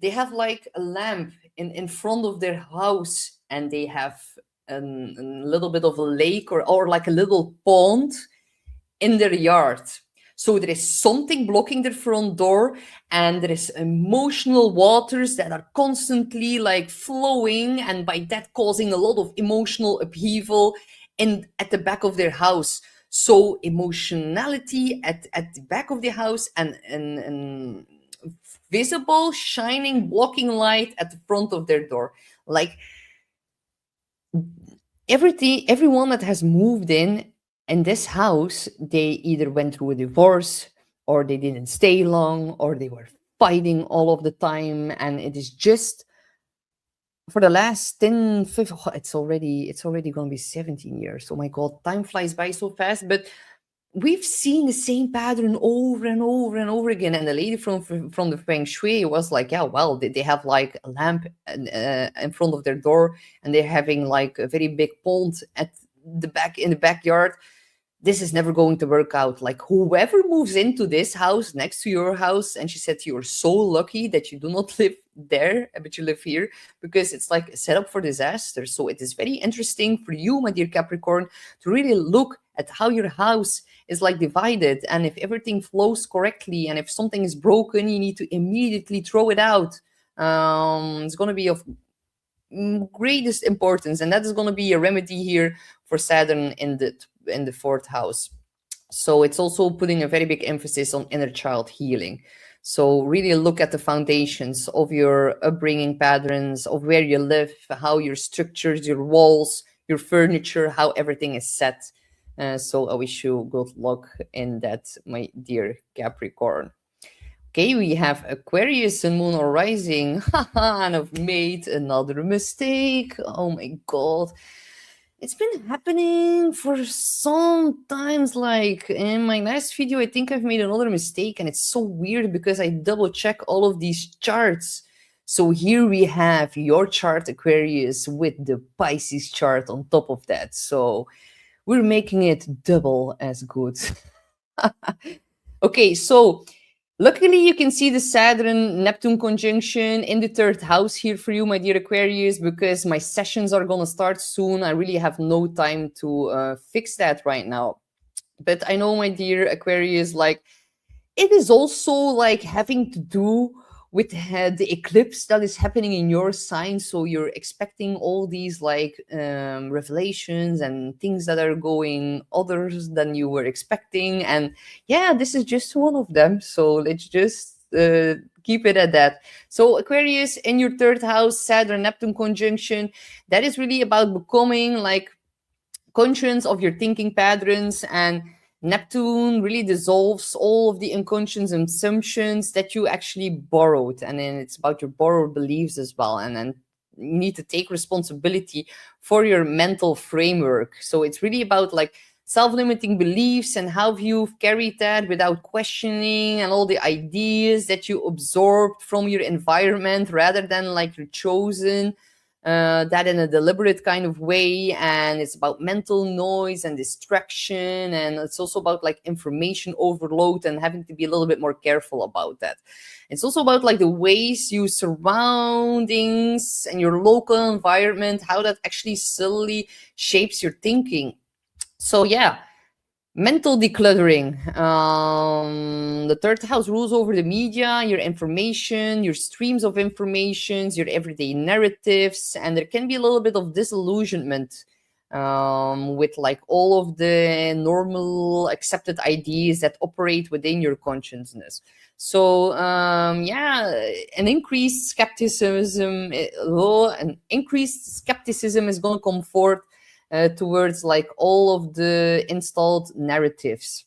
They have like a lamp in front of their house, and they have a little bit of a lake or like a little pond in their yard. So there is something blocking their front door, and there is emotional waters that are constantly like flowing, and by that causing a lot of emotional upheaval in at the back of their house. So emotionality at the back of the house, and visible shining blocking light at the front of their door. Like, everyone that has moved in this house, they either went through a divorce, or they didn't stay long, or they were fighting all of the time, and it is just for the last 10, 15, it's already going to be 17 years. Oh my god, time flies by so fast. But we've seen the same pattern over and over and over again. And the lady from the feng shui was like, yeah, well, they have like a lamp in front of their door, and they're having like a very big pond at the back in the backyard. This is never going to work out. Like, whoever moves into this house next to your house, and she said, you're so lucky that you do not live there, but you live here, because it's like set up for disaster. So it is very interesting for you, my dear Capricorn, to really look at how your house is like divided, and if everything flows correctly, and if something is broken, you need to immediately throw it out. It's going to be of greatest importance, and that is going to be a remedy here for Saturn in the fourth house. So it's also putting a very big emphasis on inner child healing. So really look at the foundations of your upbringing patterns, of where you live, how your structures, your walls, your furniture, how everything is set. So I wish you good luck in that, my dear Capricorn. Okay, we have Aquarius and Moon or Rising. And I've made another mistake. Oh my god. It's been happening for some times. Like in my last video, I think I've made another mistake, and it's so weird because I double check all of these charts. So here we have your chart, Aquarius, with the Pisces chart on top of that. So we're making it double as good. Okay, so luckily, you can see the Saturn-Neptune conjunction in the third house here for you, my dear Aquarius, because my sessions are going to start soon. I really have no time to fix that right now. But I know, my dear Aquarius, like, it is also like having to do with the eclipse that is happening in your sign. So you're expecting all these like revelations and things that are going others than you were expecting. And yeah, this is just one of them. So let's just keep it at that. So Aquarius, in your third house, Saturn-Neptune conjunction, that is really about becoming like conscious of your thinking patterns, and Neptune really dissolves all of the unconscious assumptions that you actually borrowed. And then it's about your borrowed beliefs as well. And then you need to take responsibility for your mental framework. So it's really about like self-limiting beliefs and how you've carried that without questioning, and all the ideas that you absorbed from your environment rather than like your chosen. That in a deliberate kind of way. And it's about mental noise and distraction, and it's also about like information overload and having to be a little bit more careful about that. It's also about like the ways you surroundings and your local environment, how that actually subtly shapes your thinking. So yeah, mental decluttering. The third house rules over the media, your information, your streams of informations, your everyday narratives, and there can be a little bit of disillusionment with like all of the normal accepted ideas that operate within your consciousness. So yeah, an increased skepticism is going to come forth towards like all of the installed narratives.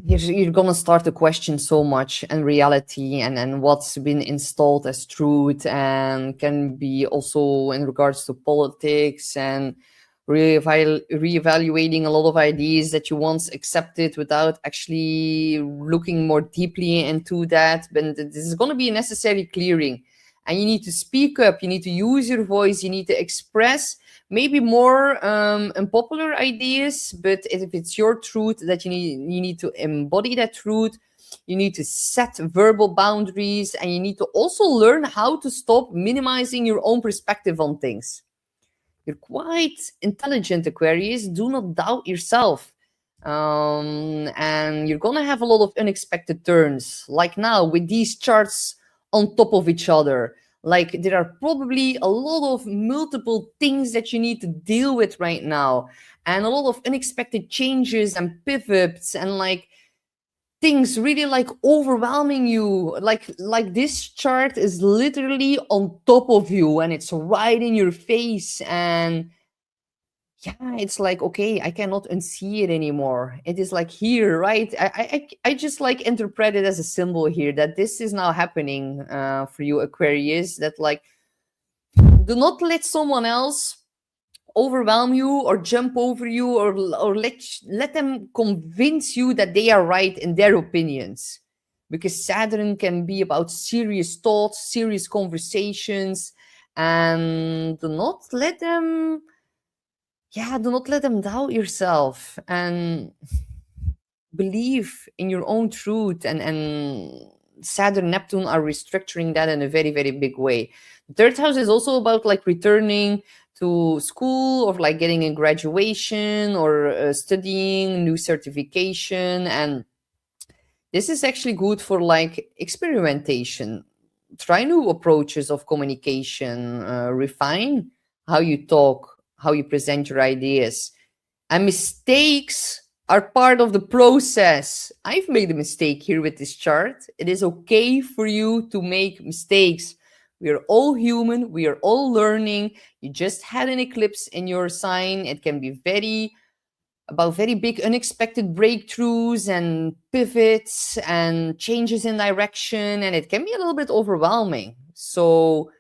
You're gonna start to question so much and reality, and what's been installed as truth, and can be also in regards to politics and reevaluating a lot of ideas that you once accepted without actually looking more deeply into that. But this is going to be a necessary clearing. And you need to speak up, you need to use your voice, you need to express maybe more unpopular ideas, but if it's your truth, that you need to embody that truth. You need to set verbal boundaries, and you need to also learn how to stop minimizing your own perspective on things. You're quite intelligent, Aquarius. Do not doubt yourself. And you're gonna have a lot of unexpected turns, like now with these charts on top of each other. Like there are probably a lot of multiple things that you need to deal with right now, and a lot of unexpected changes and pivots, and like things really like overwhelming you. Like this chart is literally on top of you, and it's right in your face, and yeah, it's like, okay, I cannot unsee it anymore. It is like here, right? I just like interpret it as a symbol here that this is now happening for you, Aquarius. That like, do not let someone else overwhelm you or jump over you, or let them convince you that they are right in their opinions, because Saturn can be about serious thoughts, serious conversations, and do not let them doubt yourself, and believe in your own truth. And Saturn Neptune are restructuring that in a very, very big way. The third house is also about like returning to school, or like getting a graduation, or studying new certification. And this is actually good for like experimentation. Try new approaches of communication, refine how you talk, how you present your ideas. And mistakes are part of the process. I've made a mistake here with this chart. It is okay for you to make mistakes. We are all human. We are all learning. You just had an eclipse in your sign. It can be about very big unexpected breakthroughs and pivots and changes in direction. And it can be a little bit overwhelming. So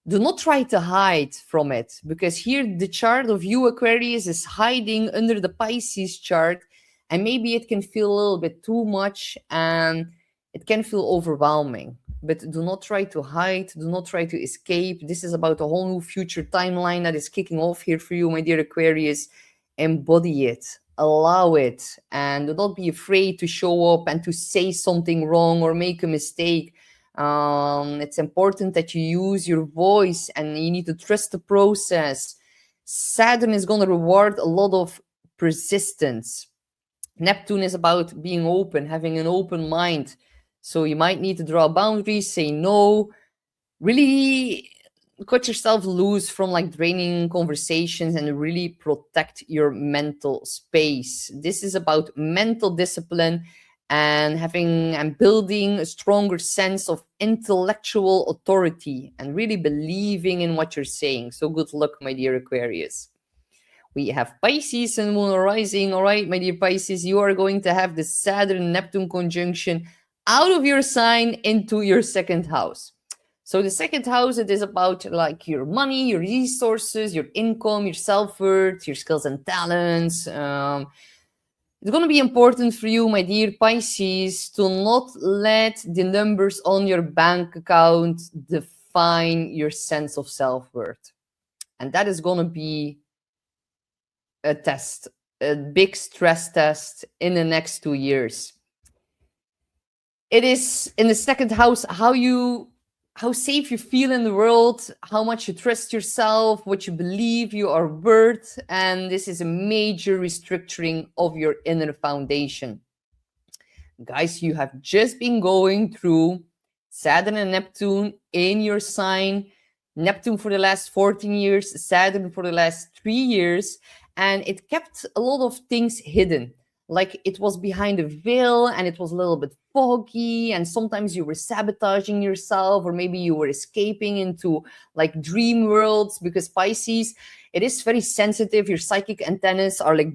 do not try to hide from it, because here the chart of you, Aquarius, is hiding under the Pisces chart, and maybe it can feel a little bit too much and it can feel overwhelming. But do not try to hide, do not try to escape. This is about a whole new future timeline that is kicking off here for you, my dear Aquarius. Embody it, allow it, and do not be afraid to show up and to say something wrong or make a mistake. It's important that you use your voice, and you need to trust the process. Saturn is going to reward a lot of persistence. Neptune is about being open, having an open mind. So you might need to draw boundaries, say no, really cut yourself loose from like draining conversations, and really protect your mental space. This is about mental discipline and having and building a stronger sense of intellectual authority, and really believing in what you're saying. So good luck, my dear Aquarius. We have Pisces and Moon rising. All right, my dear Pisces, you are going to have the Saturn-Neptune conjunction out of your sign into your second house. So the second house, it is about like your money, your resources, your income, your self-worth, your skills and talents. It's going to be important for you, my dear Pisces, to not let the numbers on your bank account define your sense of self-worth. And that is going to be a test, a big stress test in the next 2 years. It is in the second house how safe you feel in the world, how much you trust yourself, what you believe you are worth. And this is a major restructuring of your inner foundation. Guys, you have just been going through Saturn and Neptune in your sign. Neptune for the last 14 years, Saturn for the last 3 years. And it kept a lot of things hidden. Like it was behind a veil, and it was a little bit foggy, and sometimes you were sabotaging yourself, or maybe you were escaping into like dream worlds, because Pisces, it is very sensitive. Your psychic antennas are like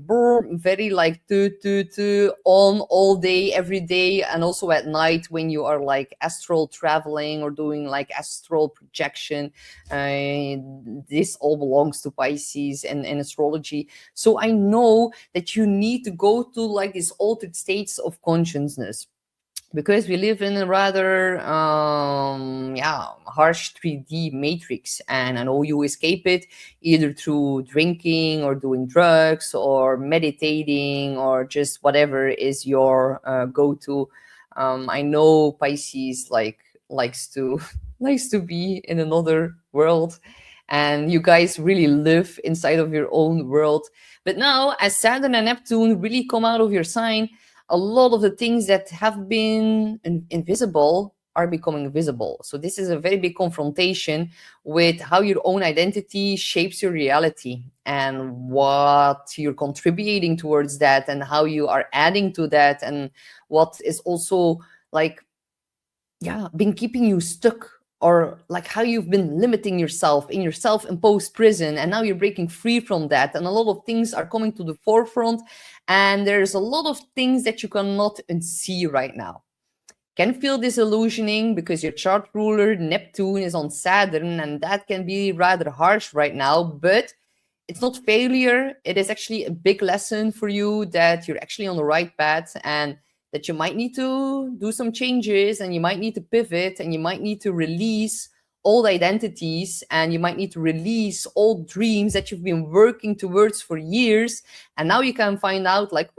very like on all day, every day, and also at night when you are like astral traveling or doing like astral projection. This all belongs to Pisces and astrology. So I know that you need to go to like these altered states of consciousness, because we live in a rather harsh 3D matrix, and I know you escape it either through drinking or doing drugs or meditating or just whatever is your go-to. I know Pisces likes to likes to be in another world, and you guys really live inside of your own world. But now, as Saturn and Neptune really come out of your sign, a lot of the things that have been invisible are becoming visible. So this is a very big confrontation with how your own identity shapes your reality and what you're contributing towards that and how you are adding to that, and what is also like, been keeping you stuck, or like how you've been limiting yourself in your self-imposed prison, and now you're breaking free from that, and a lot of things are coming to the forefront, and there's a lot of things that you cannot unsee right now. Can feel disillusioning because your chart ruler Neptune is on Saturn, and that can be rather harsh right now, but it's not failure. It is actually a big lesson for you that you're actually on the right path, and that you might need to do some changes, and you might need to pivot, and you might need to release old identities, and you might need to release old dreams that you've been working towards for years. And now you can find out like,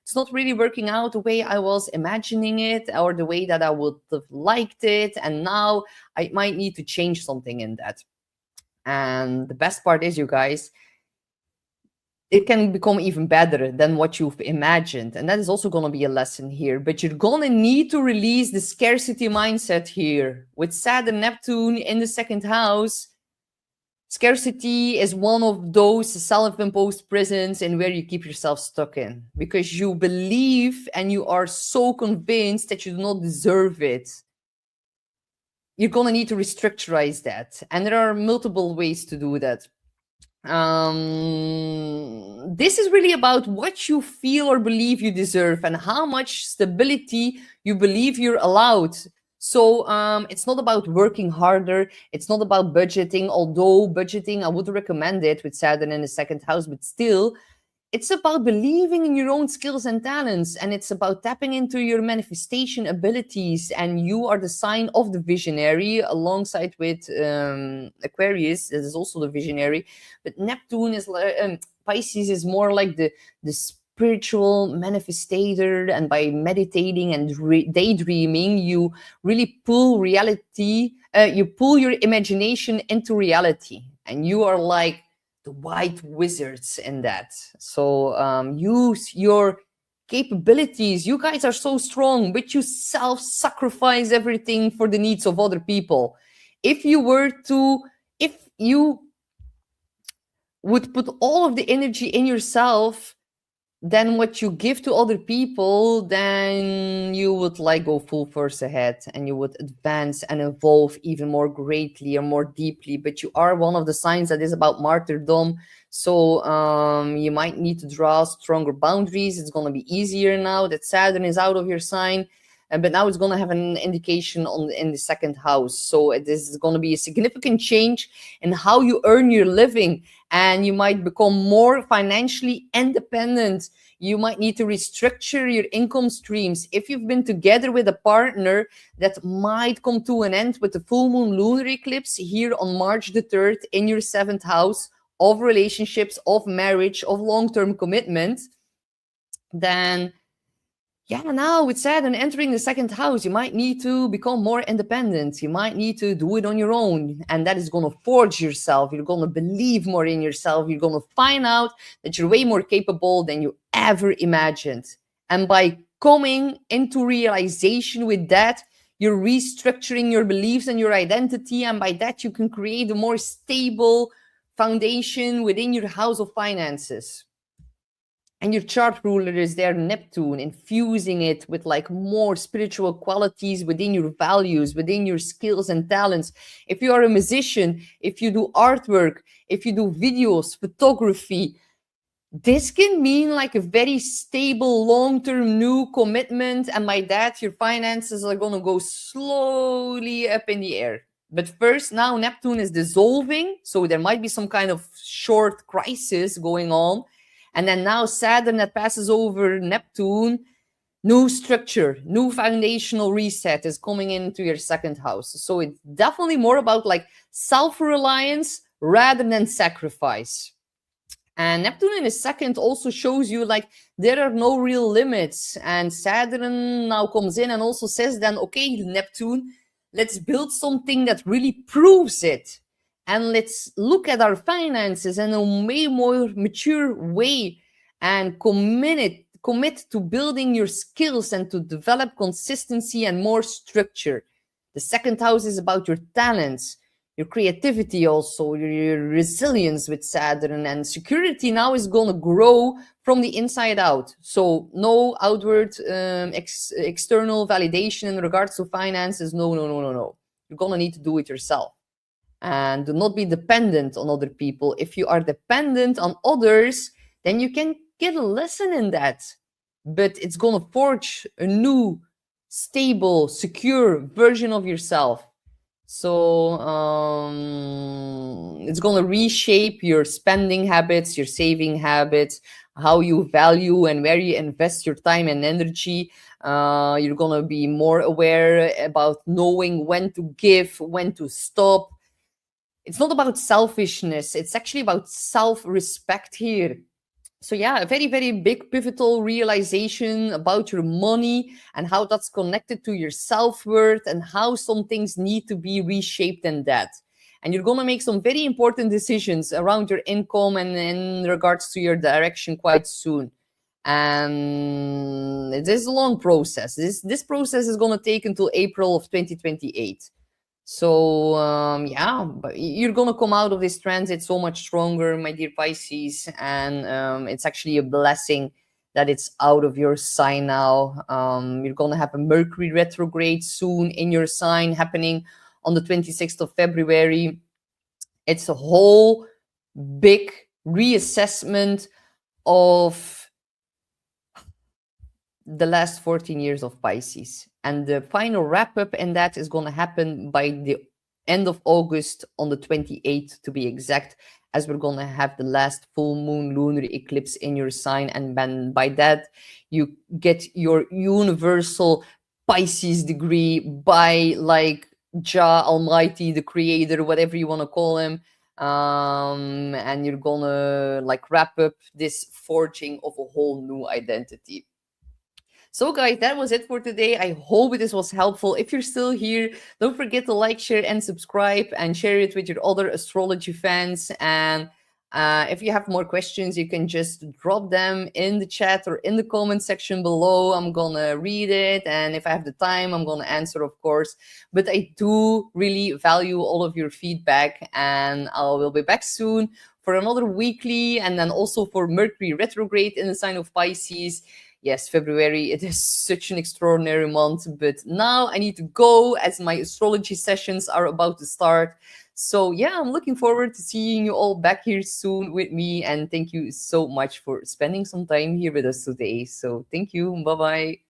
it's not really working out the way I was imagining it, or the way that I would have liked it. And now I might need to change something in that. And the best part is, you guys, it can become even better than what you've imagined. And that is also going to be a lesson here. But you're going to need to release the scarcity mindset here. With Saturn Neptune in the second house, scarcity is one of those self-imposed prisons in where you keep yourself stuck in. Because you believe and you are so convinced that you do not deserve it. You're going to need to restructurize that. And there are multiple ways to do that. This is really about what you feel or believe you deserve, and how much stability you believe you're allowed. So it's not about working harder. It's not about budgeting, although budgeting, I would recommend it with Saturn in the second house, but still, it's about believing in your own skills and talents, and it's about tapping into your manifestation abilities. And you are the sign of the visionary, alongside with Aquarius, that is also the visionary. But Neptune is Pisces is more like the spiritual manifestator, and by meditating and daydreaming, you really pull reality. You pull your imagination into reality, and you are like the white wizards in that. So use your capabilities. You guys are so strong, but you self-sacrifice everything for the needs of other people. If you would put all of the energy in yourself than what you give to other people, then you would like go full force ahead, and you would advance and evolve even more greatly or more deeply. But you are one of the signs that is about martyrdom. So you might need to draw stronger boundaries. It's going to be easier now that Saturn is out of your sign. But now it's going to have an indication in the second house. So this is going to be a significant change in how you earn your living. And you might become more financially independent. You might need to restructure your income streams. If you've been together with a partner, that might come to an end with the full moon lunar eclipse here on March the 3rd in your 7th house of relationships, of marriage, of long-term commitment. Then now with Saturn entering the 2nd house, you might need to become more independent. You might need to do it on your own. And that is going to forge yourself. You're going to believe more in yourself. You're going to find out that you're way more capable than you ever imagined. And by coming into realization with that, you're restructuring your beliefs and your identity. And by that, you can create a more stable foundation within your house of finances. And your chart ruler is there, Neptune, infusing it with like more spiritual qualities within your values, within your skills and talents. If you are a musician, if you do artwork, if you do videos, photography, this can mean like a very stable, long-term new commitment. And by that, your finances are going to go slowly up in the air. But first, now Neptune is dissolving. So there might be some kind of short crisis going on. And then now Saturn that passes over Neptune, new structure, new foundational reset is coming into your second house. So it's definitely more about like self-reliance rather than sacrifice. And Neptune in a second also shows you like there are no real limits. And Saturn now comes in and also says then, okay, Neptune, let's build something that really proves it. And let's look at our finances in a way more mature way and commit to building your skills and to develop consistency and more structure. The second house is about your talents, your creativity also, your resilience with Saturn, and security now is going to grow from the inside out. So no outward external validation in regards to finances. No. You're going to need to do it yourself. And do not be dependent on other people. If you are dependent on others, then you can get a lesson in that. But it's going to forge a new, stable, secure version of yourself. So it's going to reshape your spending habits, your saving habits, how you value and where you invest your time and energy. You're going to be more aware about knowing when to give, when to stop. It's not about selfishness. It's actually about self-respect here. So yeah, a very, very big pivotal realization about your money and how that's connected to your self-worth and how some things need to be reshaped in that. And you're going to make some very important decisions around your income and in regards to your direction quite soon. And it is a long process. This process is going to take until April of 2028. So yeah, but you're gonna come out of this transit so much stronger, my dear Pisces, and it's actually a blessing that it's out of your sign now. You're gonna have a Mercury retrograde soon in your sign happening on the 26th of February. It's a whole big reassessment of the last 14 years of Pisces. And the final wrap up in that is going to happen by the end of August on the 28th to be exact, as we're going to have the last full moon lunar eclipse in your sign. And then by that, you get your universal Pisces degree by like Jah Almighty, the creator, whatever you want to call him. And you're going to like wrap up this forging of a whole new identity. So guys, that was it for today. I hope this was helpful. If you're still here, don't forget to like, share, and subscribe, and share it with your other astrology fans. And if you have more questions, you can just drop them in the chat or in the comment section below. I'm gonna read it, and if I have the time, I'm gonna answer, of course. But I do really value all of your feedback, and I will be back soon for another weekly, and then also for Mercury retrograde in the sign of Pisces. Yes, February, it is such an extraordinary month, but now I need to go as my astrology sessions are about to start. So yeah, I'm looking forward to seeing you all back here soon with me. And thank you so much for spending some time here with us today. So thank you. Bye-bye.